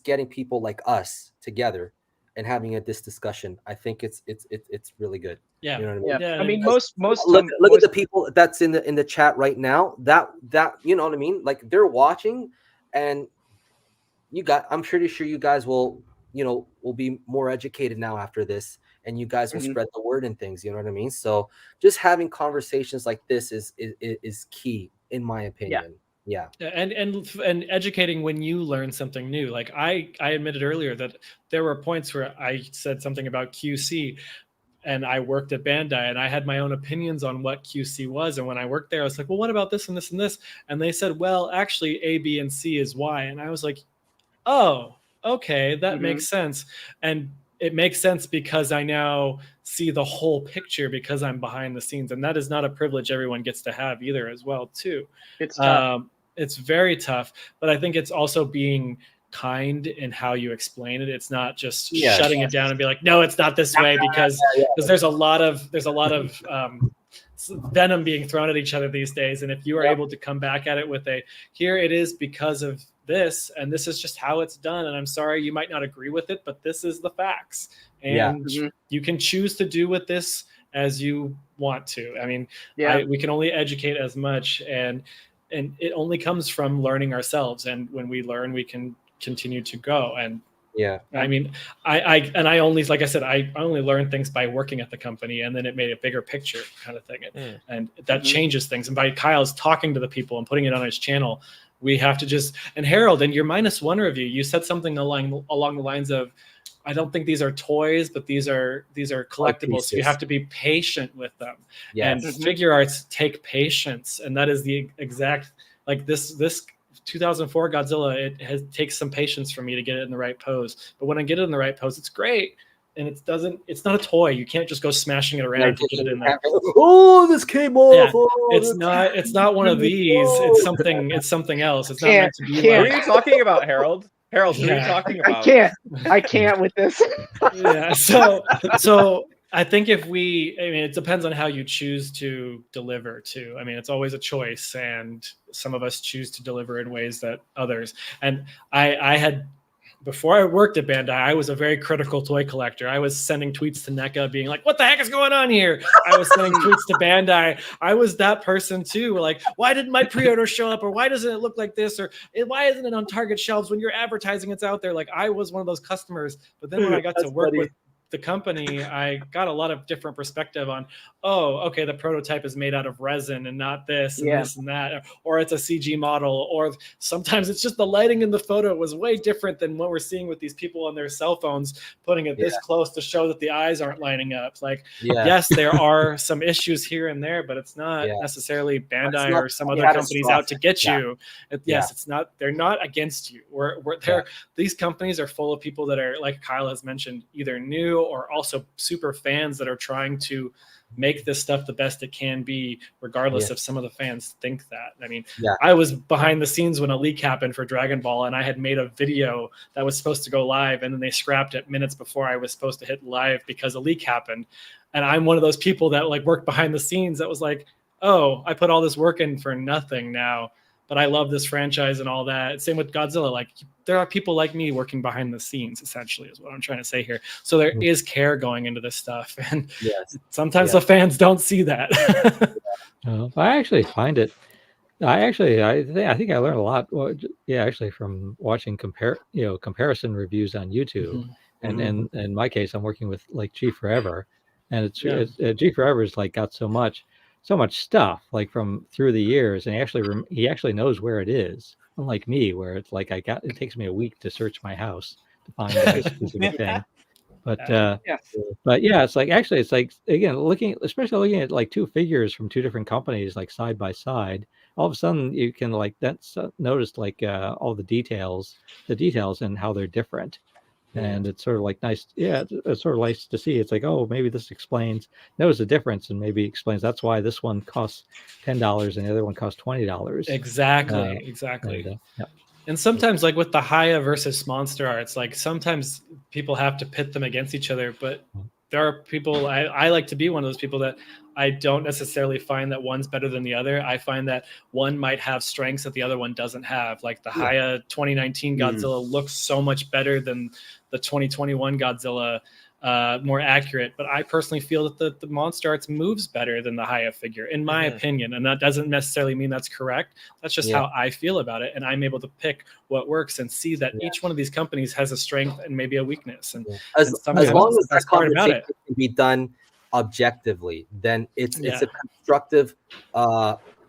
getting people like us together and having this discussion, I think it's really good. Yeah, you know what I mean? Yeah. I mean, most look at the people that's in the chat right now. That you know what I mean? Like, they're watching, and I'm pretty sure you guys will be more educated now after this, and you guys will spread the word and things, you know what I mean? So just having conversations like this is key, in my opinion. Yeah. And educating when you learn something new. Like I admitted earlier that there were points where I said something about QC, and I worked at Bandai, and I had my own opinions on what QC was. And when I worked there, I was like, well, what about this and this and this? And they said, well, actually A, B, and C is Y. And I was like, oh, okay, that makes sense. And it makes sense because I now see the whole picture because I'm behind the scenes. And that is not a privilege everyone gets to have either as well, too. It's tough. It's very tough, but I think it's also being kind in how you explain it. It's not just shutting it down and be like, no, it's not this way, because there's a lot of venom being thrown at each other these days. And if you are able to come back at it with here it is because of this, and this is just how it's done, and I'm sorry you might not agree with it, but this is the facts, and you can choose to do with this as you want to. I mean, we can only educate as much, and it only comes from learning ourselves, and when we learn, we can continue to go. And I mean, I only, like I said, I only learned things by working at the company, and then it made a bigger picture kind of thing, and that changes things. And by Kyle's talking to the people and putting it on his channel, we have to just, and Harold, in your -1 review, you said something along the lines of, I don't think these are toys, but these are collectibles. So you have to be patient with them. And figure arts take patience, and that is the exact, like this 2004 Godzilla. It takes some patience for me to get it in the right pose. But when I get it in the right pose, it's great. And it's not a toy. You can't just go smashing it around to get it in there. Oh, this came off. It's not one of these. It's something else. It's not meant to be. What are you talking about, Harold? Harold, who are you talking about? I can't with this. Yeah. So I think it depends on how you choose to deliver too. I mean, it's always a choice, and some of us choose to deliver in ways that others. And I had, before I worked at Bandai, I was a very critical toy collector. I was sending tweets to NECA being like, what the heck is going on here? I was sending tweets to Bandai. I was that person too. Like, why didn't my pre-order show up? Or why doesn't it look like this? Or why isn't it on Target shelves when you're advertising it's out there? Like, I was one of those customers. But then when I got to work with the company, I got a lot of different perspective on, oh, okay, the prototype is made out of resin and not this and this and that, or it's a CG model, or sometimes it's just the lighting in the photo was way different than what we're seeing with these people on their cell phones, putting it this close to show that the eyes aren't lining up. Like, yes, there are some issues here and there, but it's not necessarily Bandai or some other companies out to get you. Yes, it's not. They're not against you. These companies are full of people that are, like Kyle has mentioned, either new or also super fans that are trying to make this stuff the best it can be, regardless if some of the fans think that. I mean, I was behind the scenes when a leak happened for Dragon Ball, and I had made a video that was supposed to go live, and then they scrapped it minutes before I was supposed to hit live because a leak happened. And I'm one of those people that like worked behind the scenes that was like, oh, I put all this work in for nothing now, but I love this franchise and all that. Same with Godzilla. Like, there are people like me working behind the scenes, essentially, is what I'm trying to say here. So there is care going into this stuff. And sometimes the fans don't see that. I actually find it. I think I learned a lot. Well, actually, from watching comparison reviews on YouTube. And in my case, I'm working with like G Forever, and it's G Forever is like got so much stuff like from through the years, and he actually knows where it is, unlike me, where it's like it takes me a week to search my house to find a specific thing. But it's like, actually, it's like, again, especially looking at like two figures from two different companies like side by side, all of a sudden you can like notice like all the details and how they're different. And it's sort of like nice. Yeah, it's sort of nice to see. It's like, oh, maybe this knows the difference, and maybe explains that's why this one costs $10 and the other one costs $20. Exactly. And sometimes, like with the Haya versus Monster Arts, like sometimes people have to pit them against each other. But there are people, I like to be one of those people that I don't necessarily find that one's better than the other. I find that one might have strengths that the other one doesn't have. Like the Haya 2019 Godzilla looks so much better than the 2021 Godzilla, more accurate. But I personally feel that the Monster Arts moves better than the Haya figure, in my opinion. And that doesn't necessarily mean that's correct. That's just how I feel about it. And I'm able to pick what works and see that each one of these companies has a strength and maybe a weakness. And as long as that conversation can be done objectively, then it's a constructive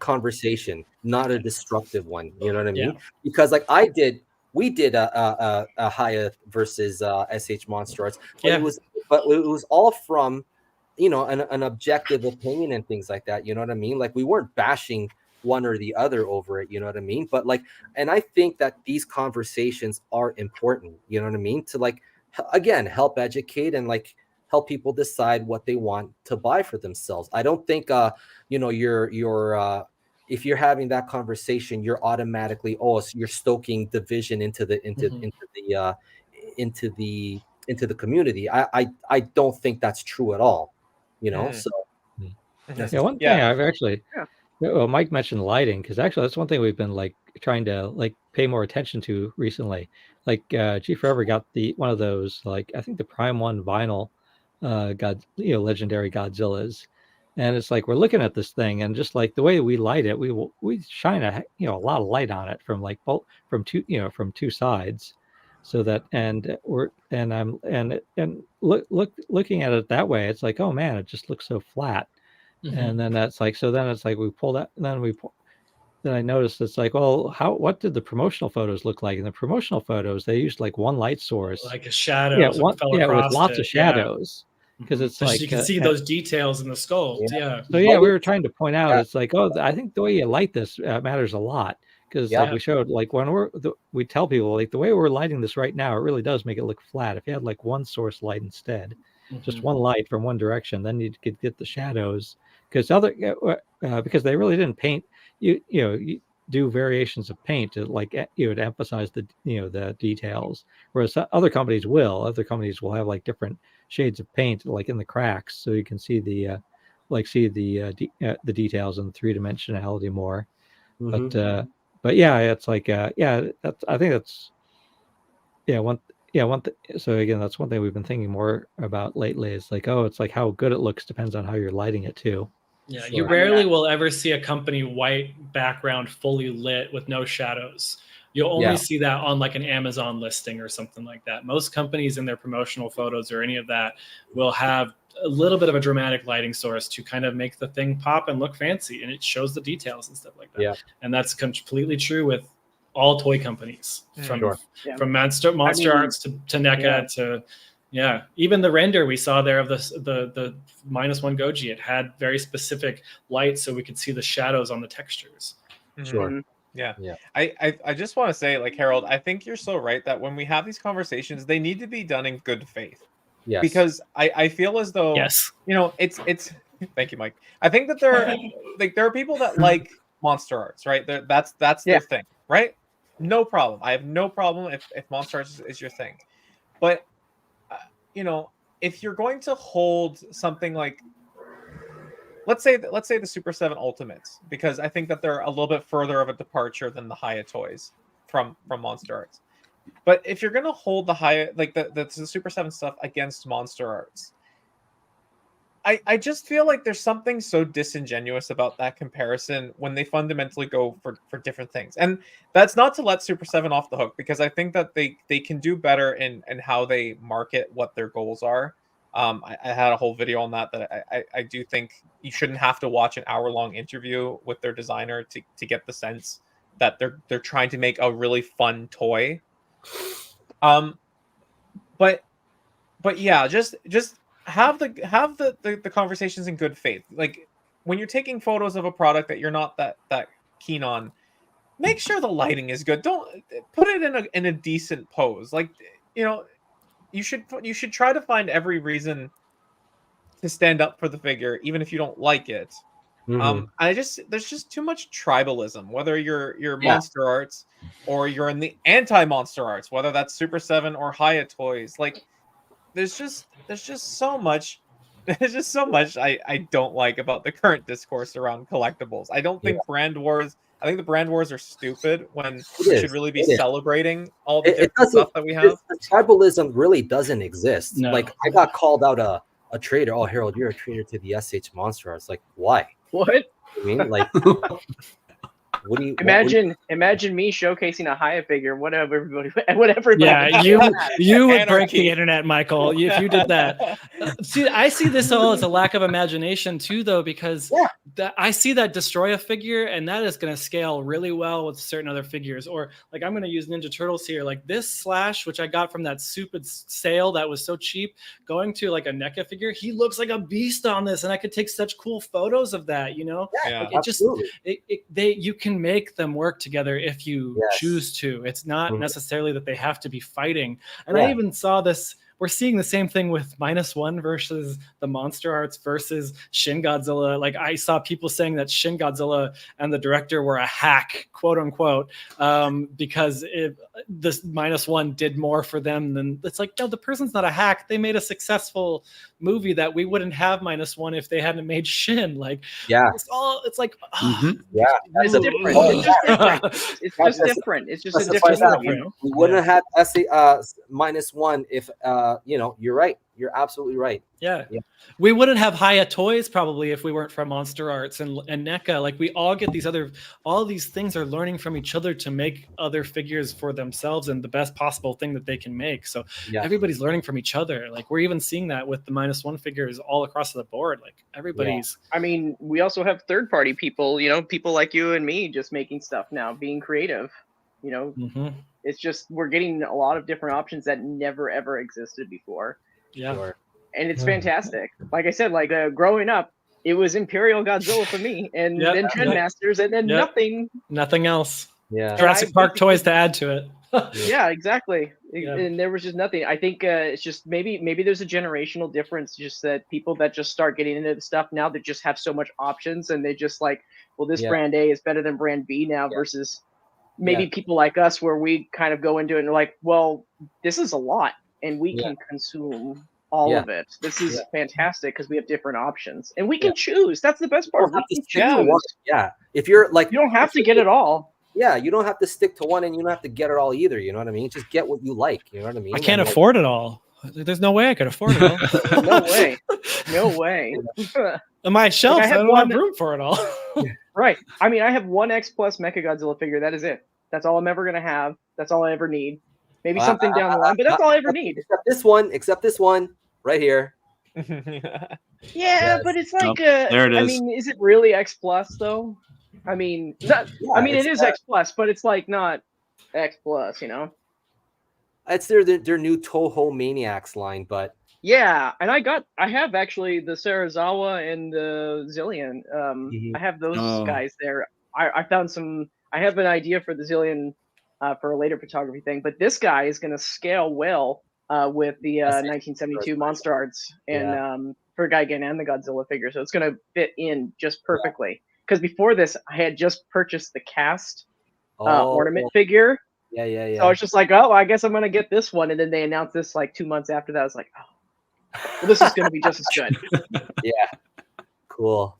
conversation, not a destructive one. You know what I mean? Because like we did a Haya versus SH Monster Arts, but it was all from an objective opinion and things like that. You know what I mean? Like, we weren't bashing one or the other over it. You know what I mean? But like, and I think that these conversations are important. You know what I mean? To like, again, help educate and like help people decide what they want to buy for themselves. I don't think if you're having that conversation, you're automatically you're stoking division into the community. I don't think that's true at all. So one thing I've actually Mike mentioned lighting, because actually that's one thing we've been like trying to like pay more attention to recently. Like G Forever got one of those, like I think the Prime 1 vinyl legendary Godzillas. And it's like we're looking at this thing, and just like the way we light it, we shine a lot of light on it from from two sides, so that looking at it that way, it's like, oh man, it just looks so flat. And then that's like, so then it's like we pull that, and then I noticed it's like, well, what did the promotional photos look like? In the promotional photos, they used like one light source, like a shadow, with lots of shadows. Because it's like you can see those details in the sculpt. So we were trying to point out, it's like, I think the way you light this matters a lot. Because like we showed, like when we tell people, like the way we're lighting this right now, it really does make it look flat. If you had like one source light instead, just one light from one direction, then you could get the shadows. Because because they really didn't paint do variations of paint to like to emphasize the the details, whereas other companies will have like different shades of paint like in the cracks, so you can see the details and the three-dimensionality more. But yeah, it's like I think that's so again, that's one thing we've been thinking more about lately, is like, it's like how good it looks depends on how you're lighting it too. Yeah, you rarely will ever see a company white background fully lit with no shadows. You'll only see that on like an Amazon listing or something like that. Most companies in their promotional photos or any of that will have a little bit of a dramatic lighting source to kind of make the thing pop and look fancy, and it shows the details and stuff like that. Yeah. And that's completely true with all toy companies, from Monster Arts to NECA to even the render we saw there of the -1 Goji, it had very specific light so we could see the shadows on the textures. Sure. Yeah. I just want to say, like, Harold, I think you're so right that when we have these conversations, they need to be done in good faith. Yes. Because I feel as though it's thank you, Mike. I think that there are people that like Monster Arts, right? That's their thing, right? No problem. I have no problem if Monster Arts is your thing. But if you're going to hold something like, let's say the Super 7 Ultimates, because I think that they're a little bit further of a departure than the Hiya toys from Monster Arts. But if you're gonna hold the Hiya, like the Super 7 stuff against Monster Arts, I just feel like there's something so disingenuous about that comparison when they fundamentally go for different things. And that's not to let Super 7 off the hook, because I think that they can do better in how they market what their goals are. I had a whole video on that I do think you shouldn't have to watch an hour-long interview with their designer to get the sense that they're trying to make a really fun toy. But yeah, just have the conversations in good faith. Like, when you're taking photos of a product that you're not that keen on, make sure the lighting is good. Don't put it in a decent pose. Like, you should try to find every reason to stand up for the figure, even if you don't like it. There's just too much tribalism, whether you're Monster Arts or you're in the anti-Monster Arts, whether that's Super 7 or Hiya toys. Like, there's just so much I don't like about the current discourse around collectibles. I don't think brand wars. I think the brand wars are stupid when we should really be celebrating all the different stuff that we have. The tribalism really doesn't exist. No. Like, I got called out a trader. Oh, Harold, you're a trader to the SH Monster Arts. Like, why? What? I mean, like, what do you imagine me showcasing a Hiya figure? Whatever. Yeah, you would break the internet, Michael, if you did that. See, I see this all as a lack of imagination too, though, because I see that destroy a figure, and that is going to scale really well with certain other figures. Or, like, I'm going to use Ninja Turtles here, like this Slash, which I got from that stupid sale that was so cheap, going to like a NECA figure. He looks like a beast on this, and I could take such cool photos of that. Yeah, like, it absolutely. You can make them work together if you choose to. It's not necessarily that they have to be fighting. And I even saw this. We're seeing the same thing with -1 versus the Monster Arts versus Shin Godzilla. Like, I saw people saying that Shin Godzilla and the director were a hack, quote unquote, because this -1 did more for them than. It's like, no, the person's not a hack. They made a successful movie that we wouldn't have -1 if they hadn't made Shin. Like, it's like, it's different. It's just different. It's just a different. We wouldn't have -1 if. You're right. You're absolutely right. Yeah. We wouldn't have Hiya toys probably if we weren't from Monster Arts and NECA. Like, we all get all these things are learning from each other to make other figures for themselves and the best possible thing that they can make. So everybody's learning from each other. Like, we're even seeing that with the -1 figures all across the board. Like, everybody's. I mean, we also have third-party people. People like you and me just making stuff now, being creative. It's just we're getting a lot of different options that never ever existed before. Yeah. Sure. And it's fantastic. Like I said, like growing up, it was Imperial Godzilla for me, and then Trendmasters, and then nothing else. Yeah. Jurassic Park toys to add to it. Yeah, exactly. And there was just nothing. I think it's just maybe there's a generational difference, just that people that just start getting into the stuff now, that just have so much options, and they just like, well, this brand A is better than brand B now, versus maybe people like us, where we kind of go into it and like, well, this is a lot, and we can consume all of it. This is fantastic because we have different options, and we can choose. That's the best part. We can choose. If you're like, you don't have to get it all. Yeah, you don't have to stick to one, and you don't have to get it all either. You know what I mean? Just get what you like. You know what I mean? I can't afford it all. There's no way I could afford it all. No way. No way. On my shelves, I don't have room for it all. Right. I mean, I have one X Plus Mechagodzilla figure. That is it. That's all I'm ever going to have. That's all I ever need. Maybe something down the line, but that's all I ever need. Except this one right here. Yeah, but it's like, there it is. I mean, is it really X Plus though? I mean, it is X Plus, but it's like not X Plus, you know. It's their new Toho Maniacs line, but yeah, and I have actually the Sarazawa and the Zillion. I have those guys there. I found some. I have an idea for the Zillion for a later photography thing, but this guy is going to scale well with the 1972 Monster Arts and for Gigan and the Godzilla figure, so it's going to fit in just perfectly. Because before this, I had just purchased the cast ornament figure. Yeah. So I was just like, oh, I guess I'm going to get this one. And then they announced this like 2 months after that. I was like, oh, well, this is going to be just as good. Yeah. Cool.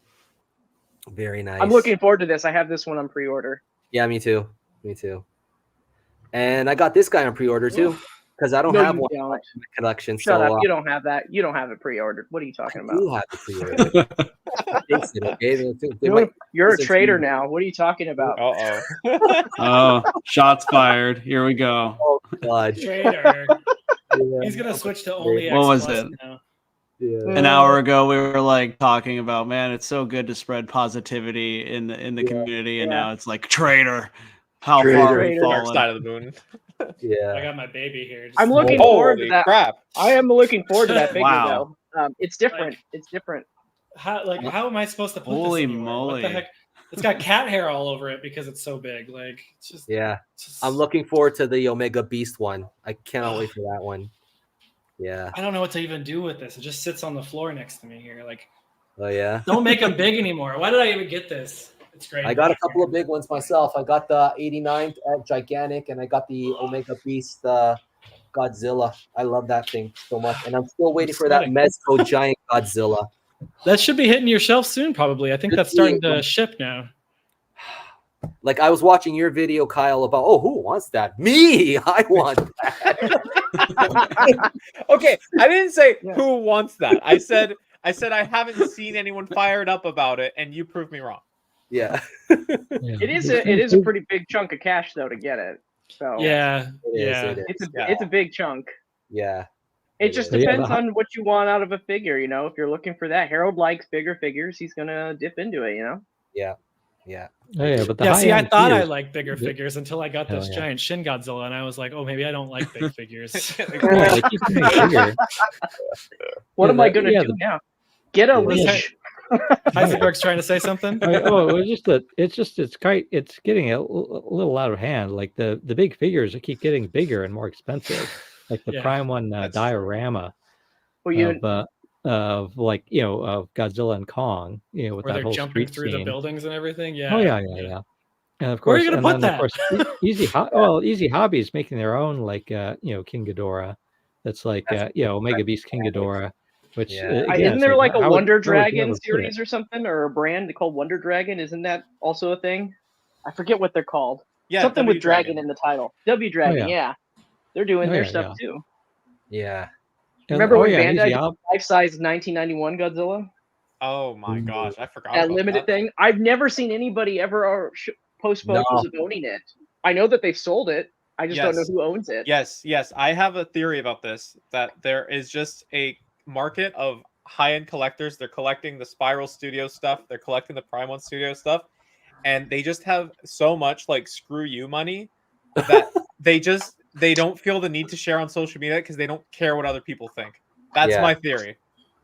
Very nice. I'm looking forward to this. I have this one on pre-order. Yeah, me too. And I got this guy on pre-order too. Because I don't have one in my collection. Shut up. You don't have that. You don't have it pre-ordered. What are you talking about? You have it pre-ordered. You're a traitor now. What are you talking about? Oh, shots fired. Here we go. Oh, God. Traitor. He's going to switch to only X What was it? Now. Yeah. An hour ago, we were like talking about, man, it's so good to spread positivity in the community. And now it's like, traitor. How far we've fallen. Dark side of the moon. Yeah, I got my baby here. I'm looking forward to that. Crap. I am looking forward to that figure though. It's different. It's different. How am I supposed to put Holy this moly! What the heck? It's got cat hair all over it because it's so big. Like, it's just I'm looking forward to the Omega Beast one. I cannot wait for that one. Yeah. I don't know what to even do with this. It just sits on the floor next to me here. Like, oh yeah. Don't make them big anymore. Why did I even get this? It's great. I got a couple of big ones myself. I got the 89 at Gigantic, and I got the Omega Beast Godzilla. I love that thing so much, and I'm still waiting for that Mezco giant Godzilla. That should be hitting your shelf soon, probably. I think that's starting to ship now. Like, I was watching your video, Kyle, about who wants that? Me, I want that. Okay, I didn't say who wants that. I said I haven't seen anyone fired up about it, and you proved me wrong. Yeah. It is a pretty big chunk of cash though to get it. So it's a big chunk. Yeah. It just depends on what you want out of a figure, you know. If you're looking for that, Harold likes bigger figures. He's gonna dip into it, you know. Yeah. Oh, yeah, but see, I thought I liked bigger figures until I got this giant Shin Godzilla, and I was like, oh, maybe I don't like big figures. What am I gonna do now? Get a leash. Heisenberg's trying to say something. It's getting a little out of hand. Like the big figures keep getting bigger and more expensive. Like the Prime one diorama of Godzilla and Kong. You know, with where that they're whole jumping street through scene. the buildings and everything. Yeah. Oh yeah. And of course, where are you gonna put that? Of course, Easy Hobbies making their own King Ghidorah. That's Omega Beast King Ghidorah. Which isn't there like a Wonder Dragon series or something, or a brand called Wonder Dragon? Isn't that also a thing? I forget what they're called. Yeah, something with Dragon in the title. W Dragon, they're doing their stuff too. Yeah. Remember when Bandai did life-size 1991 Godzilla? Oh my gosh, I forgot that about limited thing. I've never seen anybody ever post photos of owning it. I know that they've sold it. I just don't know who owns it. Yes. I have a theory about this, that there is just a market of high-end collectors. They're collecting the Spiral Studio stuff, they're collecting the Prime 1 Studio stuff, and they just have so much screw you money that they don't feel the need to share on social media because they don't care what other people think. That's my theory.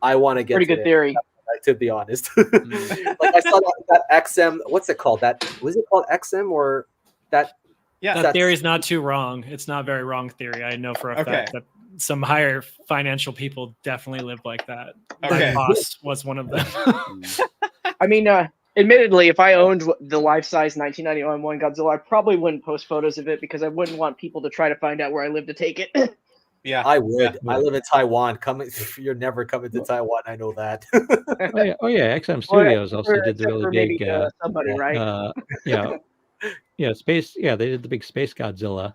I want to get pretty good theory, to be honest. Like I saw that XM, what's it called? Was it called XM or that Yeah, that theory is not too wrong. It's not very wrong theory. I know for a fact that some higher financial people definitely live like that. Okay. My boss was one of them. I mean, admittedly, if I owned the life-size 1991 Godzilla, I probably wouldn't post photos of it because I wouldn't want people to try to find out where I live to take it. Yeah, I would. I live in Taiwan. You're never coming to Taiwan. I know that. XM Studios also did the really big. Somebody, right? Space. Yeah, they did the big Space Godzilla,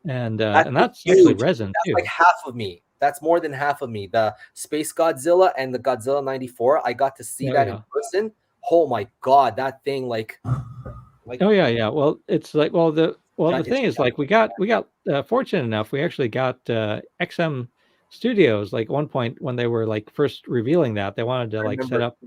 and that's actually resin that's too. Like half of me. That's more than half of me. The Space Godzilla and the Godzilla '94. I got to see that in person. Oh my god, that thing like. Oh yeah. Well, it's like the thing is like we got fortunate enough. We actually got XM Studios. Like one point when they were like first revealing that, they wanted to like set up,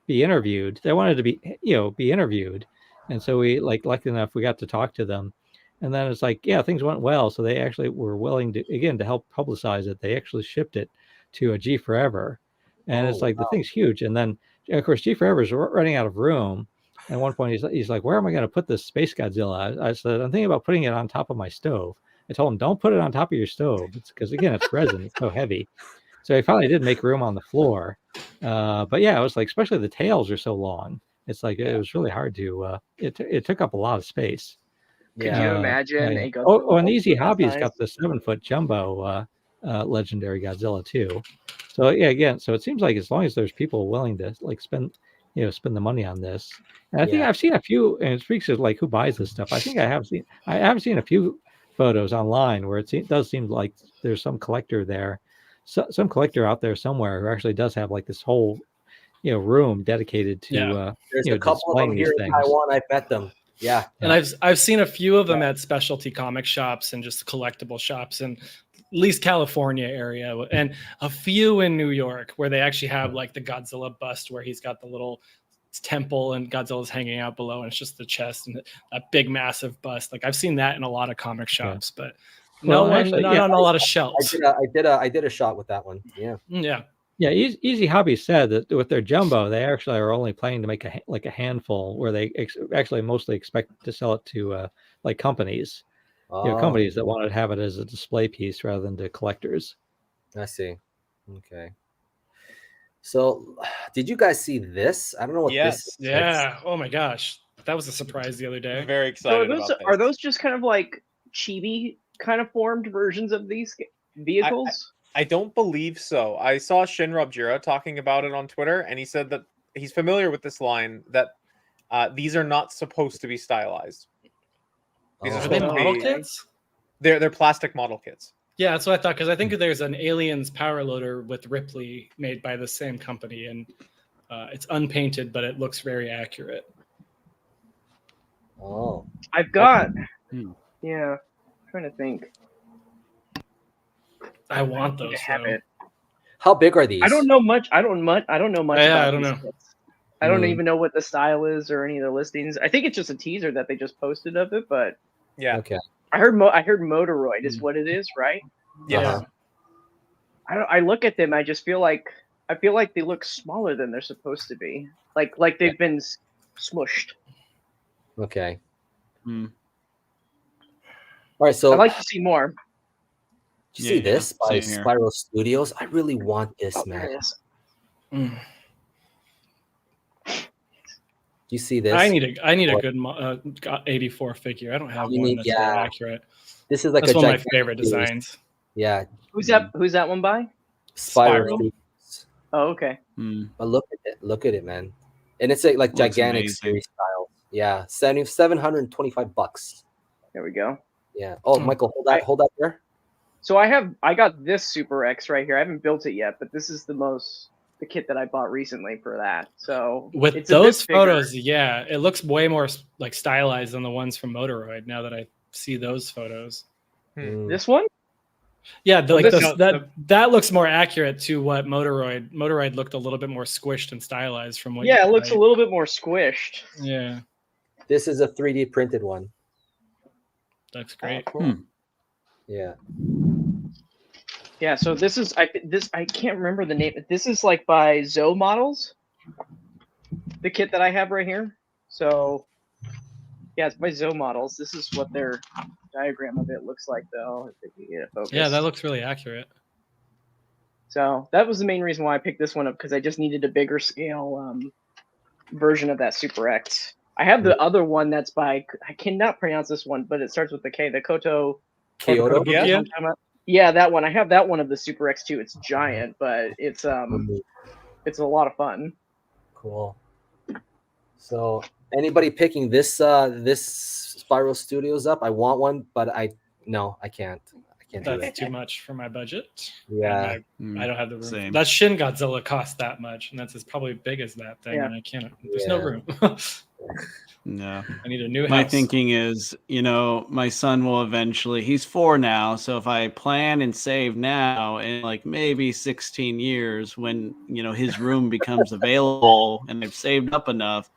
be interviewed. They wanted to be interviewed, and so we lucky enough we got to talk to them. And then it's like, things went well. So they actually were willing to help publicize it. They actually shipped it to a G Forever. And it's like, the thing's huge. And then, of course, G Forever's running out of room. And at one point, he's like, where am I going to put this Space Godzilla? I said, I'm thinking about putting it on top of my stove. I told him, don't put it on top of your stove. It's because, again, it's resin. It's so heavy. So he finally did make room on the floor. But yeah, it was like, especially the tails are so long. It's like, it was really hard to, it took up a lot of space. Could you imagine a Godzilla? And Easy Hobby's got the 7-foot jumbo legendary Godzilla too. So so it seems like as long as there's people willing to spend the money on this, and I think I've seen a few. And it speaks of like who buys this stuff. I think I have seen a few photos online where it does seem like there's some collector there, some collector out there somewhere who actually does have like this whole room dedicated to. There's a couple of them here in Taiwan. I've met them. Yeah. And I've seen a few of them at specialty comic shops and just collectible shops in at least California area, and a few in New York where they actually have like the Godzilla bust where he's got the little temple and Godzilla's hanging out below and it's just the chest and a big massive bust. Like I've seen that in a lot of comic shops, but not on a lot of shelves. I did a shot with that one. Yeah, Easy Hobby said that with their jumbo, they actually are only planning to make a handful, where they actually mostly expect to sell it to like companies, companies that want to have it as a display piece rather than to collectors. I see. Okay. So, did you guys see this? I don't know what this is. Yeah. Oh my gosh, that was a surprise the other day. I'm very excited. So are those just kind of like chibi kind of formed versions of these vehicles? I don't believe so. I saw Shinra Jira talking about it on Twitter, and he said that he's familiar with this line, that these are not supposed to be stylized. These are supposed to be model kits? They're plastic model kits. Yeah, that's what I thought, because I think there's an Aliens power loader with Ripley made by the same company, and it's unpainted, but it looks very accurate. Oh. I've got... Yeah, I'm trying to think. I want those. How big are these? I don't know much. I don't know much. I don't know. Kits. I don't even know what the style is or any of the listings. I think it's just a teaser that they just posted of it. But okay. I heard Motoroid is what it is, right? Yeah. I look at them. I just feel like they look smaller than they're supposed to be. Like they've been smushed. Okay. All right. So I'd like to see more. Did you see this by Spiral Studios? I really want this, man. Do you see this? I need a good 84 figure. I don't have one that's very accurate. This is like that's one of my favorite designs. Yeah. Who's that one by? Spiral. Oh, okay. But look at it, man. And it's like gigantic series style. Yeah, $725. There we go. Yeah. Oh, Michael, hold that there. So I got this Super X right here. I haven't built it yet, but this is the kit that I bought recently for that. So with those photos, it looks way more like stylized than the ones from Motoroid. Now that I see those photos, this one, that looks more accurate to what Motoroid. Motoroid looked a little bit more squished and stylized from what. Yeah, it looks a little bit more squished. Yeah, this is a 3D printed one. That's great. Oh, cool. Yeah. Yeah, so this is I can't remember the name. This is like by Zoe Models, the kit that I have right here. So Yeah, it's by Zoe Models. This is what their diagram of it looks like, though. If they can get it focused. Yeah, that looks really accurate. So that was the main reason why I picked this one up, because I just needed a bigger scale version of that Super X. I have the other one that's by, I cannot pronounce this one, but it starts with the K, the Kyoto? Yeah, that one. I have that one of the Super X too. It's giant, but it's a lot of fun. Cool. So anybody picking this Spiral Studios up? I want one, but I can't. That's too much for my budget. Yeah, I don't have the room. Same. That Shin Godzilla costs that much, and that's as probably big as that thing, and I can't. There's no room. No, I need a new house. My thinking is, my son will eventually. He's 4 now, so if I plan and save now, in like maybe 16 years, when his room becomes available and I've saved up enough,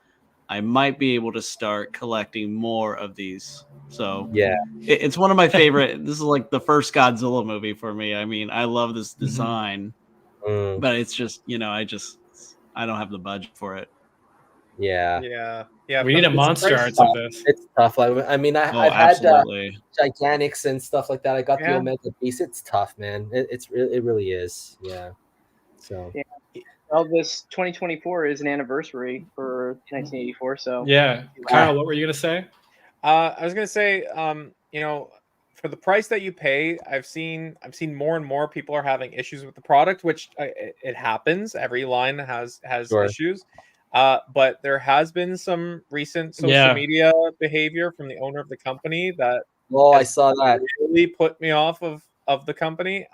I might be able to start collecting more of these. So yeah, it's one of my favorite. This is like the first Godzilla movie for me. I mean, I love this design, but it's just I don't have the budget for it. Yeah. We need a monster arts of this. It's tough. I mean, I've had Gigantics and stuff like that. I got the Omega Beast. It's tough, man. It really is. Yeah. So. Yeah. Well, this 2024 is an anniversary for 1984. So. Yeah. Kyle, what were you gonna say? I was gonna say, for the price that you pay, I've seen more and more people are having issues with the product, which it happens. Every line has issues. But there has been some recent social media behavior from the owner of the company that I saw that really put me off of the company.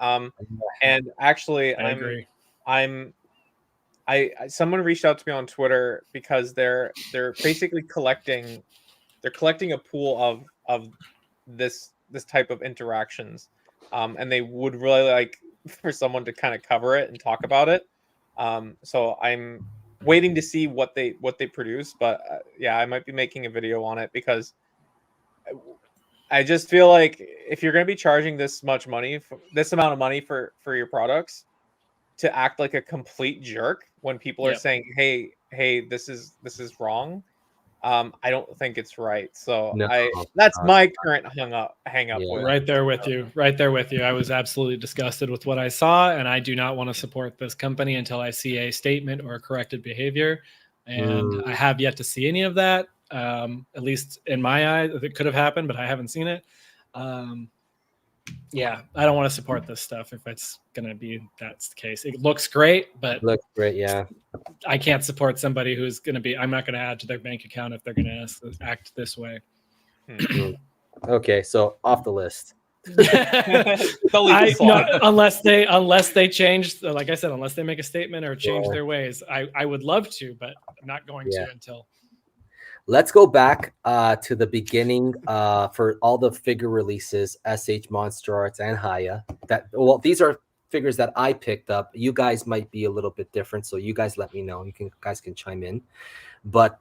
And actually, I agree. Someone reached out to me on Twitter because they're basically collecting a pool of this type of interactions, and they would really like for someone to kind of cover it and talk about it. So I'm waiting to see what they produce, but I might be making a video on it because I just feel like if you're going to be charging this amount of money for your products, to act like a complete jerk when people are saying, hey, this is wrong. I don't think it's right. So that's my current hang up with. Right there with you. I was absolutely disgusted with what I saw, and I do not want to support this company until I see a statement or a corrected behavior. And I have yet to see any of that. At least in my eyes, it could have happened, but I haven't seen it. I don't want to support this stuff if it's gonna be that's the case. It looks great, but I can't support somebody who's gonna be. I'm not gonna add to their bank account if they're gonna act this way. Okay, so off the list. Unless they change, like I said, unless they make a statement or change their ways, I would love to, but I'm not going to until. Let's go back to the beginning for all the figure releases, SH Monster Arts and Haya. These are figures that I picked up. You guys might be a little bit different, so you guys let me know. You guys can chime in. But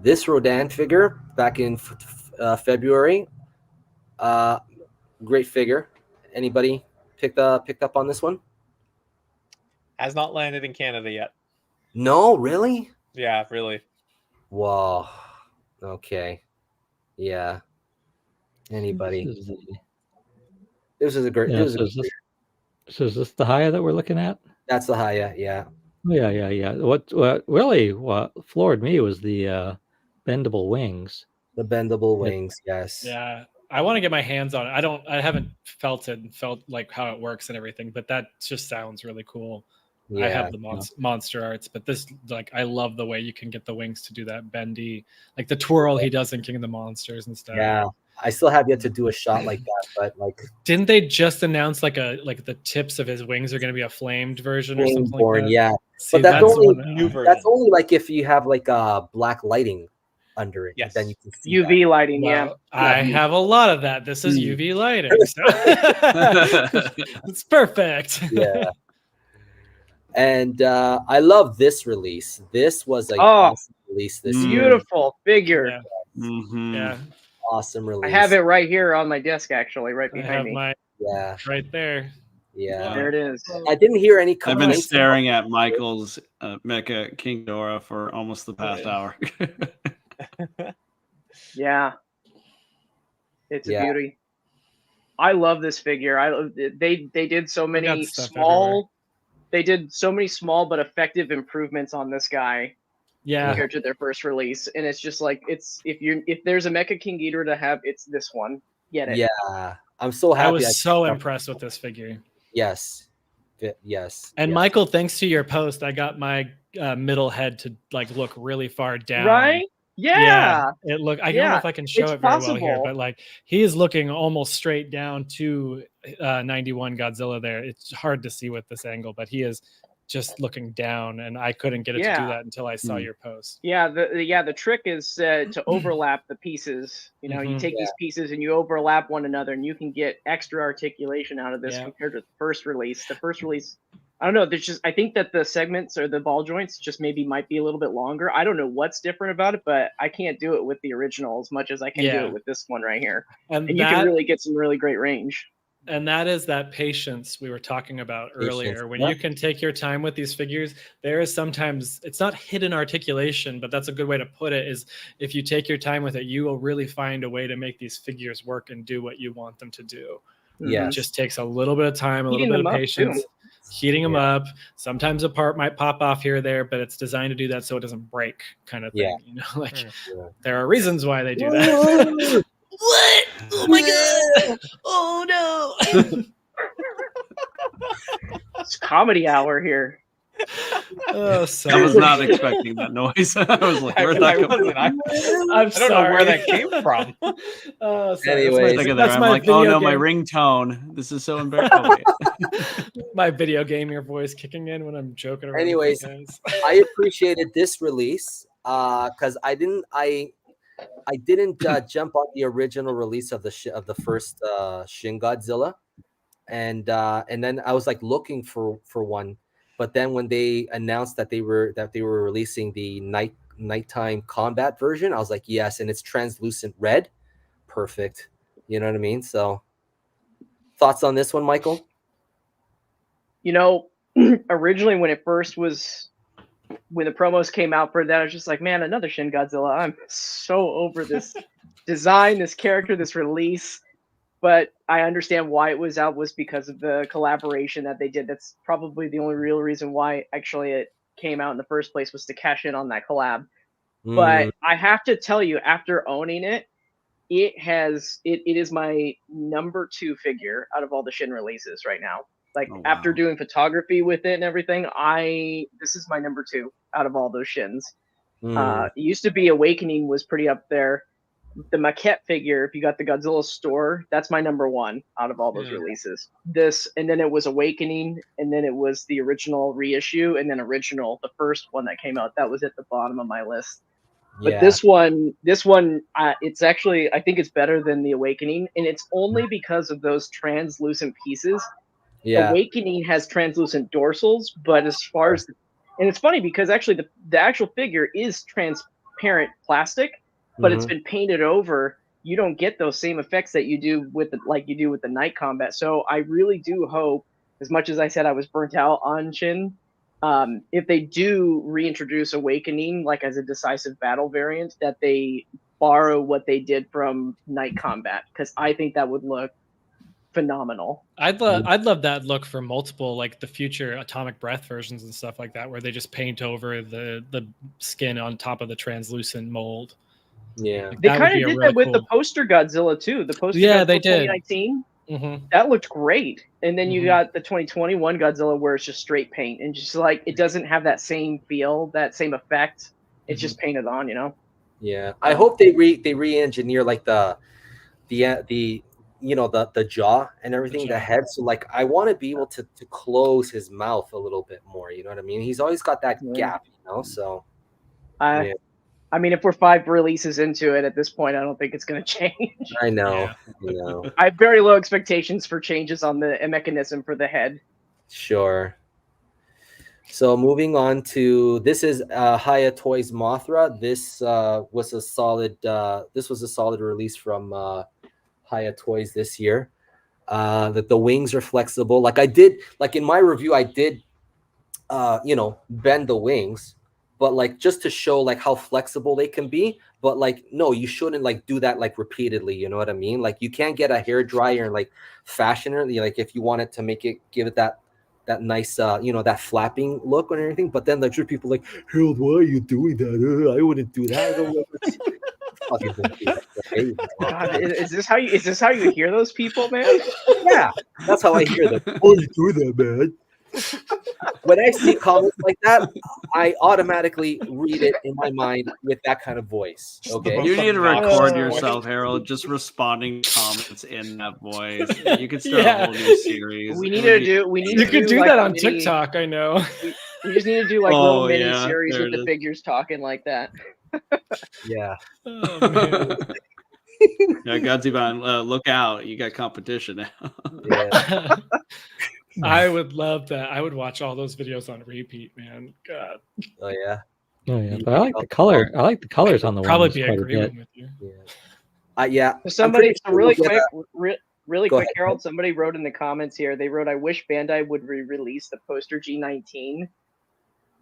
this Rodan figure back in February, great figure. Anybody picked up on this one? Has not landed in Canada yet. No, really? Yeah, really. Whoa. Okay. Yeah. Anybody? This is a great. So is this the Haya that we're looking at? That's the Haya. Yeah. Yeah. What really floored me was the bendable wings. The bendable wings. Yes. Yeah. I want to get my hands on it. I haven't felt like how it works and everything, but that just sounds really cool. Yeah, I have the monster arts, but this, like, I love the way you can get the wings to do that bendy, like the twirl he does in King of the Monsters and stuff. Yeah, I still have yet to do a shot like that, but like, didn't they just announce like the tips of his wings are going to be a flamed version or something like that? Yeah, see, but that's only like if you have like black lighting under it. Yes. Then you can see UV lighting. Well, I have a lot of that. This is UV lighting, so it's perfect. Yeah. And I love this release. This was a awesome release this year. Beautiful figure. Yeah. Mm-hmm. Yeah. Awesome release. I have it right here on my desk, actually, right behind me. Right there. Yeah. There it is. I didn't hear any I've been staring at Michael's Mecha King Dora for almost the past hour. Yeah. It's a beauty. I love this figure. They did so many small but effective improvements on this guy. Yeah. Compared to their first release. And it's just like if there's a Mecha King Ghidorah to have, it's this one. Get it. Yeah. I'm so happy. I was so impressed with this figure. Yes. Yes. And Michael, thanks to your post, I got my middle head to like look really far down. Right? Yeah. It look. I don't know if I can show it very well here, but like he is looking almost straight down to 91 Godzilla there. It's hard to see with this angle, but he is just looking down, and I couldn't get it to do that until I saw your post. Yeah, the trick is to overlap the pieces. You know, you take these pieces and you overlap one another, and you can get extra articulation out of this compared to the first release. The first release, I don't know. I think that the segments or the ball joints just maybe might be a little bit longer. I don't know what's different about it, but I can't do it with the original as much as I can do it with this one right here. And you can really get some really great range. And that is that patience we were talking about earlier. When you can take your time with these figures, there is sometimes, it's not hidden articulation, but that's a good way to put it, is if you take your time with it, you will really find a way to make these figures work and do what you want them to do. Yeah. It just takes a little bit of time, a little bit of patience, heating them up. Sometimes a part might pop off here or there, but it's designed to do that so it doesn't break, kind of thing. You know, like there are reasons why they do that. What? Oh my god! Oh no! It's comedy hour here. I was not expecting that noise. I was like, where'd that come from? I don't know where that came from. Anyways, I'm like, oh no, my ringtone. This is so embarrassing. My video gamer voice kicking in when I'm joking around. Anyways, I appreciated this release because I didn't jump on the original release of the first Shin Godzilla, and then I was like looking for one, but then when they announced that they were releasing the nighttime combat version, I was like, yes, and it's translucent red, perfect. You know what I mean? So, thoughts on this one, Michael? You know, originally when the promos came out for that, I was just like, man, another Shin Godzilla. I'm so over this design, this character, this release. But I understand why it was out was because of the collaboration that they did. That's probably the only real reason why actually it came out in the first place, was to cash in on that collab. But I have to tell you, after owning it, it is my number 2 figure out of all the Shin releases right now. Like after doing photography with it and everything, this is my number 2 out of all those Shins. It used to be Awakening was pretty up there. The maquette figure, if you got the Godzilla store, that's my number 1 out of all those releases. This, and then it was Awakening, and then it was the original reissue, and then the first one that came out, that was at the bottom of my list. But this one, it's actually, I think it's better than the Awakening, and it's only because of those translucent pieces. Awakening has translucent dorsals, but as far as, and it's funny because actually the actual figure is transparent plastic, but it's been painted over. You don't get those same effects that you do with the night combat. So I really do hope, as much as I said I was burnt out on Shin, if they do reintroduce Awakening like as a decisive battle variant, that they borrow what they did from night combat, because I think that would look phenomenal. I'd love that look for multiple, like the future Atomic Breath versions and stuff like that, where they just paint over the skin on top of the translucent mold. Yeah, like, they kind of did that with the poster Godzilla too. The poster Godzilla they did. 2019. That looked great. And then you got the 2021 Godzilla where it's just straight paint and just like it doesn't have that same feel, that same effect. It's just painted on, you know. Yeah, I hope they re-engineer like the jaw and everything, the head. So like I want to be able to close his mouth a little bit more. You know what I mean? He's always got that gap, you know. So I mean, if we're 5 releases into it at this point, I don't think it's going to change. I know. I have very low expectations for changes on the mechanism for the head. Sure. So moving on to, this is Haya Toys Mothra. This was a solid release from Haya Toys this year. That the wings are flexible. Like I did, like in my review, I did, bend the wings. but like just to show like how flexible they can be. But like, no, you shouldn't like do that like repeatedly. You know what I mean? Like you can't get a hair dryer and like fashion it. Like if you wanted to make it, give it that nice, that flapping look and everything. But then like people like, Harold, why are you doing that? I wouldn't do that. Fucking God, is this how you hear those people, man? Yeah, that's how I hear them. Why are you doing that, man? When I see comments like that, I automatically read it in my mind with that kind of voice. Okay, you need to record yourself, Harold, just responding to comments in that voice. You could start a whole new series. We need to do like that on TikTok. I know. We just need to do like little mini series with the figures talking like that. Yeah. Oh, man. Yeah, Godzilla, look out! You got competition now. Yeah. I would love that. I would watch all those videos on repeat, man. God. Oh yeah. Oh yeah. But I like the color. I like the colors on the probably ones be quite agreeing with you. Yeah. Yeah. Somebody, really quick, Go quick, ahead. Harold. Somebody wrote in the comments here. They wrote, "I wish Bandai would re-release the poster G19."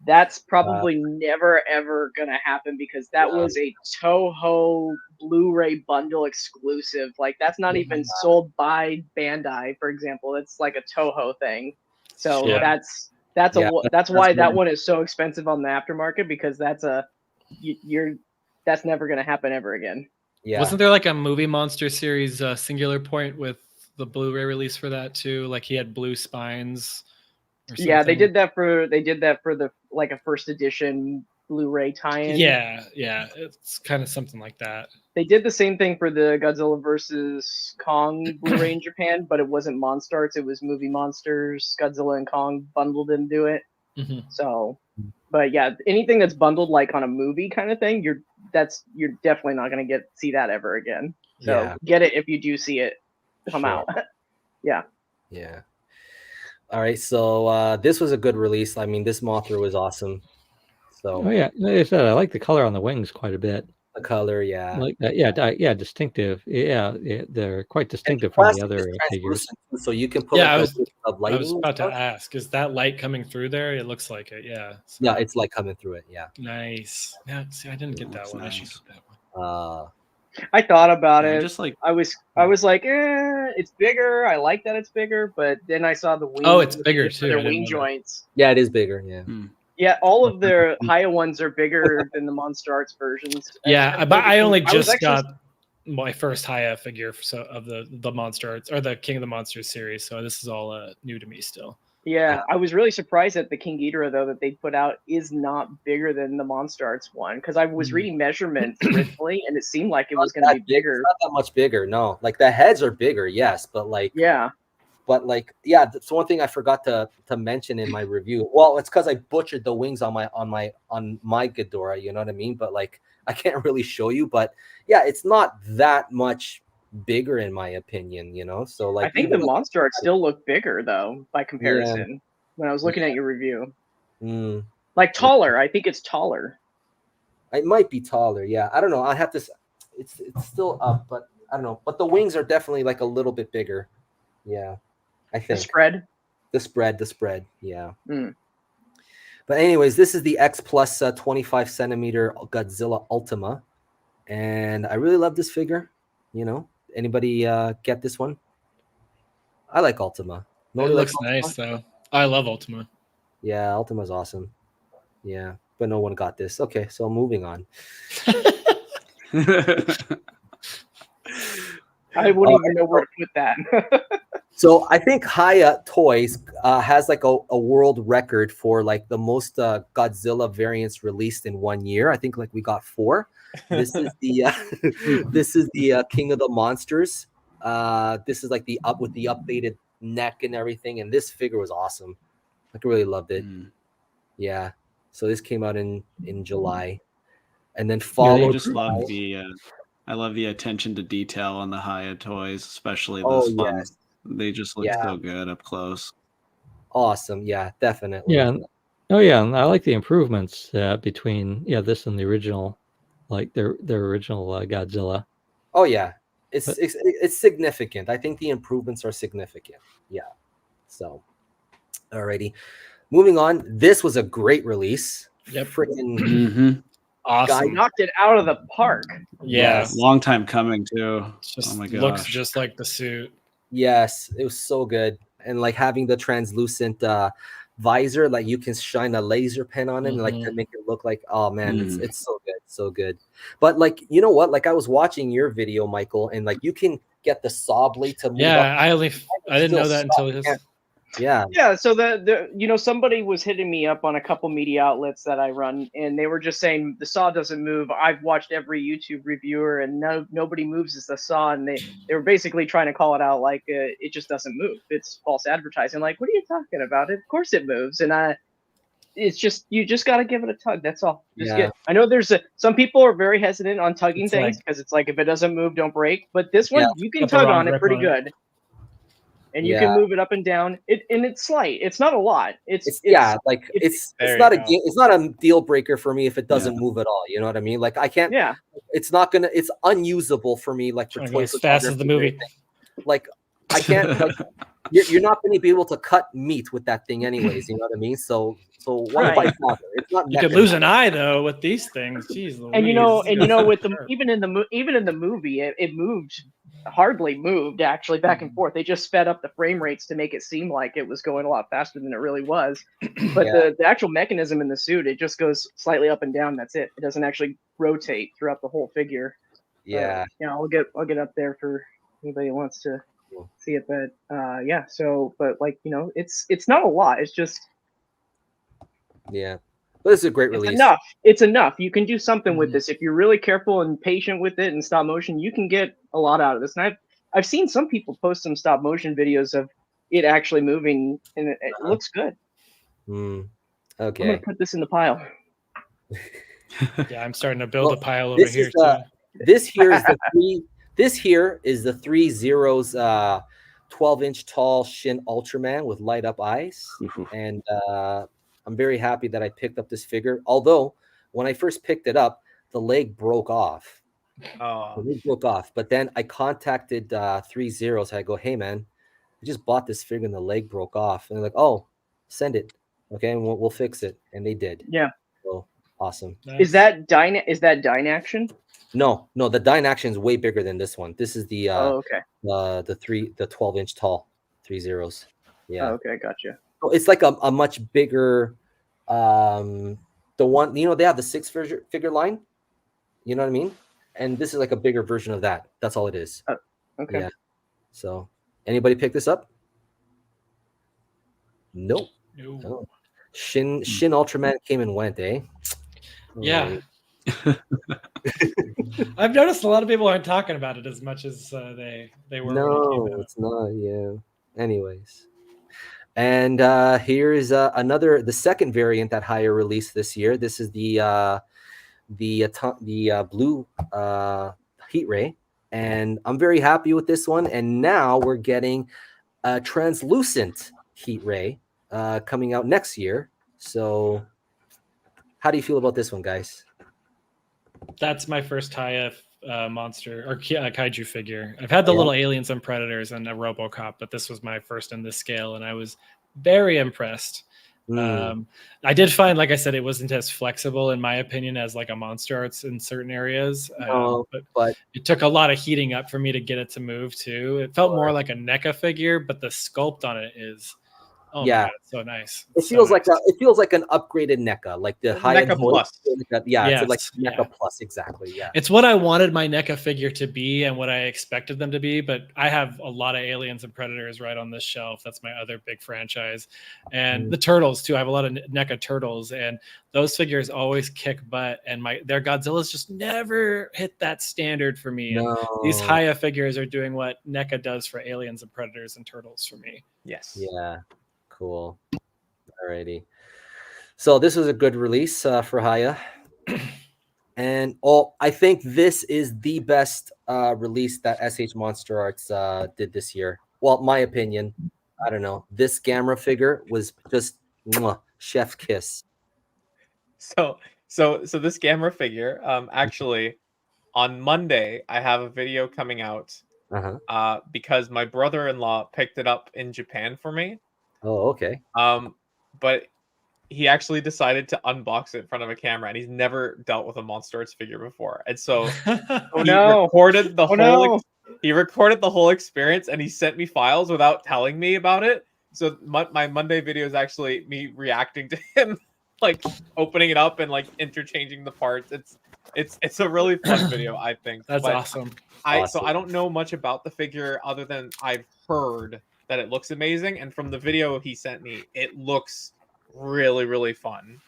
That's probably never ever gonna happen because that was a Toho Blu-ray bundle exclusive. Like that's not even sold by Bandai, for example. It's like a Toho thing. So that's why that one is so expensive on the aftermarket, because that's never gonna happen ever again. Yeah. Wasn't there like a Movie Monster series Singular Point with the Blu-ray release for that too? Like he had blue spines. Yeah, they did that for the like a first edition Blu-ray tie-in. Yeah, it's kind of something like that. They did the same thing for the Godzilla versus Kong Blu-ray in Japan, but it wasn't Monstarts. It was Movie Monsters, Godzilla and Kong bundled into it. Mm-hmm. So, but yeah, anything that's bundled like on a movie kind of thing, you're definitely not going to see that ever again. So get it if you do see it come out. Yeah. Yeah. All right, so this was a good release. I mean, this Mothra was awesome. So like I said, I like the color on the wings quite a bit. The color, yeah, like that, distinctive. Yeah, they're quite distinctive from the other figures. So you can put. I was about to ask, is that light coming through there? It looks like it. Yeah. So. Yeah, it's light coming through it. Yeah. Nice. Yeah. See, I didn't get that one. Nice. I should get that one. I thought about it. Just like I was like, it's bigger. I like that it's bigger, but then I saw the wing. Oh, it's bigger too. Their wing joints. Yeah, it is bigger. Yeah. Yeah, all of their Haya ones are bigger than the Monster Arts versions. Yeah, but I only just got my first Haya figure of the Monster Arts or the King of the Monsters series, so this is all new to me still. Yeah, I was really surprised that the King Ghidorah, though, that they put out is not bigger than the Monster Arts one, because I was reading measurements originally, and it seemed like it was going to be bigger. It's not that much bigger, no. Like the heads are bigger, yes, but like that's one thing I forgot to mention in my review. Well, it's because I butchered the wings on my Ghidorah, you know what I mean? But like I can't really show you, but yeah, it's not that much bigger in my opinion, you know. So like I think the Monster Arts still look bigger though by comparison when I was looking at your review. Like taller. I think it's taller. It might be taller, yeah. I don't know. I have to. It's still up, but I don't know. But the wings are definitely like a little bit bigger. Yeah, I think the spread. Yeah. But anyways, this is the X Plus 25 centimeter Godzilla Ultima, and I really love this figure. You know, anybody get this one? I like Ultima. It looks nice though. I love Ultima. Yeah, Ultima's awesome. Yeah, but no one got this. Okay, so moving on. I wouldn't even know where to put that. So I think Haya Toys has like a world record for like the most Godzilla variants released in 1 year. I think like we got 4. This is the King of the Monsters. This is like the updated neck and everything, and this figure was awesome. I really loved it. Yeah. So this came out in July, and then followed. I love the attention to detail on the Haya toys, especially those ones. They just look so good up close. Awesome. Yeah, definitely. Yeah. And I like the improvements between this and the original, like their original Godzilla. Oh yeah, it's significant. I think the improvements are significant. Yeah. So, alrighty, moving on. This was a great release freaking awesome. Knocked it out of the park. Yeah, long time coming too. Just oh my gosh, looks just like the suit. Yes, it was so good, and like having the translucent visor, like you can shine a laser pen on it and like to make it look like, oh man, it's so good, so good. But like, you know what, like I was watching your video, Michael, and like you can get the saw blade to move up. I didn't know that until this. Yeah, so the somebody was hitting me up on a couple media outlets that I run, and they were just saying the saw doesn't move. I've watched every YouTube reviewer, and nobody moves as the saw, and they were basically trying to call it out like it just doesn't move. It's false advertising. Like, what are you talking about? Of course it moves, and it's just you just got to give it a tug. That's all. I know there's some people are very hesitant on tugging things because it's like if it doesn't move, don't break. But this one you can tug on it pretty good. And you can move it up and down. And it's slight. It's not a lot. It's not a deal breaker for me if it doesn't move at all. You know what I mean? Like I can't. Yeah. It's unusable for me. Like for toy as fast as the movie. Like I can't. Like, you're not going to be able to cut meat with that thing, anyways. You know what I mean? So one bite's not. It's not. You could lose an eye though with these things. Jeez, Louise. And with the even in the movie, it moved. Hardly moved actually back and forth. They just sped up the frame rates to make it seem like it was going a lot faster than it really was. But the actual mechanism in the suit, it just goes slightly up and down. That's it. It doesn't actually rotate throughout the whole figure. I'll get up there for anybody who wants to see it. But it's not a lot. It's just But it's a great release. It's enough. You can do something with this if you're really careful and patient with it and stop motion. You can get a lot out of this. And I've seen some people post some stop motion videos of it actually moving, and it looks good. Okay, I'm gonna put this in the pile. Yeah, I'm starting to build a pile over here too. This here is the three. This here is the 3 Zeros 12-inch tall Shin Ultraman with light up eyes, and I'm very happy that I picked up this figure. Although when I first picked it up, the leg broke off. The leg broke off. But then I contacted 3 Zeros. I go, hey man, I just bought this figure and the leg broke off. And they're like, oh, send it, okay, and we'll fix it. And they did. Yeah. So awesome. Nice. Is that Dyne Action? No, the Dyne Action is way bigger than this one. This is the the 12-inch tall 3 Zeros. Yeah. Oh, okay, gotcha. It's like a much bigger, the one, they have the 6-figure line, you know what I mean? And this is like a bigger version of that. That's all it is. Okay. Yeah. So anybody pick this up? Nope. No. Shin Ultraman came and went, eh? Yeah. I've noticed a lot of people aren't talking about it as much as they were. No, it's not. Yeah. Anyways. And here is the second variant that Haya released this year. This is the blue Heat Ray, and I'm very happy with this one. And now we're getting a translucent Heat Ray coming out next year. So, how do you feel about this one, guys? That's my first Haya monster or kaiju figure. I've had the little aliens and predators and a RoboCop, but this was my first in this scale, and I was very impressed. I did find, like I said, it wasn't as flexible in my opinion as like a Monster Arts in certain areas, but it took a lot of heating up for me to get it to move too. It felt more like a NECA figure, but the sculpt on it is my God, it's so nice. It feels like an upgraded NECA, like the high NECA Plus. It's like NECA Plus, exactly. Yeah, it's what I wanted my NECA figure to be and what I expected them to be. But I have a lot of Aliens and Predators right on this shelf. That's my other big franchise, and the Turtles too. I have a lot of NECA Turtles, and those figures always kick butt. And their Godzillas just never hit that standard for me. No. And these Haya figures are doing what NECA does for Aliens and Predators and Turtles for me. Yes. Yeah. Cool. Alrighty. So this was a good release for Haya. And I think this is the best release that SH Monster Arts did this year. Well, my opinion. I don't know. This Gamera figure was just chef's kiss. So this Gamera figure, actually, on Monday, I have a video coming out because my brother-in-law picked it up in Japan for me. Oh, okay. But he actually decided to unbox it in front of a camera, and he's never dealt with a Monster Arts figure before. And so he recorded the he recorded the whole experience, and he sent me files without telling me about it. So my Monday video is actually me reacting to him, like opening it up and like interchanging the parts. It's a really fun video, I think. That's awesome. So I don't know much about the figure other than I've heard that it looks amazing, and from the video he sent me, it looks really, really fun.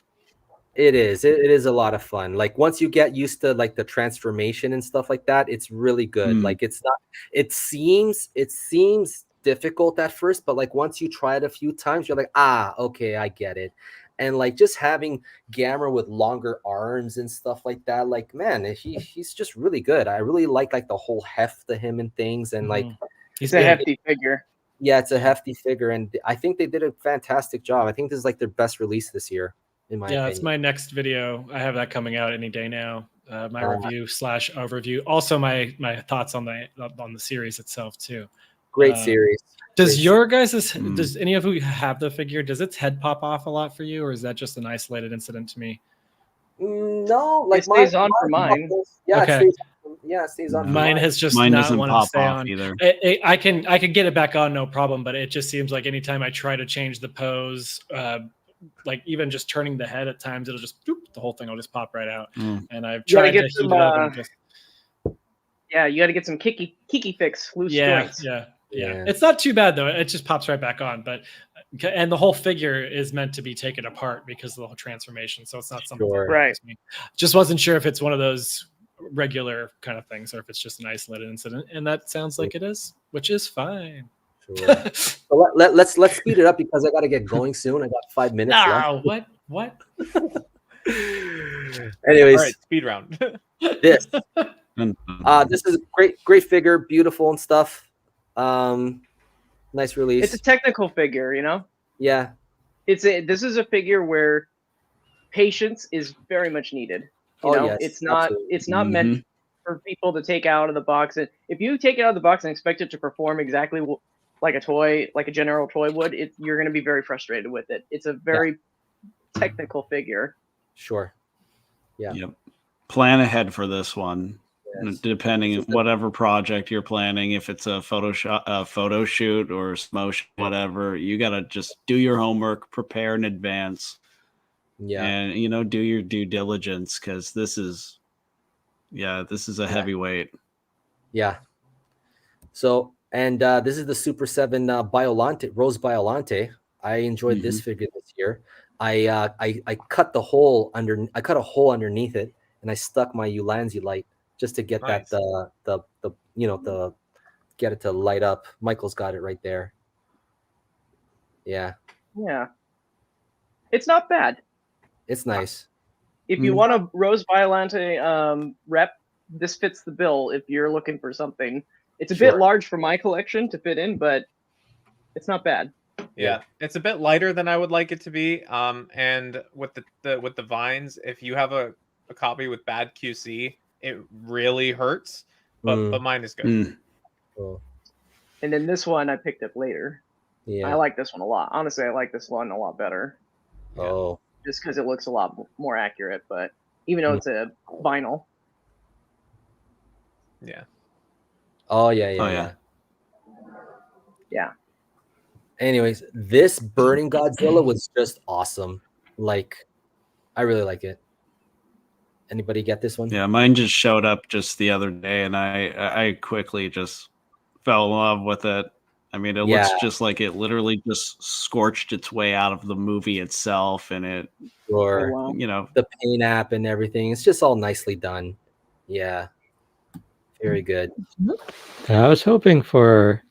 It is a lot of fun. Like once you get used to like the transformation and stuff like that, it's really good. Like it seems difficult at first, but like once you try it a few times, you're like, okay, I get it. And like just having Gamera with longer arms and stuff like that, like man, he's just really good. I really like the whole heft to him and things, and like he's a hefty figure. Yeah, it's a hefty figure, and I think they did a fantastic job. I think this is like their best release this year, in my opinion. It's my next video. I have that coming out any day now. My review / overview. Also, my thoughts on the series itself too. Great series. Does your guys' does any of you have the figure? Does its head pop off a lot for you, or is that just an isolated incident to me? No, like it stays on for mine. Yeah, okay. It stays on. Mine has just not wanted to stay on either. I can get it back on, no problem. But it just seems like anytime I try to change the pose, like even just turning the head at times, it'll just the whole thing will just pop right out. And I've tried to heat it up. And just... Yeah, you got to get some Kiki fix loose joints. Yeah. It's not too bad though. It just pops right back on. But and the whole figure is meant to be taken apart because of the whole transformation. So it's not something that right. Me. Just wasn't sure if it's one of those regular kind of things or if it's just an isolated incident. And that sounds like it is, which is fine. Sure. So let's speed it up because I got to get going soon. I got 5 minutes left. What? Anyways, all right, speed round. This is a great figure, beautiful and stuff. Nice release. It's a technical figure, you know. Yeah. This is a figure where patience is very much needed. You know, it's not meant for people to take out of the box. And if you take it out of the box and expect it to perform exactly like a toy, like a general toy would, you're going to be very frustrated with it. It's a very technical figure. Sure. Yeah. Yep. Plan ahead for this one. Yes. Depending on whatever project you're planning, if it's a photo shoot or motion, whatever, you gotta just do your homework, prepare in advance, and do your due diligence because this is a heavyweight. Yeah. So this is the Super 7 Rose Biolante. I enjoyed this figure this year. I cut a hole underneath it, and I stuck my Ulanzi light. Just to get nice. Get it to light up. Michael's got it right there. Yeah. Yeah. It's not bad. It's nice. If you want a Rose Violante rep, this fits the bill if you're looking for something. It's a bit large for my collection to fit in, but it's not bad. Yeah. It's a bit lighter than I would like it to be. And with the vines, if you have a copy with bad QC, it really hurts, but mine is good. Cool. And then this one I picked up later. Yeah, I like this one a lot. Honestly, I like this one a lot better. Oh, just because it looks a lot more accurate. But even though it's a vinyl. Yeah. Oh yeah. Yeah. Anyways, this Burning Godzilla was just awesome. Like, I really like it. Anybody get this one? Yeah, mine just showed up just the other day, and I quickly just fell in love with it. I mean, it looks just like it literally just scorched its way out of the movie itself, and it, the paint app and everything. It's just all nicely done. Yeah, very good. I was hoping for.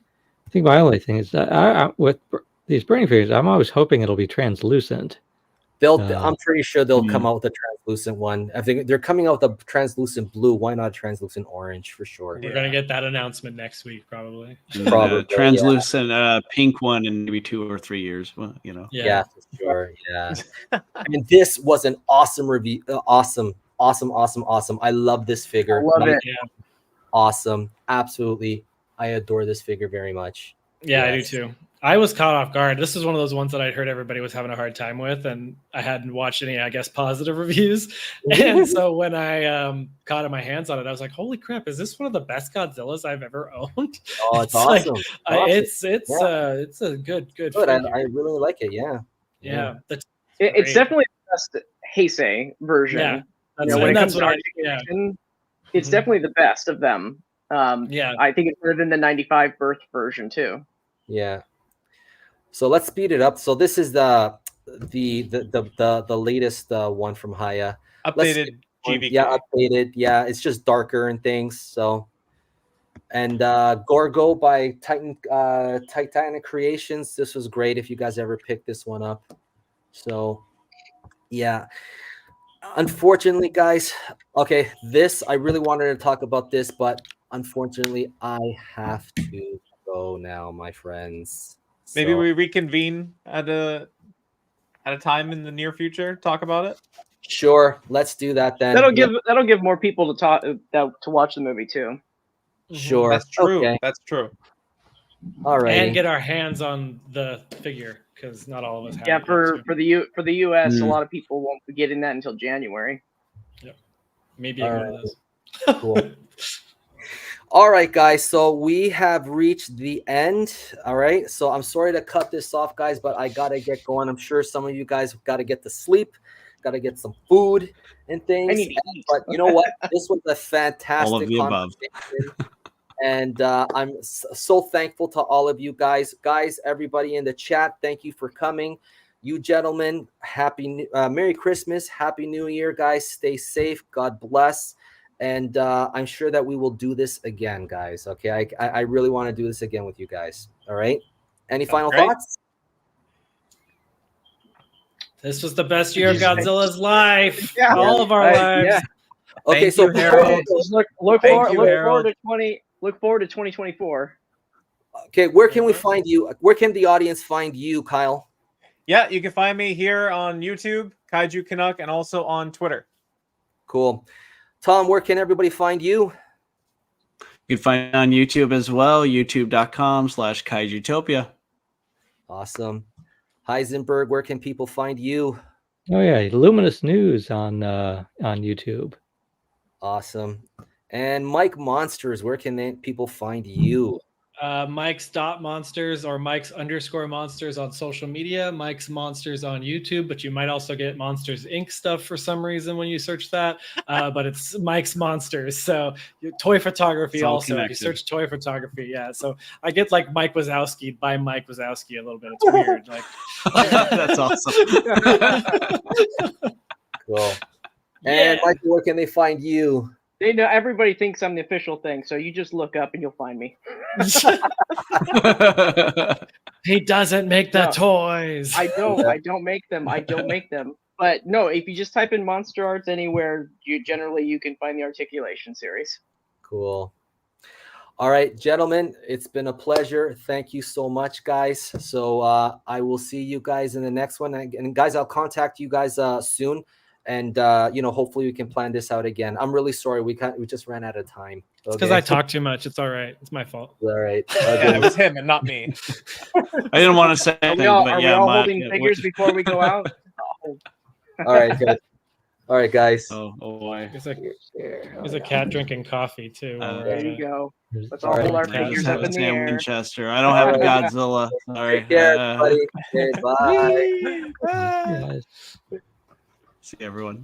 I think my only thing is that with these burning figures, I'm always hoping it'll be translucent. I'm pretty sure they'll come out with a translucent one. I think they're coming out with a translucent blue. Why not a translucent orange for sure? We're gonna get that announcement next week, probably. Probably translucent pink one in maybe 2 or 3 years. Well, Yeah, for sure. Yeah. I mean, this was an awesome review. Awesome. I love this figure. I love it. Yeah. Awesome. Absolutely. I adore this figure very much. Yeah, I do too. I was caught off guard. This is one of those ones that I'd heard everybody was having a hard time with, and I hadn't watched any, I guess, positive reviews. And so when I got my hands on it, I was like, "Holy crap! Is this one of the best Godzillas I've ever owned?" Oh, it's awesome! It's a good. I really like it. Yeah. It's definitely the best Heisei version. Yeah, when it comes to articulation, it's definitely the best of them. I think it's better than the '95 Birth version too. Yeah. So let's speed it up. So this is the latest one from Haya. Updated GVK. Yeah, updated. Yeah, it's just darker and things. So, and Gorgo by Titanic Creations. This was great if you guys ever picked this one up. So, yeah. Unfortunately, guys. Okay, this I really wanted to talk about this, but unfortunately, I have to go now, my friends. Maybe we reconvene at a time in the near future. Talk about it. Sure, let's do that then. That'll give more people to watch the movie too. Sure, that's true. Okay. That's true. All right, and get our hands on the figure because not all of us have. Yeah, for the US, a lot of people won't be getting that until January. Yep, maybe one of those. Cool. All right, guys. So we have reached the end. All right. So I'm sorry to cut this off, guys, but I got to get going. I'm sure some of you guys got to get to sleep, got to get some food and things. But you know what? This was a fantastic conversation. And I'm so thankful to all of you guys. Guys, everybody in the chat, thank you for coming. You gentlemen, Merry Christmas. Happy New Year, guys. Stay safe. God bless. And I'm sure that we will do this again, guys. Okay, I really want to do this again with you guys. All right. Any final thoughts? This was the best year of Godzilla's life. Yeah. All of our lives. Yeah. Okay, Thank you, Harold. Look forward to 2024. Okay, where can we find you? Where can the audience find you, Kyle? Yeah, you can find me here on YouTube, KaijuCanuck, and also on Twitter. Cool. Tom, where can everybody find you? You can find it on YouTube as well, youtube.com/Kaijutopia. Awesome. Heisenberg, where can people find you? Oh yeah, Luminous News on YouTube. Awesome. And Mike Monsters, where can people find you? Mike's.monsters or Mike's_monsters on social media, Mike's Monsters on YouTube, but you might also get Monsters Inc. stuff for some reason when you search that. But it's Mike's Monsters. So toy photography also. Connected. You search toy photography, yeah. So I get like Mike Wazowski by Mike Wazowski a little bit. It's weird. Like that's awesome. Cool. And Michael, where can they find you? They know everybody thinks I'm the official thing, so you just look up and you'll find me. He doesn't make the toys. I don't make them. But no, if you just type in Monster Arts anywhere, you can find the Articulation series. Cool. All right, gentlemen, it's been a pleasure. Thank you so much, guys. So I will see you guys in the next one. And guys, I'll contact you guys soon. And hopefully we can plan this out again. I'm really sorry we just ran out of time. It's because I talk too much. It's all right. It's my fault. All right. Yeah, it was him and not me. I didn't want to say anything, are we all holding figures before we go out? All right, good. All right, guys. Oh boy. There's a cat drinking coffee too. There you go. Let's all hold our figures up in the air. Winchester. I don't have a Godzilla. Sorry. Take care, everybody. Okay, bye. See everyone.